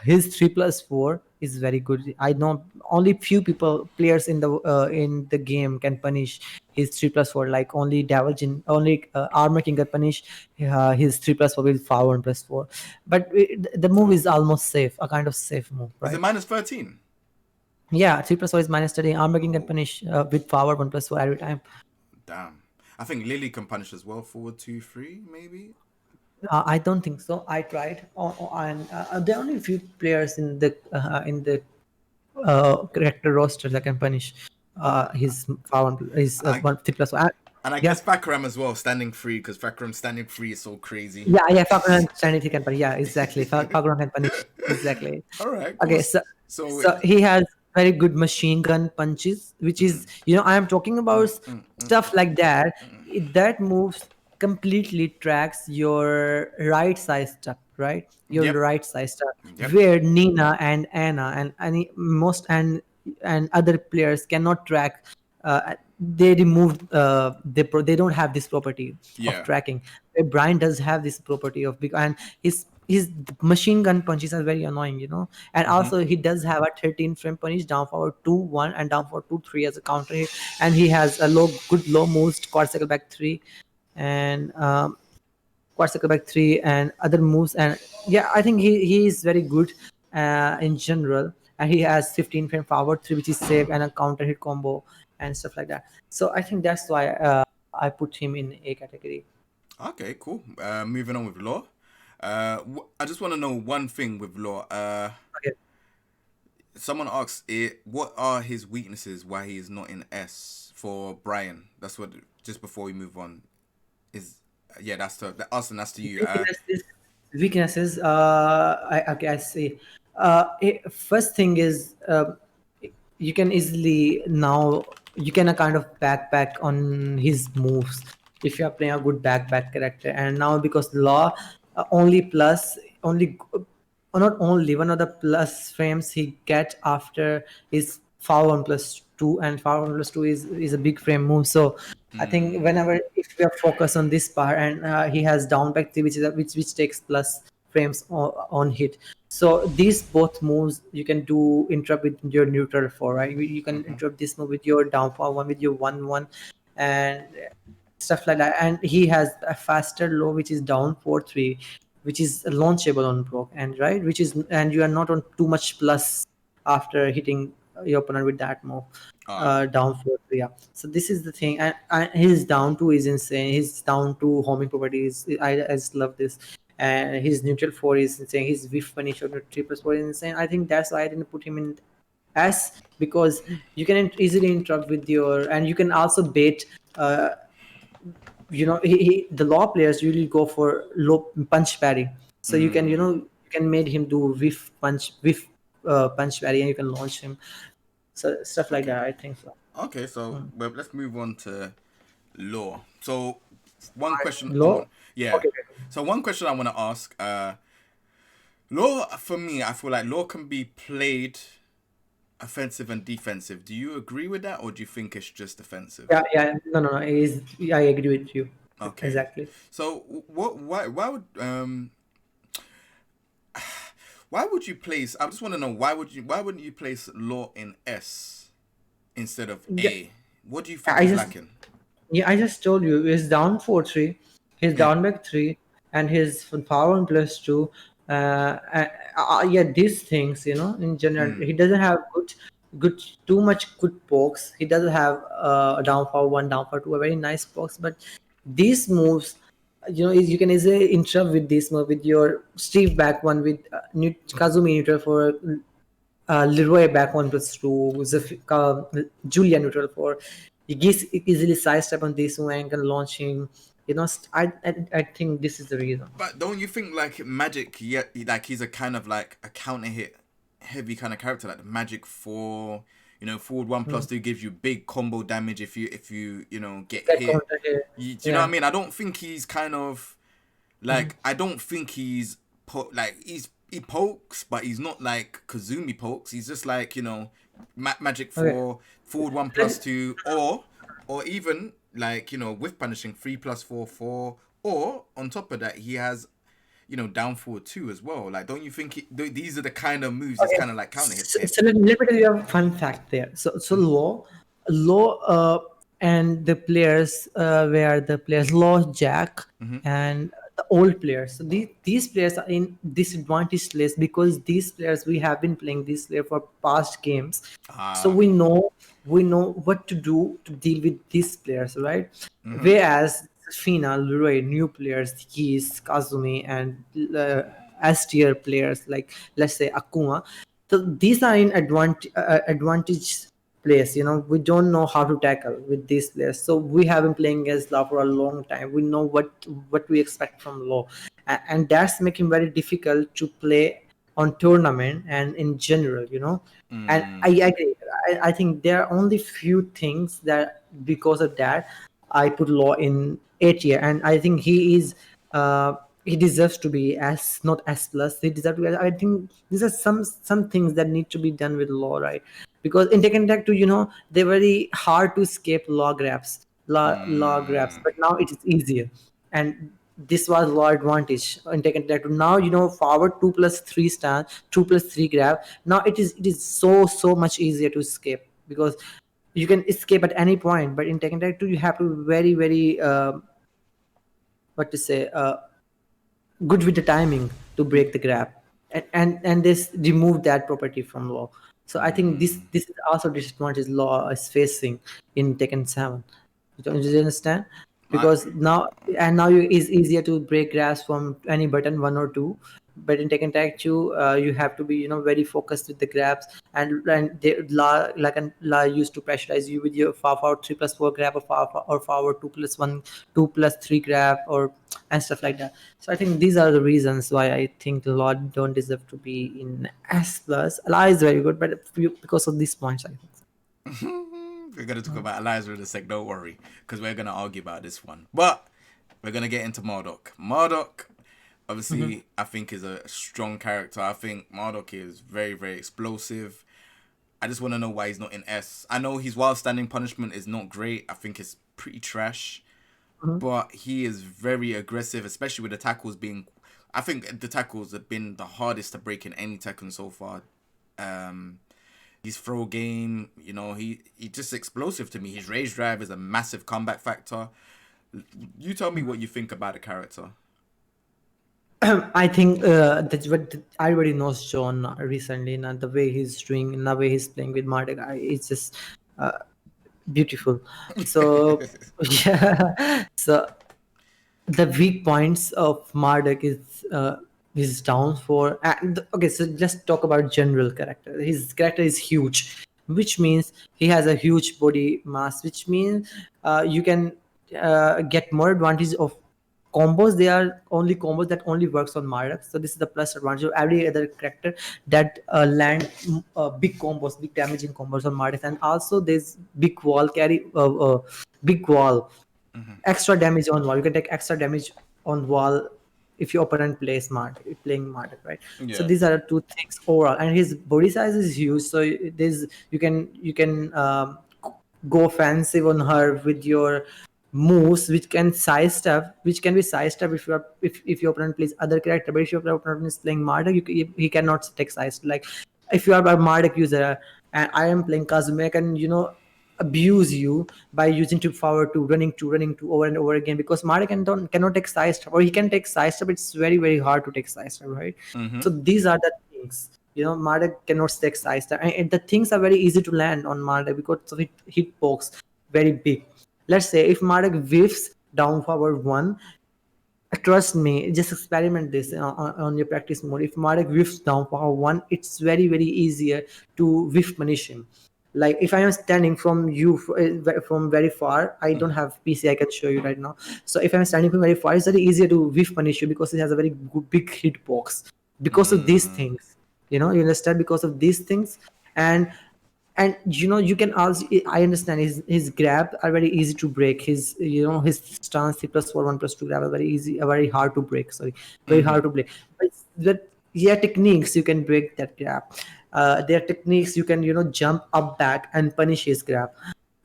his 3+4 is very good. I know only few players in the game can punish his 3+4. Like only Davljin, only Armor King can punish his 3+4 with power 1+4. But the move is almost safe, a kind of safe move, Is it right? -13? Yeah, 3+4 is -30. Armor King can Oh, punish with power 1+4 every time. damn. I think Lily can punish as well. Forward 2-3, maybe. I don't think so. I tried, and there are only a few players in the character roster that can punish his power, his And I 1 3+1. and I Yeah, guess Fahkumram as well, standing free, because Fahkumram standing free is so crazy. yeah. Falcon and he can punish. Yeah, exactly. Falcon can punish. Exactly. All right, cool. Okay, so So, so he has very good machine gun punches, which is, I am talking about stuff like that. That moves completely tracks your right side step, right? Your yep, right side step, yep. where Nina and Anna and any most and other players cannot track. They removed they don't have this property of Yeah. tracking. Bryan does have this property of big, and his machine gun punches are very annoying, and Mm-hmm. also he does have a 13 frame punish, down forward 2-1 and down forward 2-3 as a counter hit, and he has a good low moves, quad cycle back 3, and quad cycle back 3 and other moves. And yeah, I think he is very good in general, and he has 15 frame forward 3, which is safe, and a counter hit combo, and stuff like that. So I think that's why I put him in A category. Okay, cool. Moving on with Law. I just want to know one thing with Law. Okay. Someone asked it, what are his weaknesses? Why he is not in S for Bryan? That's what. Just before we move on, is that's the Arslan. That's to you. Weaknesses. Okay, I see. First thing is, you can easily now you can kind of backpack on his moves if you are playing a good backpack character. And now because Law only plus only not only one of the plus frames he get after is far 1+2, and far 1+2 is a big frame move. So I think whenever if we are focused on this part, and he has down back 3, which takes plus frames on hit. So these both moves you can do interrupt with your neutral 4, right? You can interrupt this move with your down 1 with your 1/1 and stuff like that. And he has a faster low which is down 4/3, which is launchable on proc, and right, which is, and you are not on too much plus after hitting your opponent with that move. Down 4/3, yeah. So this is the thing, and his down 2 is insane. His down 2 homing properties, I just love this. And his neutral 4 is insane. His whiff punish of 3+4 is insane. I think that's why I didn't put him in S, because you can easily interrupt with your, and you can also bait. The Law players usually go for low punch parry, so you can you can make him do whiff punch parry, and you can launch him. So stuff like that, I think so. Okay, so well, let's move on to Law. So one question I Law. want, yeah. Okay. So one question I want to ask, Law, for me, I feel like Law can be played offensive and defensive. Do you agree with that, or do you think it's just offensive? Yeah. No. I agree with you. Okay. Exactly. So why would you place? I just want to know why wouldn't you place Law in S insteed of A? What do you think is lacking? Yeah, I just told you his down 4/3, his down back 3, and his power 1+2. These things, in general, he doesn't have good too much good pokes. He doesn't have a down for 1, down for 2, a very nice pokes. But these moves, you can easily interrupt with this move with your Steve back 1 with Kazumi neutral for Leroy back 1+2, Julia neutral for Geese easily sidestep on this one and launching. I think this is the reason. But don't you think like Magic? Yeah, like he's a kind of like a counter hit heavy kind of character, like the Magic 4. Forward 1+2 gives you big combo damage if you get hit. Do you know what I mean? I don't think he's kind of like I don't think he's he pokes, but he's not like Kazumi pokes. He's just like Magic 4 forward 1+2, or even like with punishing 3+4 4, or on top of that he has down forward 2 as well. Like, don't you think these are the kind of moves that's kind of like counter hits? So let me tell you a fun fact there. So Law and the players were the players Law, Jack, and the old players. So these players are in disadvantaged list because these players, we have been playing this player for past games. So we know what to do to deal with these players, right? Whereas Zafina, Leroy, new players, Geese, Kazumi, and S tier players like, let's say, Akuma. So these are in advantage players. We don't know how to tackle with these players. So we have been playing as Law for a long time. We know what we expect from Law, and that's making very difficult to play on tournament and in general. And I agree. I think there are only few things that because of that I put Law in A tier, and I think he deserves to be S, not S plus. He deserves to be. I think these are some things that need to be done with Law, right? Because in Tekken Tag 2, they're very hard to escape Law grabs, law grabs, but now it is easier, and this was Law advantage in Tekken Tag 2. Now, forward 2+3 stand, 2+3 grab. Now it is so much easier to escape because you can escape at any point. But in Tekken Tag 2, you have to be very, very good with the timing to break the grab, and this remove that property from Law. So I think this is also disadvantage Law is facing in Tekken 7. You understand? Because now it's easier to break grabs from any button, one or two. But in Tekken Tag 2, you have to be very focused with the grabs, and La used to pressurize you with your forward 3+4 grab, or forward 2+1, 2+3 grab, or and stuff like that. So I think these are the reasons why I think Law don't deserve to be in S plus. La is very good, but because of these points, I think. We're gonna talk about Eliza in a sec. Don't worry, because we're gonna argue about this one. But we're gonna get into Marduk. Marduk, obviously, I think is a strong character. I think Marduk is very, very explosive. I just want to know why he's not in S. I know his wild standing punishment is not great. I think it's pretty trash. But he is very aggressive, especially with the tackles being. I think the tackles have been the hardest to break in any Tekken so far. His throw game, he's just explosive to me. His rage drive is a massive comeback factor. You tell me what you think about the character. I think that's what everybody knows John recently, and the way he's doing, and the way he's playing with Marduk, it's just beautiful. So yeah, so the weak points of Marduk is down for. And okay, so let's talk about general character. His character is huge, which means he has a huge body mass, which means you can get more advantage of combos. They are only combos that only works on Marduk. So this is the plus advantage of every other character that land big combos, big damaging combos on Marduk. And also there's big wall carry, big wall, extra damage on wall. You can take extra damage on wall if your opponent plays playing Marduk, right? So these are the two things overall. And his body size is huge, so you can go offensive on her with your moves, which can sidestep, which can be sidestep if your opponent plays other character. But if your opponent is playing Marduk, he cannot take sidestep. Like if you are a Marduk user and I am playing Kazumi, I can abuse you by using to forward to running to over and over again, because Marduk cannot take sidestep, or he can take sidestep. It's very, very hard to take sidestep, right? So these are the things. Marduk cannot take sidestep, and the things are very easy to land on Marduk because of hit pokes very big. Let's say if Marduk whiffs down forward 1, trust me, just experiment this on your practice mode. If Marduk whiffs down forward 1, it's very, very easier to whiff punish him. Like if I am standing from you from very far, I don't have PC, I can show you right now. So if I'm standing from very far, it's very easier to whiff punish you because it has a very good, big hitbox. Because of these things, you understand, because of these things. And you can also, I understand his grab are very easy to break. His his stance 3+4 1+2 grab are very easy, very hard to break. Sorry, very hard to break. But techniques you can break that grab. There are techniques you can jump up back and punish his grab.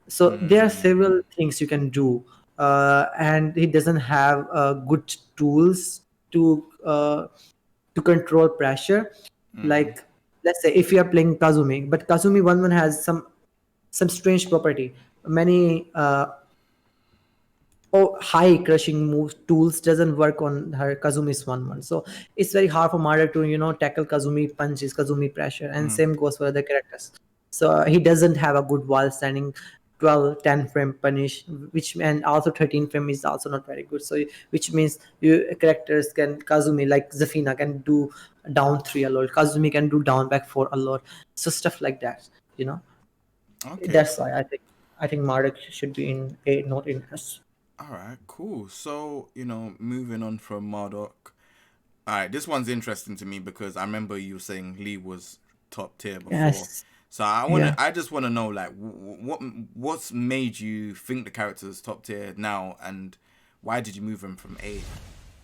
So there are several things you can do, and he doesn't have good tools to control pressure. Like let's say if you are playing Kazumi, but Kazumi 1-1 has some strange property. Many high crushing moves tools doesn't work on her Kazumi's 1-1. So it's very hard for Marduk to tackle Kazumi punches, Kazumi pressure, and same goes for other characters. So he doesn't have a good wall standing 12 10 frame punish, which, and also 13 frame is also not very good. So which means you characters can, Kazumi like Zafina can do down 3 a lot, Kazumi can do down back 4 a lot. So stuff like that. Okay. That's why I think Marduk should be in A, not in S. All right, cool. So, moving on from Marduk. All right, this one's interesting to me because I remember you saying Lee was top tier before. Yes. So I just want to know, like, what's made you think the character's top tier now, and why did you move him from A?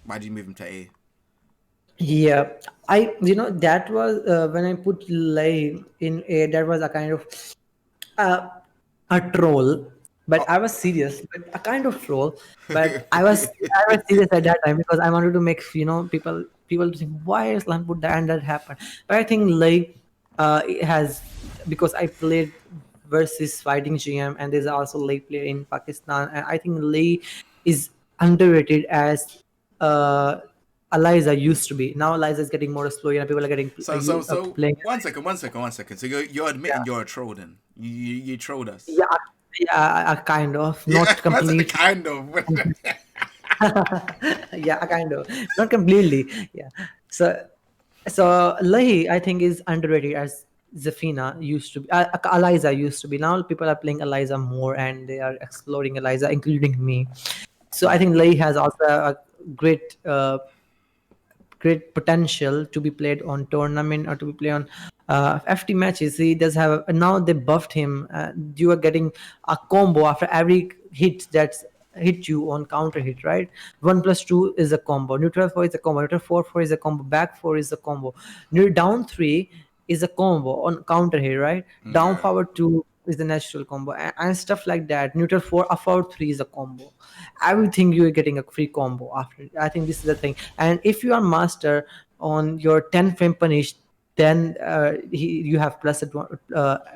Why did you move him to A? Yeah, that was when I put Lay in A, that was a kind of uh, a troll, but I was serious, but a kind of troll. But I was serious at that time because I wanted to make people to think why Islam put that and that happened. But I think Lay it has, because I played versus fighting GM, and there's also Lay player in Pakistan, and I think Lay is underrated as Eliza used to be. Now Eliza is getting more explored, and people are getting So playing. one second. So you're admitting you're a troll then? You trolled us. Yeah, yeah, kind of, Yeah, not that's a complete. kind of. Yeah, kind of, not completely. Yeah. So Lahi, I think, is underrated as Zafina used to be. Eliza used to be. Now people are playing Eliza more, and they are exploring Eliza, including me. So I think Lahi has also a great great potential to be played on tournament or to be played on FT matches. He does have now they buffed him. You are getting a combo after every hit that's hit you on counter hit, right? 1+2 is a combo. Neutral 4 is a combo. Neutral 4 is a combo. Back 4 is a combo. Down 3 is a combo on counter hit, right? Down Yeah. forward 2 is the natural combo and stuff like that. Neutral 4 up forward 3 is a combo. Everything you're getting a free combo after. I think this is the thing. And if you are master on your 10 frame punish, then you have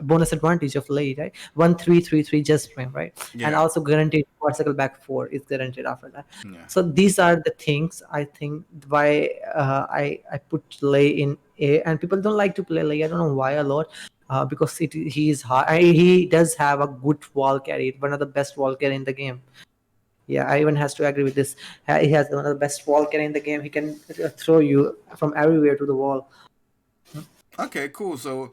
bonus advantage of late, right? 1-3-3-3 just frame, right? And Yeah. also guaranteed circle back 4 is guaranteed after that. Yeah. So these are the things I think why I put Lay in A, and people don't like to play Lay. I don't know why a lot. Because he is hard. He does have a good wall carry, one of the best wall carry in the game. Yeah, Ivan has to agree with this. He has one of the best wall carry in the game. He can throw you from everywhere to the wall. Okay, cool. So,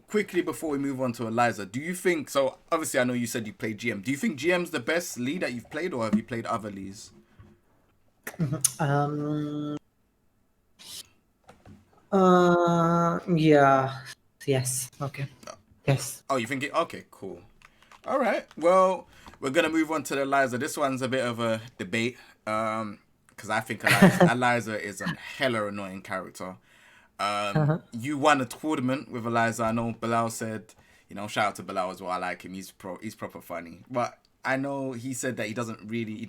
quickly before we move on to Eliza, do you think, so obviously I know you said you played GM. Do you think GM's the best lead that you've played, or have you played other leads? Yeah. Yes. Okay. Yes. Oh, you think it? Okay, cool. All right. Well, we're going to move on to the Eliza. This one's a bit of a debate. Because I think Eliza is a hella annoying character. You won a tournament with Eliza. I know Bilal said, shout out to Bilal as well. I like him. He's proper funny. But I know he said that he didn't really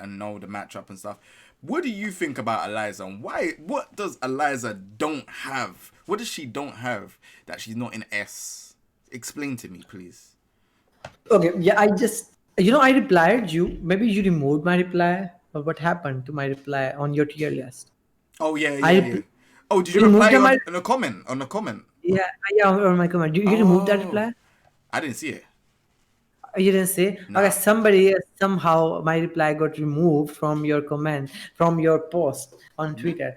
know the matchup and stuff. What do you think about Eliza, and what does Eliza don't have? What does she don't have that she's not in S? Explain to me, please. Okay. Yeah, I replied you. Maybe you removed my reply, or what happened to my reply on your tier list? Oh yeah. Oh, did you removed reply my. on a comment? On a comment? Yeah, on my comment. You removed that reply? I didn't see it. You didn't say? Nah. Okay, somebody somehow my reply got removed from your comment, from your post on Twitter.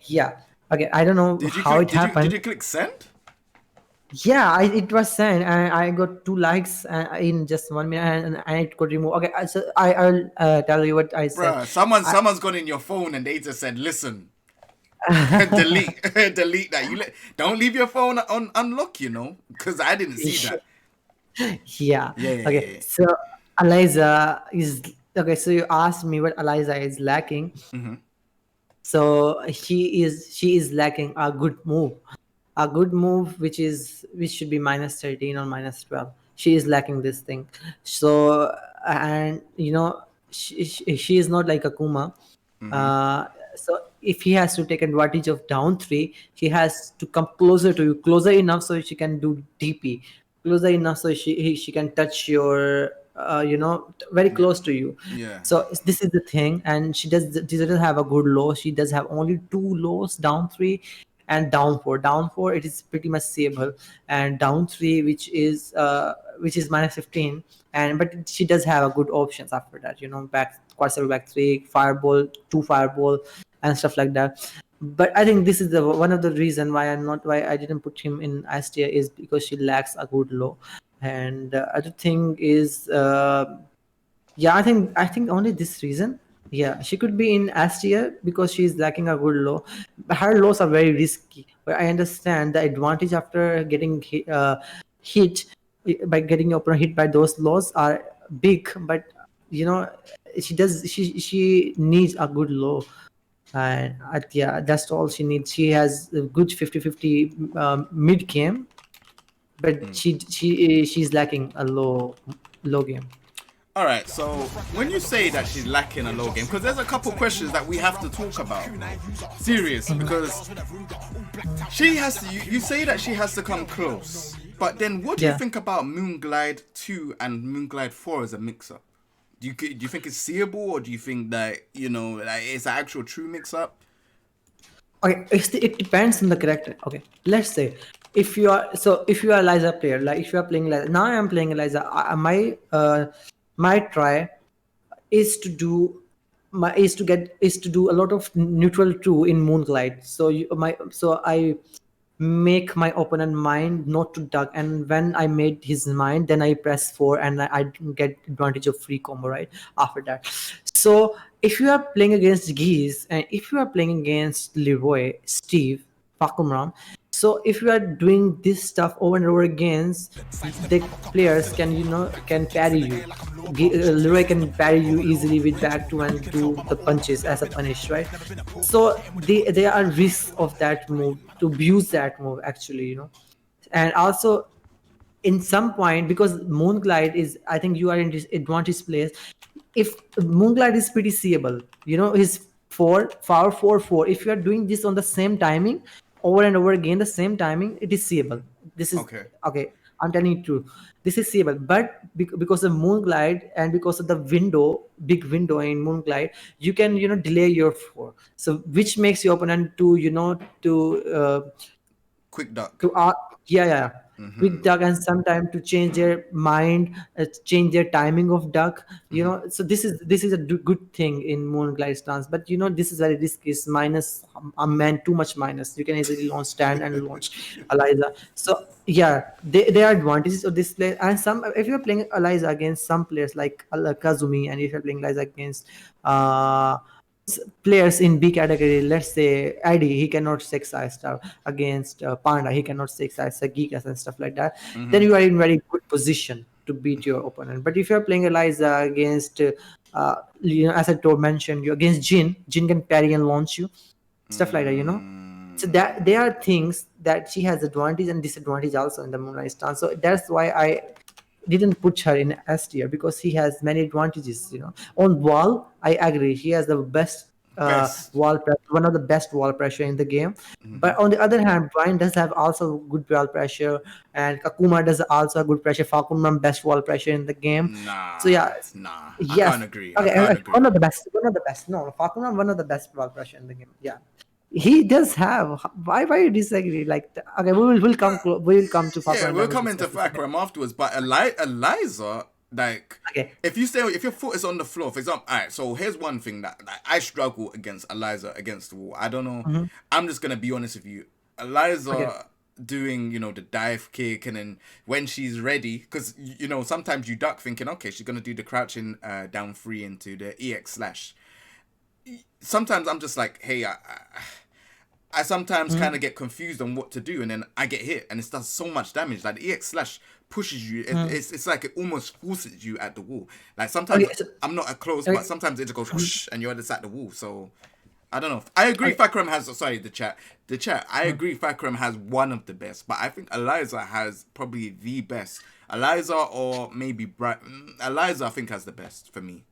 Yeah. Okay, I don't know how it happened. Did you click send? Yeah, it was sent, and I got 2 likes in just 1 minute, and it got removed. Okay, so I'll tell you what I said. Bruh, someone's gone in your phone and they just said, listen, delete that. Don't leave your phone on unlock, because I didn't see that. Yeah. Okay. Yeah. So Eliza is okay. So you asked me what Eliza is lacking. Mm-hmm. So she is lacking a good move, which should be -13 or -12. She is lacking this thing. So and she is not like Akuma. So if he has to take advantage of down 3, he has to come closer to you, closer enough so she can do DP, closer enough so she can touch your very close to you. Yeah. So this is the thing, and she doesn't have a good low. She does have only 2 lows, down 3 and down 4. Down 4 it is pretty much stable, and down 3 which is -15, but she does have a good options after that, back quadruple back 3 fireball, 2 fireball and stuff like that. But I think this is the one of the reason why I didn't put him in S tier, is because she lacks a good low. And other thing is I think only this reason. Yeah, she could be in S tier because she's lacking a good low. Her lows are very risky, but I understand the advantage after getting hit by getting your opponent hit by those lows are big. But she needs a good low, and that's all she needs. She has a good 50-50 mid game, but she's lacking a low game. All right, so when you say that she's lacking a low game, because there's a couple questions that we have to talk about. Serious, because she has to, you say that she has to come close, but then what do you think about Moonglide 2 and Moonglide 4 as a mix-up? Do you think it's seeable, or do you think that, it's an actual true mix-up? Okay, it depends on the character. Okay, let's say if you are Eliza player, like if you are playing Eliza, now I am playing Eliza. My try is to do is to do a lot of neutral too in Moonlight. So I make my opponent mind not to duck, and when I made his mind, then I press 4 and I get advantage of free combo right after that. So if you are playing against Geese and if you are playing against Leroy, Steve, Fahkumram, so if you are doing this stuff over and over again, the players can parry you. Leroy can parry you easily with back two and do the punches as a punish, right? So there are risks of that move to abuse that move actually. And also in some point, because Moonglide is, I think you are in disadvantage place. If Moonglide is pretty seeable, his 4 4 4 4, if you are doing this on the same timing over and over again, the same timing, it is seeable. This is okay. I'm telling you true. This is seeable, but because of Moonglide and because of the big window in Moonglide, you can delay your 4. So which makes your opponent to quick duck. Yeah. Quick duck, and sometimes to change their mind, change their timing of duck. So this is a good thing in Moonglide stance, but this is very risky. It's minus a man too much minus. You can easily launch stand and launch Eliza. So yeah, there are advantages of this play. And some, if you're playing Eliza against some players like Kazumi, and if you're playing Eliza against players in B category, let's say Eddy, he cannot 6 stuff against Panda, he cannot 6 Gigas and stuff like that. Then you are in very good position to beat your opponent. But if you're playing Eliza against, as I mentioned, you against Jin can parry and launch you, stuff like that. So that there are things that she has advantage and disadvantage also in the Moonlight stance. So that's why I didn't put her in S tier, because he has many advantages. On wall, I agree, he has the best wall pressure, one of the best wall pressure in the game. But on the other hand, Bryan does have also good wall pressure, and Akuma does also have good pressure. Fahkumram best wall pressure in the game. So yeah, I can't agree. Okay, I can't agree. one of the best. No, Fahkumram, one of the best wall pressure in the game. Yeah, he does have. Why you disagree? Like, okay, we'll come to Fahkumram. Yeah, we'll come into Fahkumram afterwards. But Eliza, like, okay, if your foot is on the floor, for example, all right. So here's one thing that I struggle against Eliza against the wall. I don't know. I'm just gonna be honest with you, Eliza. Doing the dive kick, and then when she's ready, because sometimes you duck thinking, okay, she's gonna do the crouching down 3 into the EX slash. Sometimes I'm just like, hey, I sometimes kind of get confused on what to do, and then I get hit, and it does so much damage. Like the EX slash pushes you. It's like it almost forces you at the wall. Like sometimes I'm not close, but sometimes it just goes whoosh, and you're just at the wall. So I don't know. I agree. Fahkumram has. Sorry, the chat. I agree. Fahkumram has one of the best, but I think Eliza has probably the best. Eliza or maybe Bryan. Eliza, I think, has the best for me.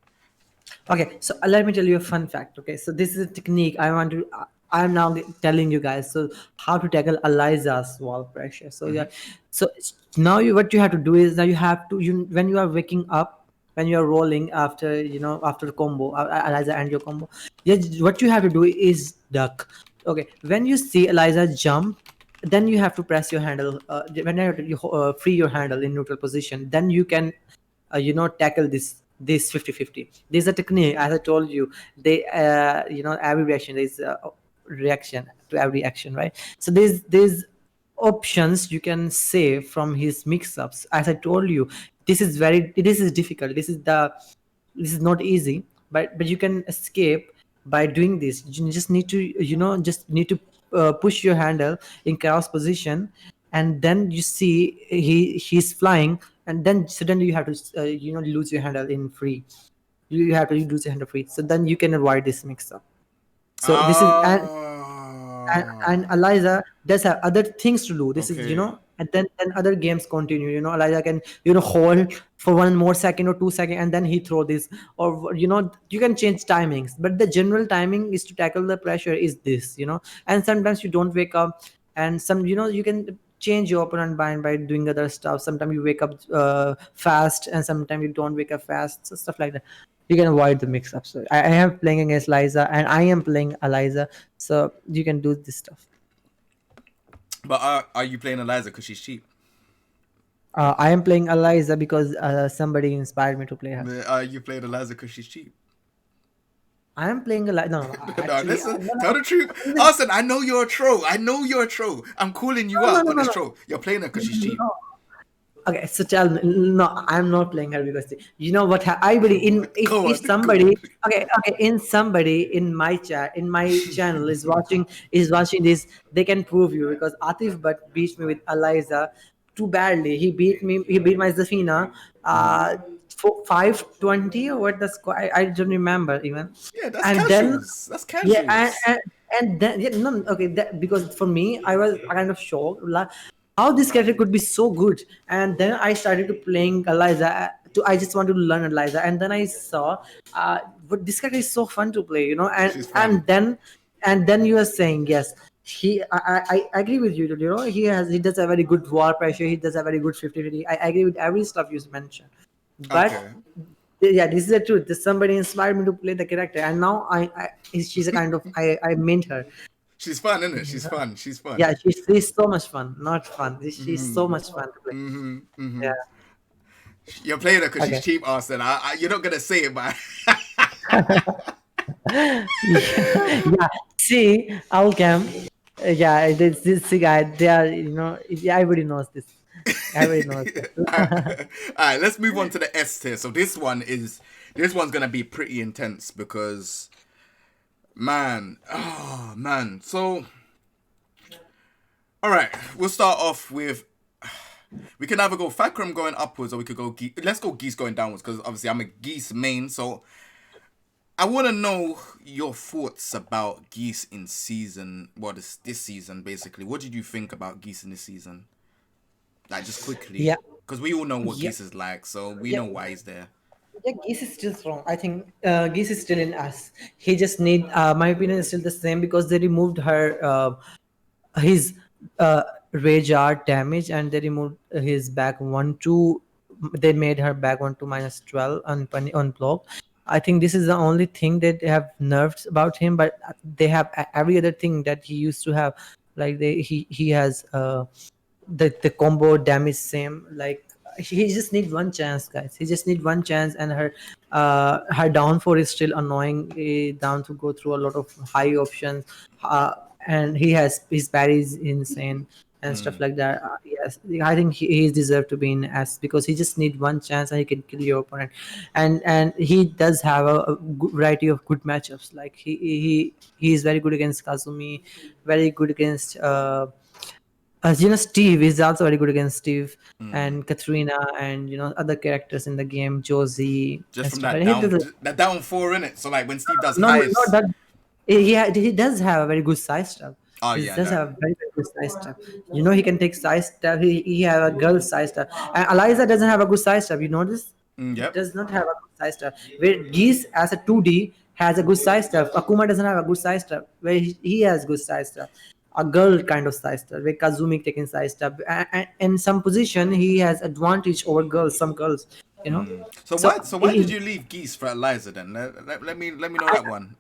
Okay, so let me tell you a fun fact. Okay, so this is a technique I'm now telling you guys. So how to tackle Eliza's wall pressure. So yeah, so now what you have to do is, now you have to, when you are waking up, when you are rolling after after the combo, Eliza and your combo, what you have to do is duck. Okay, when you see Eliza jump, then you have to press your handle. When you free your handle in neutral position, then you can tackle this 50-50. There's a technique, as I told you. They every reaction, there's a reaction to every action, right? So there's options you can save from his mix-ups. As I told you, this is difficult. This is not easy, but you can escape by doing this. You just need to push your handle in cross position, and then you see he's flying, and then suddenly you have to lose your handle in free. You have to lose your handle free, so then you can avoid this mix-up. So this is and Eliza does have other things to do. This is and then other games continue. Eliza can hold for 1 more second or 2 seconds, and then he throw this, or you can change timings, but the general timing is to tackle the pressure is this. And sometimes you don't wake up, and you can change your opponent by doing other stuff. Sometimes you wake up fast, and sometimes you don't wake up fast, so stuff like that. You can avoid the mix-ups. So I am playing against Liza, and I am playing Eliza, so you can do this stuff. But are you playing Eliza because she's cheap? I am playing Eliza because somebody inspired me to play her. Are you playing Eliza because she's cheap? I am playing Eliza. No, No, actually, listen, no, tell the truth. Arslan, I know you're a troll. I know you're a troll. I'm calling you out on this troll. You're playing her because she's cheap. no. Okay, so tell me, no, I'm not playing her because you know what? I believe in Go if on, go somebody, on. okay, in somebody in my chat, in my channel is watching this, they can prove you because Atif but beat me with Eliza too badly. He beat my Zafina, for 520 or what the score? I don't remember even. Yeah, that's And then casuals. That's yeah, casuals. and then yeah, no, okay, that because for me, I was kind of shocked like, how this character could be so good. And then I started to playing Eliza. I just wanted to learn Eliza, and then I saw, but this character is so fun to play, and She's fun. and then you are saying yes. I agree with you. He does a very good wall pressure. He does a very good 50-50. I agree with every stuff you mentioned, but Okay. yeah, this is the truth. This somebody inspired me to play the character, and now she's a kind of I meant her. She's fun, isn't it? She's fun. She's fun. Yeah, she's so much fun. Not fun. She's so much fun to play. Yeah. You're playing her because she's Okay. cheap, Arslan. You're not gonna say it, but Yeah. See, Alcam. Yeah, this guy. They are. Yeah, everybody knows this. Everybody knows this. Alright, let's move on to the S tier. So this one's gonna be pretty intense because man. So alright, we'll start off with we can either go Fahkumram going upwards or we could go let's go Geese going downwards because obviously I'm a Geese main, so I want to know your thoughts about Geese in season. What is this season basically? What did you think about Geese in this season? Like just quickly, Yeah. because we all know what Yeah. Geese is like, so we Yeah. know why he's there. Yeah, Geese is still strong. I think Geese is still in us. He just need. My opinion is still the same because they removed his rage art damage, and they removed his back 1-2. They made her back 1-2 -12 on block. I think this is the only thing that they have nerfed about him, but they have every other thing that he used to have. Like he has the combo damage same. Like he just need one chance, guys. He just need one chance, and her down 4 is still annoying. Down to go through a lot of high options, and his parry is insane and stuff like that. Yes, I think he deserved to be in S because he just need one chance and he can kill your opponent, and he does have a good variety of good matchups. Like he is very good against Kazumi, very good against. Steve is also very good against Steve and Katrina and other characters in the game, Josie Just and from stuff like that. that down 4 in it. So like when Steve does No, not highest, that. He does have a very good side step. oh He yeah, does that have a very, very good side step. He can take side step. He have a girl side step. And Eliza doesn't have a good side step. You know this? He yep. does not have a good side step. Where Geese as a 2D has a good side step. Akuma doesn't have a good side step. Where he has good side step. A girl kind of side step. Where Kazumi taking side step. And in some position he has advantage over girls. Some girls. So So why did you leave Geese for Eliza then? Let me know that one.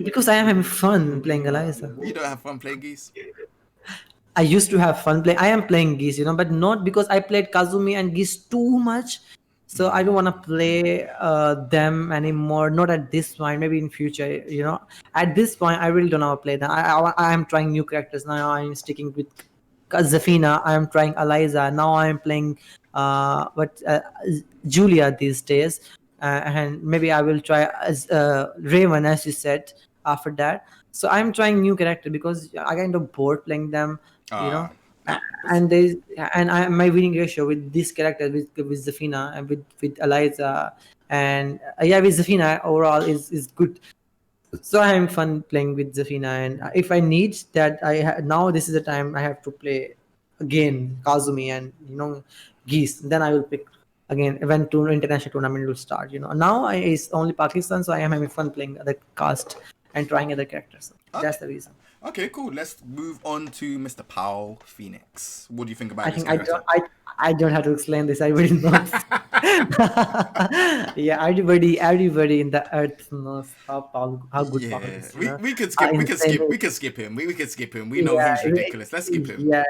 because I am having fun playing Eliza. You don't have fun playing Geese. I used to have fun playing. I am playing Geese, but not because I played Kazumi and Geese too much. So I don't want to play them anymore. Not at this point. Maybe in future. At this point, I really don't know how to play them. I am trying new characters now. I'm sticking with Zafina. I am trying Eliza. Now I am playing Julia these days, and maybe I will try as Raven, as you said after that. So I'm trying new character because I kind of bored playing them, you know. No. And there's and my winning ratio with this character with Zafina and with Eliza and yeah, with Zafina overall is good. So I am fun playing with Zafina, and if I need that, now this is the time I have to play again Kazumi and Geese. Then I will pick again when to international tournament will start. Now it's only Pakistan, so I am having fun playing other cast and trying other characters. That's the reason. Okay, cool. Let's move on to Mr. Paul Phoenix. What do you think about I this think I character? don't I don't have to explain this. I really know. Yeah, everybody in the earth knows how good Paul Yeah, is. we could How skip insane. we could skip him. We could skip him. We know Yeah, he's ridiculous. Let's skip him. yeah,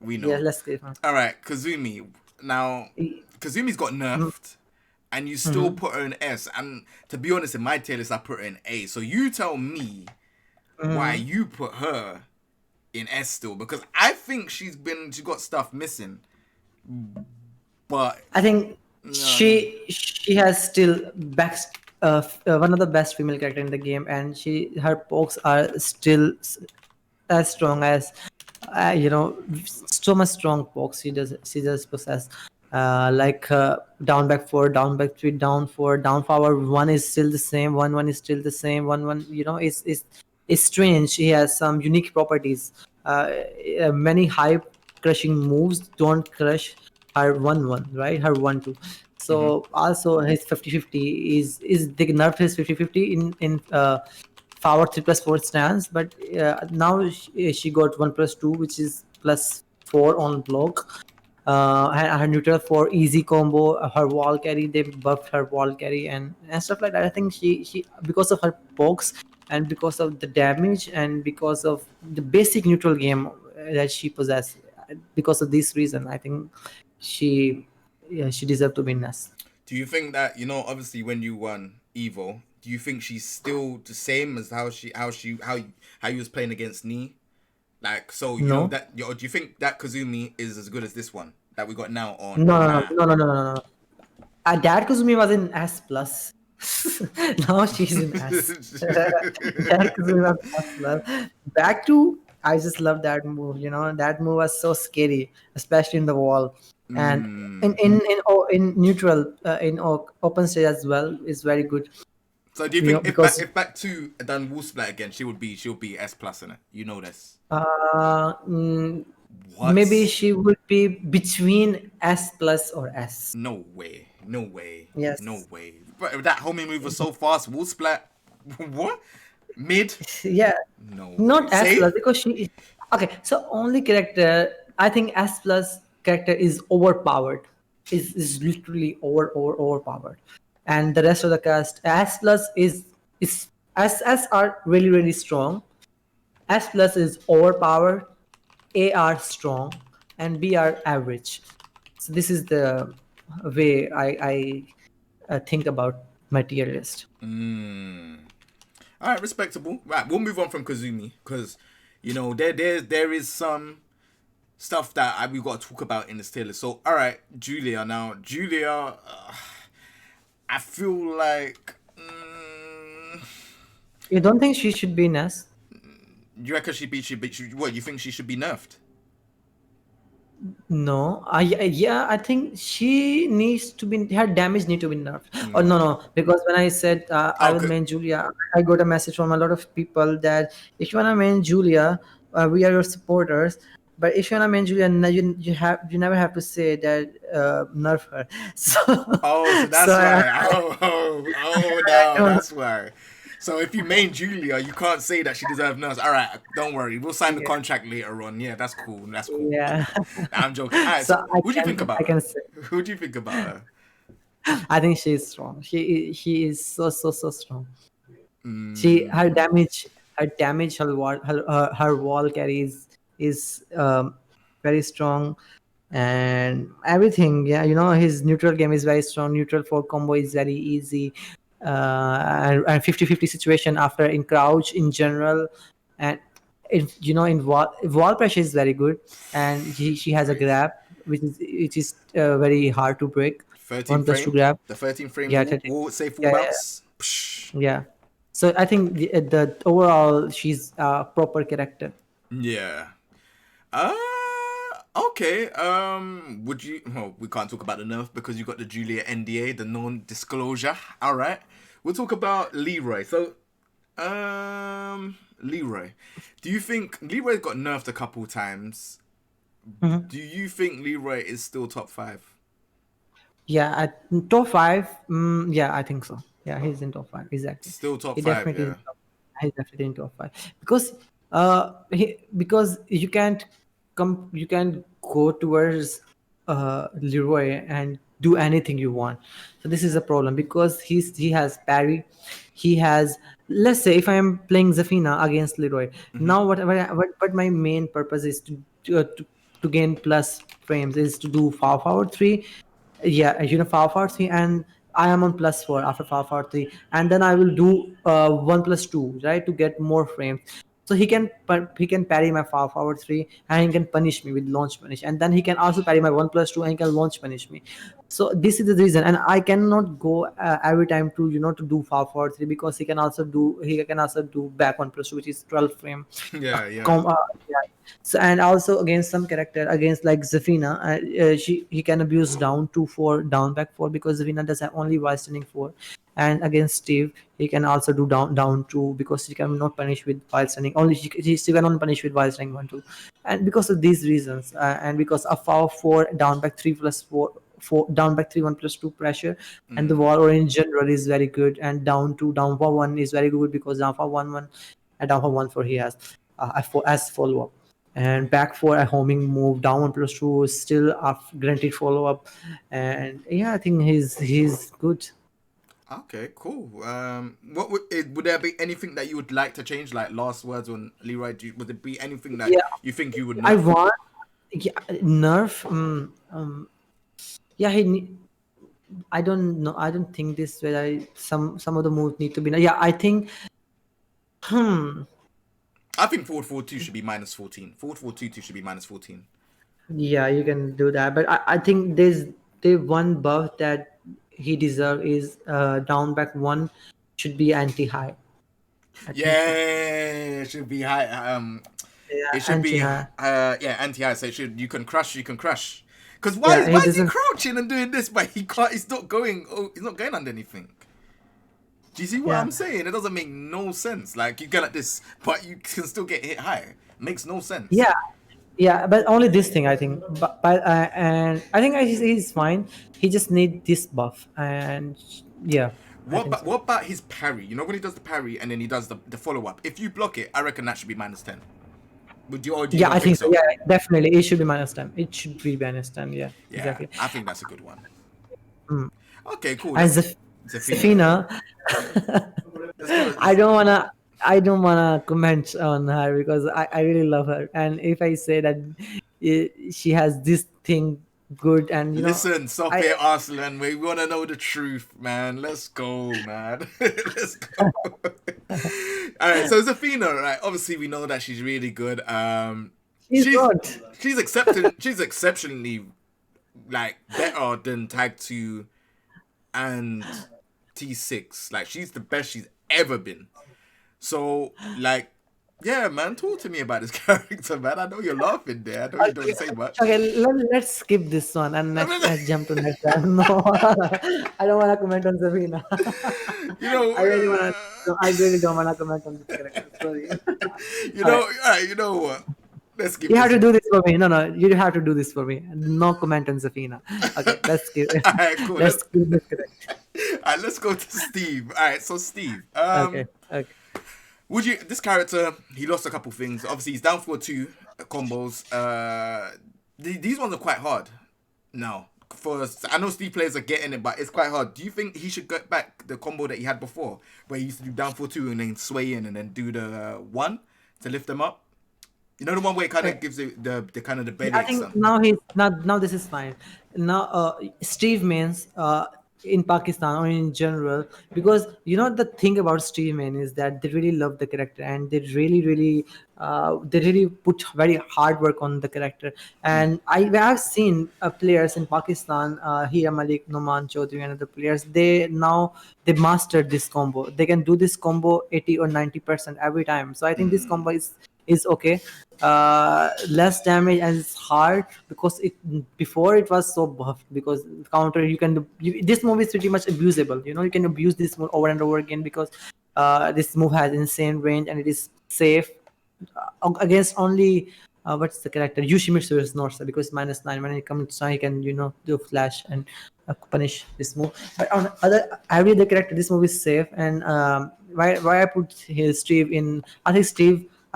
We yeah. know. Let's skip him. All right, Kazumi. Now, Mm-hmm. Kazumi's got nerfed, and you still put her in S. And to be honest, in my tier list, I put her in A. So you tell me why Mm-hmm. you put her in S still, because I think she's got stuff missing, but I think um, she has still best one of the best female character in the game, and her pokes are still as strong as so much strong pokes she does possess. Like down back 4, down back 3, down 4, down forward 1 is still the same, 1 is still the same, 1 is strange. She has some unique properties. Many high crushing moves don't crush her 1-1, right? Her 1-2. So also his 50-50 is they nerfed his 50-50 in forward 3+4 stance, but now she got 1+2, which is +4 on block. Her neutral for easy combo, her wall carry, they buffed her wall carry and stuff like that. I think she because of her pokes and because of the damage and because of the basic neutral game that she possesses, because of this reason, I think she she deserved to win us. do you think that, obviously when you won Evo, do you think she's still the same as how you was playing against Ni? Like, so No. do you think that Kazumi is as good as this one that we got now, or No, no, nah? no, no, no, no, no, no. Dad Kazumi was in S plus. Now she's in S. Dad Kazumi was S plus. Back to I just love that move. That move was so scary, especially in the wall, and in neutral open stage as well is very good. So do you think Because if back to done Wolf Splat again, she'll be S plus in it? You know this. uh, mm, maybe What? she would be between S plus or S. No way. No way. No Yes. way. But that homing move was so fast. Wolf Splat. What? Mid? Yeah. No way. Not S Say? plus because she. Okay, so only character I think S plus character is overpowered. Is literally overpowered, and the rest of the cast S plus is S are really strong. S plus is overpowered. A are strong, and B are average. So this is the way I think about my tier list. All right, respectable. Right, we'll move on from Kazumi because, there is some stuff that we got to talk about in this tier list. So, all right, Julia. Now, Julia, I feel like. You don't think she should be in S? You reckon what? You think she should be nerfed? No, I think she needs to be. Her damage need to be nerfed. Oh no, because when I said I will Okay. main Julia, I got a message from a lot of people that if you wanna main Julia, we are your supporters. But if you wanna main Julia, you never have to say that nerf her. So Oh, so so that's why. Oh, I no, don't. that's why. So if you main Julia, you can't say that she deserves nerfs. All right, don't worry. We'll sign the Yeah, contract later on. Yeah, that's cool. That's cool. yeah. I'm joking. All right, So so who do you think I about her? can say Who do you think about her? I think she's strong. She is so strong. She Mm, her damage her wall carries is very strong, and everything. Yeah, his neutral game is very strong. Neutral for combo is very easy, and 50-50 situation after in crouch in general, and in wall pressure is very good, and she has a crazy. grab which is very hard to break. 13 1+2 frame. grab. The 13 frame Yeah, wall safe wall yeah, bounce. Psh. yeah. So I think the overall she's a proper character. Yeah. Uh, okay. Would you? Oh, we can't talk about the nerf because you got the Julia NDA, the non-disclosure. All right. We'll talk about Leroy. So, Leroy. Do you think Leroy got nerfed a couple times? Mhm. Do you think Leroy is still top 5? Yeah, top five. Yeah, I think so. Yeah, he's in top five. Exactly. Still top He 5, definitely is yeah. in top. He's definitely in top five because because you can't go towards Leroy and do anything you want. So this is a problem because he has parry, he has, let's say if I am playing Zafina against Leroy, now what my main purpose is to gain plus frames is to do forward 3. Yeah, forward 3, and I am on +4 after forward 3, and then I will do 1+2, right, to get more frames. So he can parry my forward 3, and he can punish me with launch punish, and then he can also parry my 1+2, and he can launch punish me. So this is the reason, and I cannot go every time to to do forward 3, because he can also do back 1+2, which is 12 frame. Yeah, yeah. Yeah. So, and also against some character, against like Zafina, he can abuse down 2-4, down back 4, because Zafina does have only while standing 4. And against Steve, he can also do down 2, because he cannot punish with while standing, only he can only punish with while standing 1-2. And because of these reasons, and because of our 4 down back 3+4, 4 down back 3 1+2 pressure, and the war in general is very good, and down 2 down for 1 is very good, because down for 1 and down for 1-4 he has as follow up, and back 4 a homing move, down 1+2 is still a guaranteed follow up. And yeah, I think he's good. Okay, cool. What would there be anything that you would like to change, like last words on Leroy? Would there be anything that Yeah, you think you would I nerf? want, yeah, nerf. Yeah, I don't know. I don't think this way. Some of the moves need to be. Yeah, I think. I think forward 4-2 should be -14. Forward 4-2 should be -14. Yeah, you can do that, but I think the one buff that he deserves is down back 1 should be anti high. I think so. Yeah, it should be high. Yeah, It should anti be high. yeah, anti-high. So it should, you can crush. Because Yeah, he why is he doesn't. crouching and doing this, but he can't? He's not going. Oh, he's not going under anything. Do you see what Yeah, I'm saying? It doesn't make no sense. Like, you get like this, but you can still get hit high. Makes no sense. yeah, yeah, but only this thing I think. But and I think he's fine. He just need this buff, and yeah, I think so. What about his parry? You know when he does the parry and then he does the follow up. If you block it, I reckon that should be -10. Would you, or do you Yeah, not I think think so. so? Yeah, definitely. It should be -10. It should be -10. Yeah, Yeah, exactly. I think that's a good one. Okay, cool. And Zafina. Zafina, Let's go. I don't wanna. I don't wanna comment on her because I really love her. And if I say that she has this thing good, and Listen, stop I it, Arslan. We want to know the truth, man. Let's go, man. Let's go. All right, so Zafina, right? Obviously, we know that she's really good. she's good. She's exceptionally like better than Tag 2 and T6. Like, she's the best she's ever been. So, like, yeah, man, talk to me about this character, man. I know you're laughing there. I know you don't say much. Okay, let's skip this one and let's jump to next one. No, I don't wanna comment on Zafina. You know, I really wanna. No, I really don't wanna comment on this character. Sorry. you know, all right, you know what? Let's skip You have this to do one. this for me. No, you have to do this for me. No comment on Zafina. Okay, let's skip. All right, cool. Let's skip this character. All right, let's go to Steve. All right, so Steve, Okay. would you, this character, he lost a couple things. Obviously, he's down for 2 combos. These ones are quite hard. Now, I know Steve players are getting it, but it's quite hard. Do you think he should get back the combo that he had before, where he used to do down for 2 and then sway in and then do the 1 to lift them up? You know, the one where it kind of gives it the kind of the belly. I think now he's not. Now this is fine. Now Steve means in Pakistan or in general, because the thing about Steve Man is that they really love the character, and they really put very hard work on the character. And I have seen players in Pakistan, here Malik, Noman Chaudhary, and other players. They mastered this combo. They can do this combo 80 or 90% every time. So I think this combo is okay. Less damage, and it's hard because before it was so buffed, because counter you can do, this move is pretty much abusable. You can abuse this move over and over again, because this move has insane range and it is safe against only what's the character Yoshimitsu is not, because -9 when it comes to he can do flash and punish this move. But on every other character, this move is safe. And why I put his Steve in,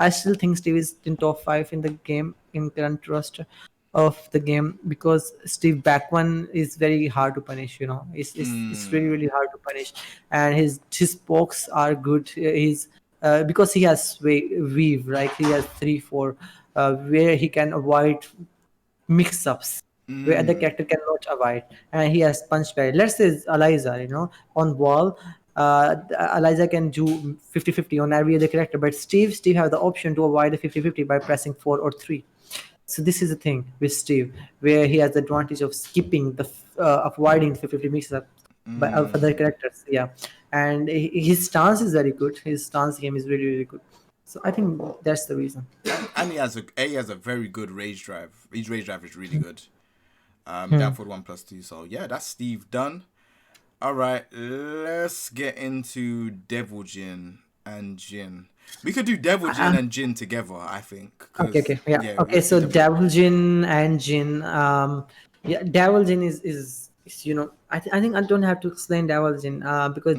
I still think Steve is in top 5 in the game in current roster. of the game, because Steve back one is very hard to punish. It's really really hard to punish, and his pokes are good. He's because he has weave, right? He has 3 4 where he can avoid mix-ups where other character cannot avoid, and he has punch parry. Let's say Eliza, on wall. Eliza can do 50-50 on every other character, but Steve have the option to avoid the 50-50 by pressing 4 or 3. So this is the thing with Steve, where he has the advantage of skipping avoiding the 50-50 mix-up by other characters. Yeah, and his stance is very good. His stance game is really really good. So I think that's the reason. And he has a very good rage drive. His rage drive is really good. Down for 1+2. So yeah, that's Steve done. All right, let's get into Devil Jin and Jin. We could do Devil Jin and Jin together, I think. Okay, yeah. Okay, so Devil Jin and Jin. Yeah, Devil Jin is I think I don't have to explain Devil Jin because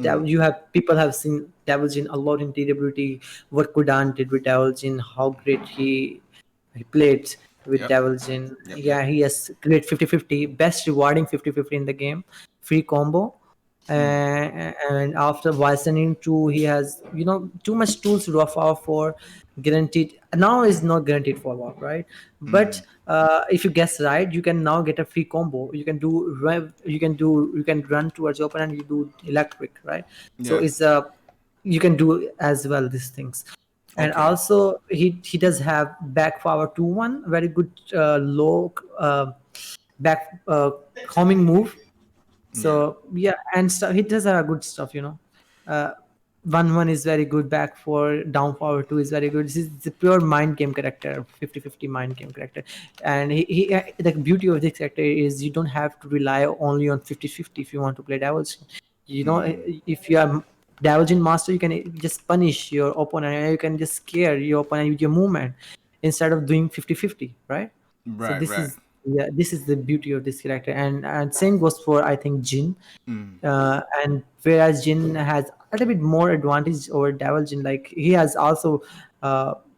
people have seen Devil Jin a lot in TWT. What Kudan did with Devil Jin, how great he played with Devil Jin. Yeah, he has great 50-50, best rewarding 50-50 in the game, free combo. And after Wysening 2, he has too much tools to offer for guaranteed. Now is not guaranteed for WoW, right? But if you guess right, you can now get a free combo. You can run towards your opponent and you do electric, right? So it's you can do as well these things. And also he does have back power 2-1, very good low back homing move. So yeah, and he does have good stuff. 1-1 is very good. Back for down power 2 is very good. This is the pure mind game character, 50-50 mind game character. And he the beauty of this character is you don't have to rely only on 50-50 if you want to play Devil Jin. If you are Devil Jin master, you can just punish your opponent, and you can just scare your opponent with your movement instead of doing 50-50, right? So this is the beauty of this character, and same goes for I think Jin. And whereas Jin has a little bit more advantage over Devil Jin, like he has also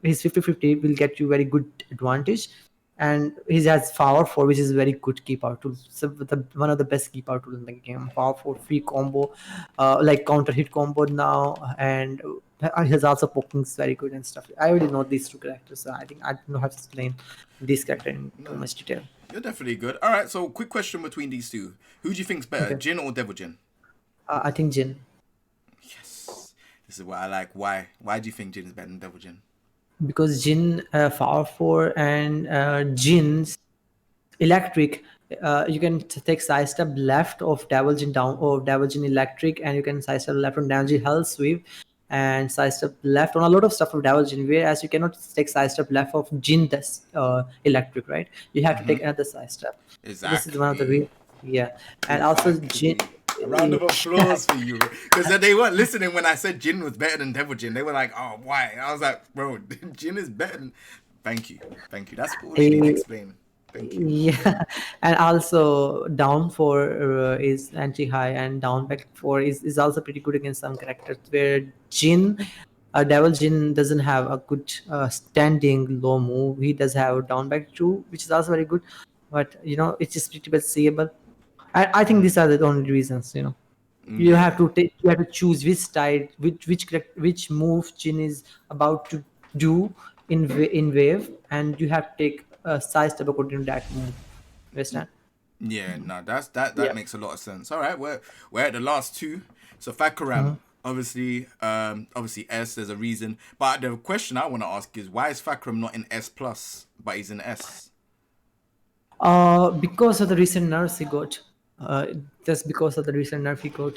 his 50-50 will get you very good advantage, and he has power 4, which is very good key power tool. So one of the best key power tool in the game. Power 4 free combo, like counter hit combo now, and he has also poking is very good and stuff. I already know these two characters, so I think I don't know how to explain this character in too much detail. You're definitely good. All right, so quick question between these two: who do you think's better, Jin or Devil Jin? I think Jin. Yes, this is what I like. Why? Why do you think Jin is better than Devil Jin? Because Jin power 4 and Jin's electric. You can take side step left of Devil Jin down or Devil Jin electric, and you can side step left on Devil Jin hell sweep, and side step left on a lot of stuff of Devil Jin. Whereas you cannot take side step left of Jin electric, right? You have to take another side step. Exactly. This is one of the reasons. Yeah, and also Jin. A round of applause for you, because they weren't listening when I said Jin was better than Devil Jin. They were like, "Oh, why?" I was like, "Bro, Jin is better than." Thank you. That's all you need to explain. Thank you. Yeah, and also down 4 is anti-high, and down back 4 is also pretty good against some characters. Where Jin, Devil Jin doesn't have a good standing low move. He does have down back 2, which is also very good, but it's just pretty much seeable. I think these are the only reasons. You have to choose which style, which move Jin is about to do in wave, and you have to take a side step according to that move. Understand? Yeah, no, that makes a lot of sense. All right, we're at the last two. So Fahkumram, obviously S. There's a reason, but the question I want to ask is why is Fahkumram not in S plus, but he's in S? Because of the recent nerfs he got. Just because of the recent nerf he got.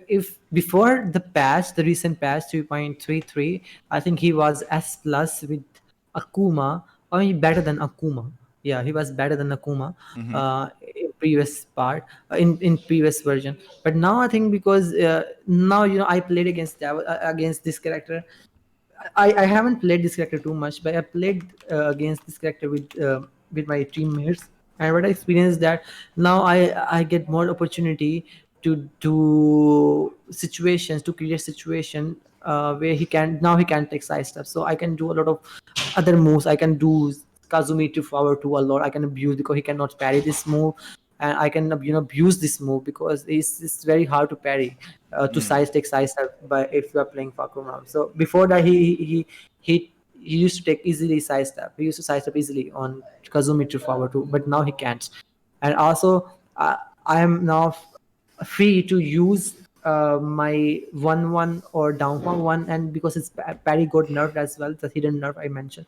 If before the recent patch 3.33, I think he was S plus with Akuma, or better than Akuma. Yeah, he was better than Akuma in previous part, in previous version. But now I think because now I played against this character. I haven't played this character too much, but I played against this character with my teammates, and what I experienced that now I get more opportunity to do situations, to create situation where he can take side steps, so I can do a lot of other moves. I can do Kazumi to forward to a lot. I can abuse because he cannot parry this move, and I can abuse this move because it's very hard to parry, to take side step. But if you are playing Fahkumram, so before that he used to take easily side step. He used to side step easily on Kazumi to forward to, but now he can't. And also I am now free to use my 1-1 or down for 1, and because it's parry got nerfed as well, the hidden nerf I mentioned.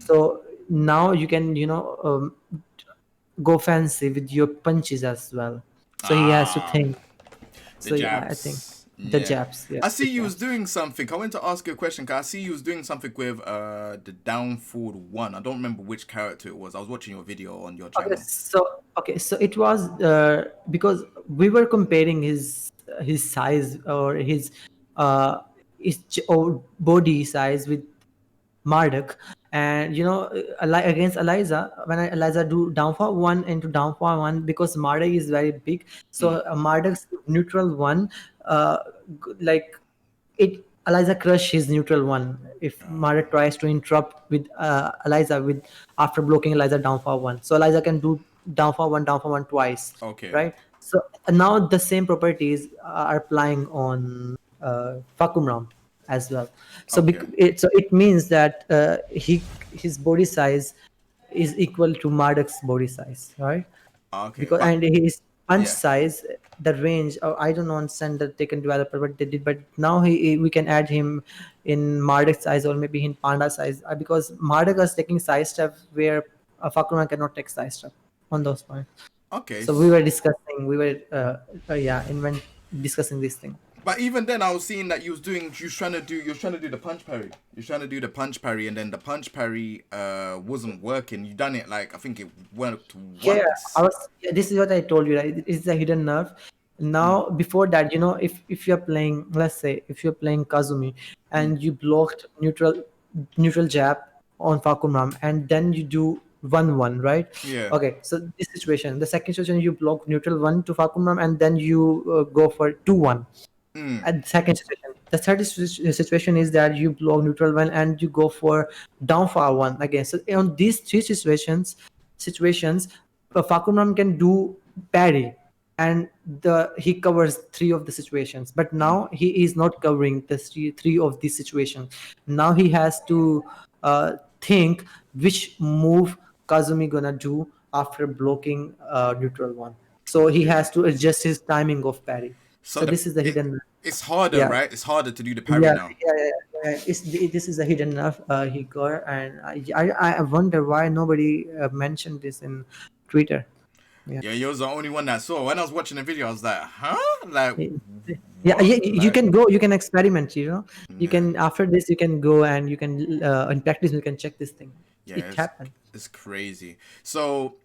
So now you can go fancy with your punches as well, so he has to think. The So jabs. yeah, I think the jabs, yeah, I see the you was jabs. doing something. I want to ask you a question, because I see you was doing something with the down forward 1. I don't remember which character it was. I was watching your video on your channel. So it was because we were comparing his size or his body size with Marduk, and against Eliza, when Eliza do down for 1 into down for 1, because Marduk is very big, so Marduk's neutral 1, uh, like it Eliza crush his neutral 1 if Marduk tries to interrupt with Eliza with after blocking Eliza down for 1, so Eliza can do down for 1 twice, Okay. right? So now the same properties are applying on Fahkumram as well. So Okay. it means that his body size is equal to Marduk's body size, right? Okay. Because But and his punch yeah. size, the range, I don't understand the Tekken developer what they did, but now we can add him in Marduk size or maybe in Panda size, because Marduk is taking side step where Fahkumram cannot take side step on those points. Okay. So we were discussing, discussing this thing. But even then, I was seeing that you was trying to do the punch parry. You're trying to do the punch parry, and then the punch parry wasn't working. You done it like, I think it worked once. This is what I told you, right? It's a hidden nerve. Now before that, if you're playing, let's say if you're playing Kazumi and you blocked neutral jab on Fahkumram, and then you do 1-1, right? Yeah. Okay, so this situation, the second situation, you block neutral 1 to Fahkumram, and then you go for 2-1 at the second situation. The third situation is that you block neutral 1 and you go for down for 1 again. So on these three situations, Fahkumram can do parry, and he covers 3 of the situations. But now he is not covering the 3 of these situations. Now he has to think which move Kazumi gonna do after blocking neutral 1. So he has to adjust his timing of parry. So this is the hidden. It's harder, Yeah. right? It's harder to do the parry now. This is a hidden enough he got, and I wonder why nobody mentioned this in Twitter. Yeah, you're the only one that saw. When I was watching the video, I was like, huh? Like, You can go, you can experiment, you Yeah. can, after this you can go and you can in practice you can check this thing. Yeah, It happened. It's crazy. So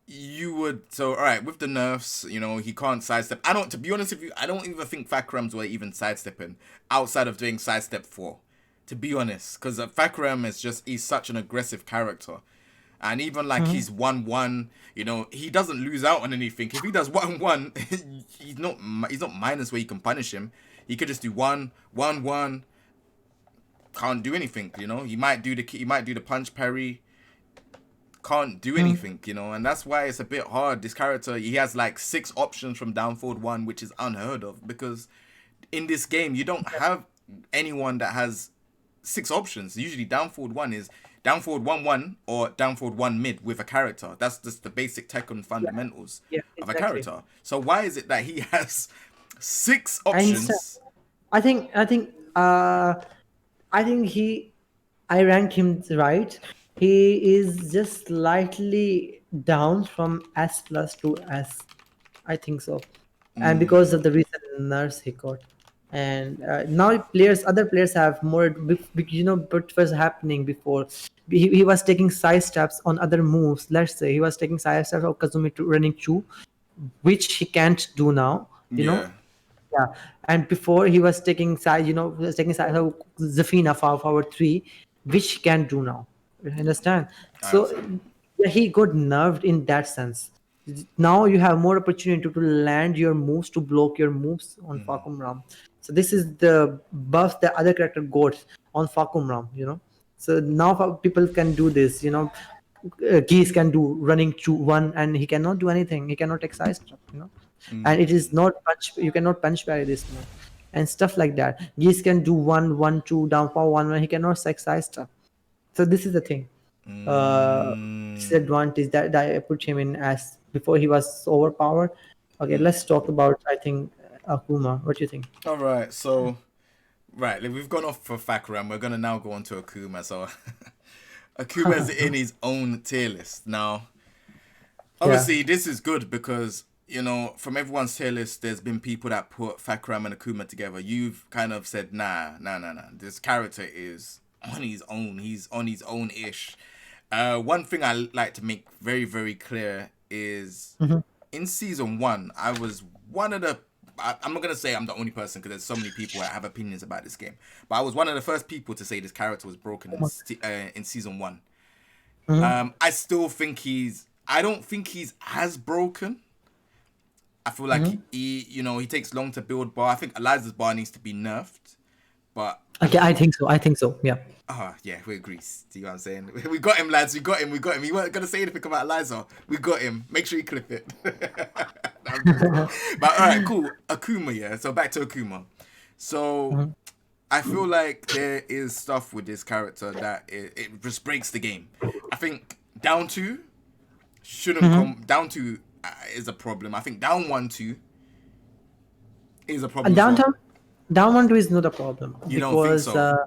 all right, with the nerfs, he can't sidestep. To be honest with you, I don't even think Fakrams were even sidestepping outside of doing sidestep 4, to be honest, because Fakram he's such an aggressive character. And even like he's 1-1, he doesn't lose out on anything. If he does 1-1, he's not minus where you can punish him. He could just do 1-1, can't do anything. He might do the punch parry, can't do anything. And that's why it's a bit hard. This character, he has like 6 options from down forward 1, which is unheard of, because in this game you don't have anyone that has 6 options. Usually down forward 1 is down forward 1-1 or down forward 1 mid with a character. That's just the basic Tekken fundamentals of a character. So why is it that he has 6 options? I think I rank him right. He is just slightly down from S plus to S. I think so. And because of the recent nerfs he got. And now other players have more, what was happening before. He was taking side steps on other moves. Let's say he was taking side steps of Kazumi to running Chu, which he can't do now. Yeah. And before he was taking side, of Zafina forward 3, which he can't do now. You understand? So yeah, he got nerfed in that sense. Now you have more opportunity to land your moves, to block your moves on Fahkumram. So this is the buff the other character got on Fahkumram. So now how people can do this, Geese can do running to one, and he cannot do anything. He cannot exercise stuff. And it is not punch. You cannot punch parry this move, and stuff like that. Geese can do one, one, two, down for one, when he cannot exercise stuff. So this is the thing. Disadvantage that I put him in as before he was overpowered. Okay, let's talk about I think Akuma. What do you think? All right, so right, we've gone off for Fahkumram. We're gonna now go on to Akuma. So Akuma's in his own tier list now. Obviously, this is good because from everyone's tier list, there's been people that put Fahkumram and Akuma together. You've kind of said, nah. This character is on his own. He's on his own ish. One thing I like to make very, very clear is in season 1, I was one of the. I'm not gonna say I'm the only person because there's so many people that have opinions about this game. But I was one of the first people to say this character was broken in season 1. I still think I don't think he's as broken. I feel like he takes long to build bar. I think Eliza's bar needs to be nerfed, but okay, I think so. Yeah. Yeah, we agree. See what I'm saying? We got him, lads. We got him. You weren't gonna say anything about Eliza. We got him. Make sure you clip it. But all right, cool. Akuma, yeah. So back to Akuma. So I feel like there is stuff with this character that it just breaks the game. I think down 2 shouldn't come. Down 2 is a problem. I think down 1-2 is a problem. Down 1-2 is not a problem. You don't think so?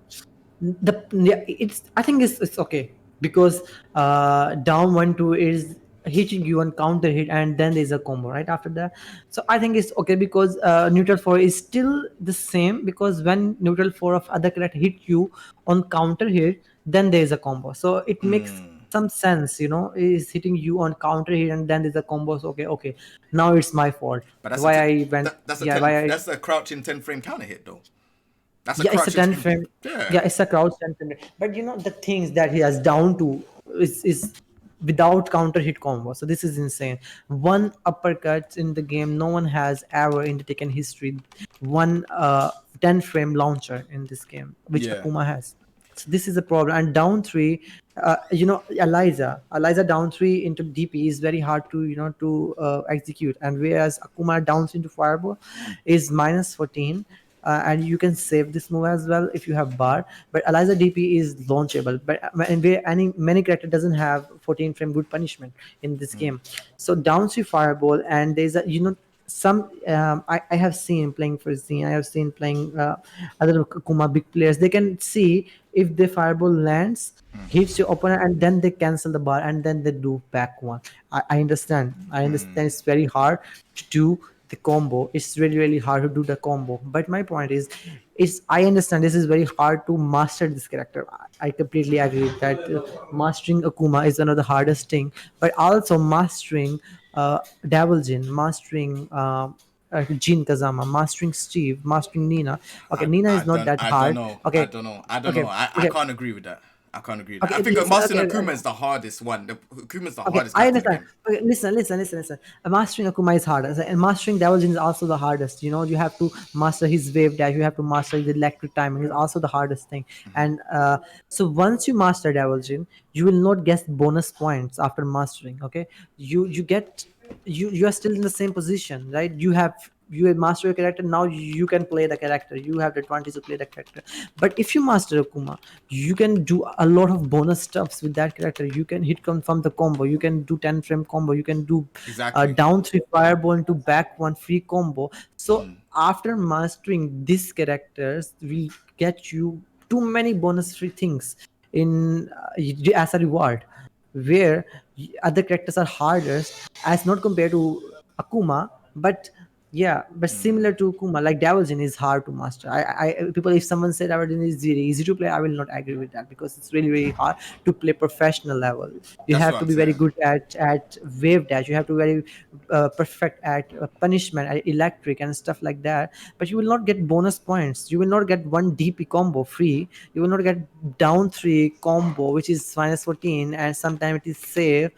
I think it's okay because down 1-2 is hitting you on counter hit, and then there's a combo right after that. So I think it's okay because neutral 4 is still the same, because when neutral 4 of other character hit you on counter hit, then there's a combo. So it makes some sense, is hitting you on counter hit and then there's a combo. So okay, now it's my fault. But that's that's a crouching 10 frame counter hit though. It's a 10 frame. Yeah, it's a crouch 10 frame. But the things that he has down to is without counter hit combo. So this is insane. One uppercut in the game, no one has ever in the Tekken history. One 10 frame launcher in this game, which Akuma has. So this is a problem. And down 3, Eliza down 3 into DP is very hard to execute. And whereas Akuma down 3 into fireball is -14. And you can save this move as well if you have bar, but Eliza DP is launchable, but many character doesn't have 14 frame good punishment in this game. So down 3 fireball, and there's a some I have seen playing for Zine, I have seen playing other Kuma big players, they can see if the fireball lands, hits your opponent, and then they cancel the bar and then they do back one. I understand it's very hard to do the combo. It's really hard to do the combo, but my point is I understand this is very hard to master this character. I completely agree that mastering Akuma is one of the hardest thing, but also mastering Devil Jin, mastering Jin Kazama, mastering Steve, mastering Nina. Okay, Nina is not that hard. I don't know. I can't agree with that. I can't agree with that. I think mastering Akuma is the hardest one. Akuma is the hardest. I understand. Okay, listen. Mastering Akuma is hard, and mastering Devil Jin is also the hardest. You have to master his wave dash. You have to master his electric timing. Is also the hardest thing. And so once you master Devil Jin, you will not get bonus points after mastering. Okay, you are still in the same position, right? You master your character, now you can play the character, you have the advantage to play the character. But if you master Akuma, you can do a lot of bonus stuffs with that character. You can hit from the combo, you can do 10 frame combo, you can do down 3 fireball into back 1 free combo. So after mastering these characters, we get you too many bonus free things in as a reward, where other characters are harder as not compared to Akuma, but similar to Kuma, like Devil Jin is hard to master. People, if someone said Devil Jin is really easy to play, I will not agree with that, because it's really hard to play professional level. You have to be very good at wave dash. You have to be very perfect at punishment, at electric and stuff like that. But you will not get bonus points. You will not get 1 DP combo free. You will not get down 3 combo, which is -14, and sometimes it is safe.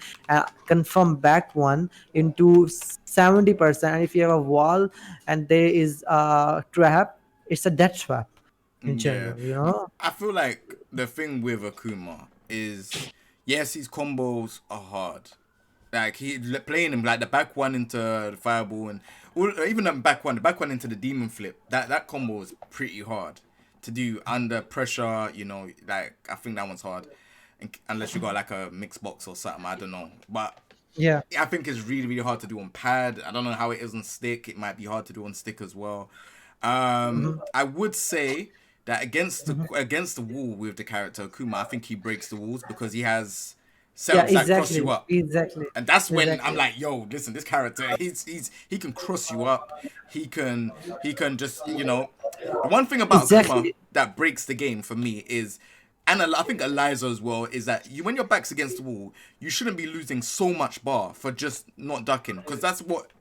Confirm back 1 into 70%, and if you have a wall and there is a trap, it's a death trap in general. I feel like the thing with Akuma is, yes, his combos are hard. Like he playing him like the back one into the fireball and or even the back one into the demon flip. That combo is pretty hard to do under pressure. You know, like I think that one's hard, unless you got like a mixed box or something. I don't know, but Yeah. I think it's really hard to do on pad. I don't know how it is on stick. It might be hard to do on stick as well. I would say that against the wall with the character Kuma, I think he breaks the walls because he has Yeah, setups that cross you up. exactly, And that's when I'm exactly, like, yo, listen, this character, he can cross you up. He can just, you know, the one thing about Akuma exactly. that breaks the game for me is, and I think Eliza as well, is that when your back's against the wall, you shouldn't be losing so much bar for just not ducking, because that's what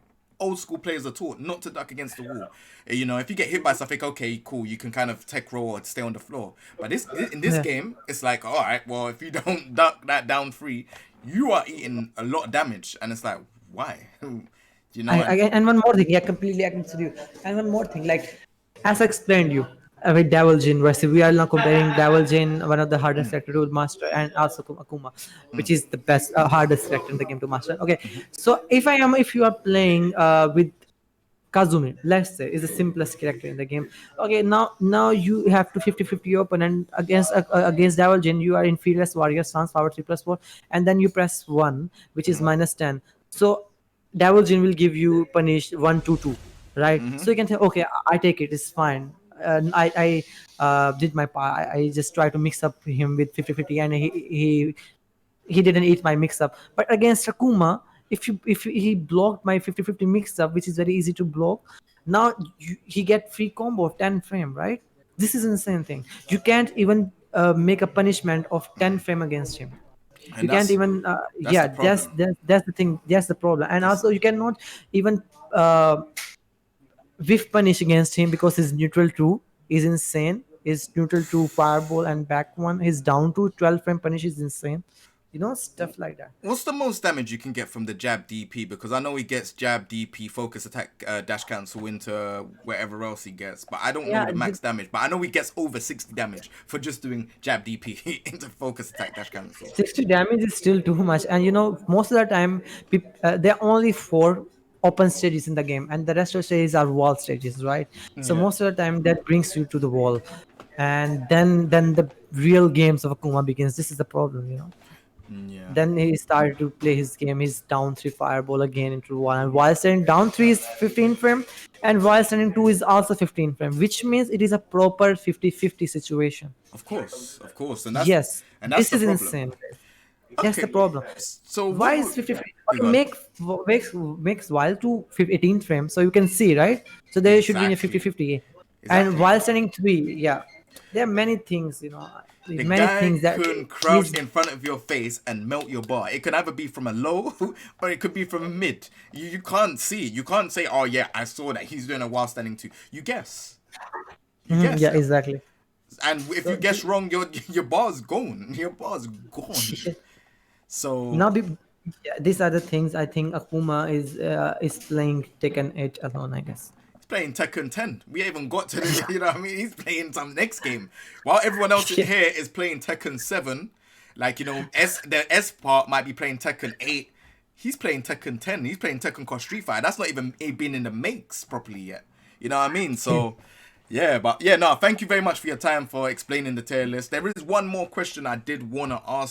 old school players are taught, not to duck against the wall. You know, if you get hit by something, okay, cool, you can kind of tech roll or stay on the floor. But in this Yeah. game, it's like, all right, well, if you don't duck that down free, you are eating a lot of damage, and it's like, why? You know, And one more thing, yeah, completely agree with you. And one more thing, like as I explained you with Devil Jin versus we are now comparing Devil Jin, one of the hardest character to master, and also Akuma, which is the best hardest character in the game to master. Okay, so if you are playing with Kazumi, let's say, is the simplest character in the game. Okay, now you have to 50-50 open and against Devil Jin, you are in Fearless Warrior stance, power 3+4, and then you press 1, which is -10. So Devil Jin will give you punish 1-2-2, right? So you can say, okay, I take it, it's fine. I did my part. I just try to mix up him with 50-50, and he didn't eat my mix up. But against Akuma, if he blocked my 50-50 mix up, which is very easy to block, now he get free combo of 10 frame, right? This is insane thing. You can't even make a punishment of 10 frame against him. and You can't even that's the yeah, problem. that's the thing, that's the problem. And That's also you cannot even whiff punish against him because his neutral 2 is insane. His neutral 2 fireball and back one, his down to 12 frame punish is insane, stuff like that. What's the most damage you can get from the jab DP? Because I know he gets jab DP, focus attack, dash cancel into wherever else he gets, but I don't know Yeah, the max damage. But I know he gets over 60 damage for just doing jab DP into focus attack, dash cancel. 60 damage is still too much. And most of the time there are only 4 open stages in the game, and the rest of the stages are wall stages, right? So Yeah. most of the time that brings you to the wall, and then the real games of Akuma begins. This is the problem. Yeah. Then he started to play his game. He's down 3 fireball again into 1, and while standing down 3 is 15 frame, and while standing 2 is also 15 frame, which means it is a proper 50-50 situation. Of course, Yes, and that's this the is problem. insane. That's the Okay. problem. So Why what is would 50 frame? you Okay, got? makes while to 18 frame, so you can see, right? So there should be a Exactly. 50-50. And Exactly. while standing 3, yeah, there are many things, The many guy things that can crouch he's in front of your face and melt your bar. It could either be from a low or it could be from a mid. You can't see. You can't say, oh yeah, I saw that he's doing a while standing too. You guess. You guess. yeah, exactly. And if you So guess wrong, your bar's gone. Your bar's gone. So now yeah, these are the things I think Akuma is playing Tekken 8 alone, I guess. he's playing Tekken 10. We haven't got to the, you know what I mean? He's playing some next game. While everyone else Yeah. here is playing Tekken 7, like, you know, the S part might be playing Tekken 8. He's playing Tekken 10. He's playing Tekken Cross Street Fighter. That's not even been in the makes properly yet. You know what I mean? So, yeah, but yeah, no, thank you very much for your time for explaining the tier list. There is one more question I did want to ask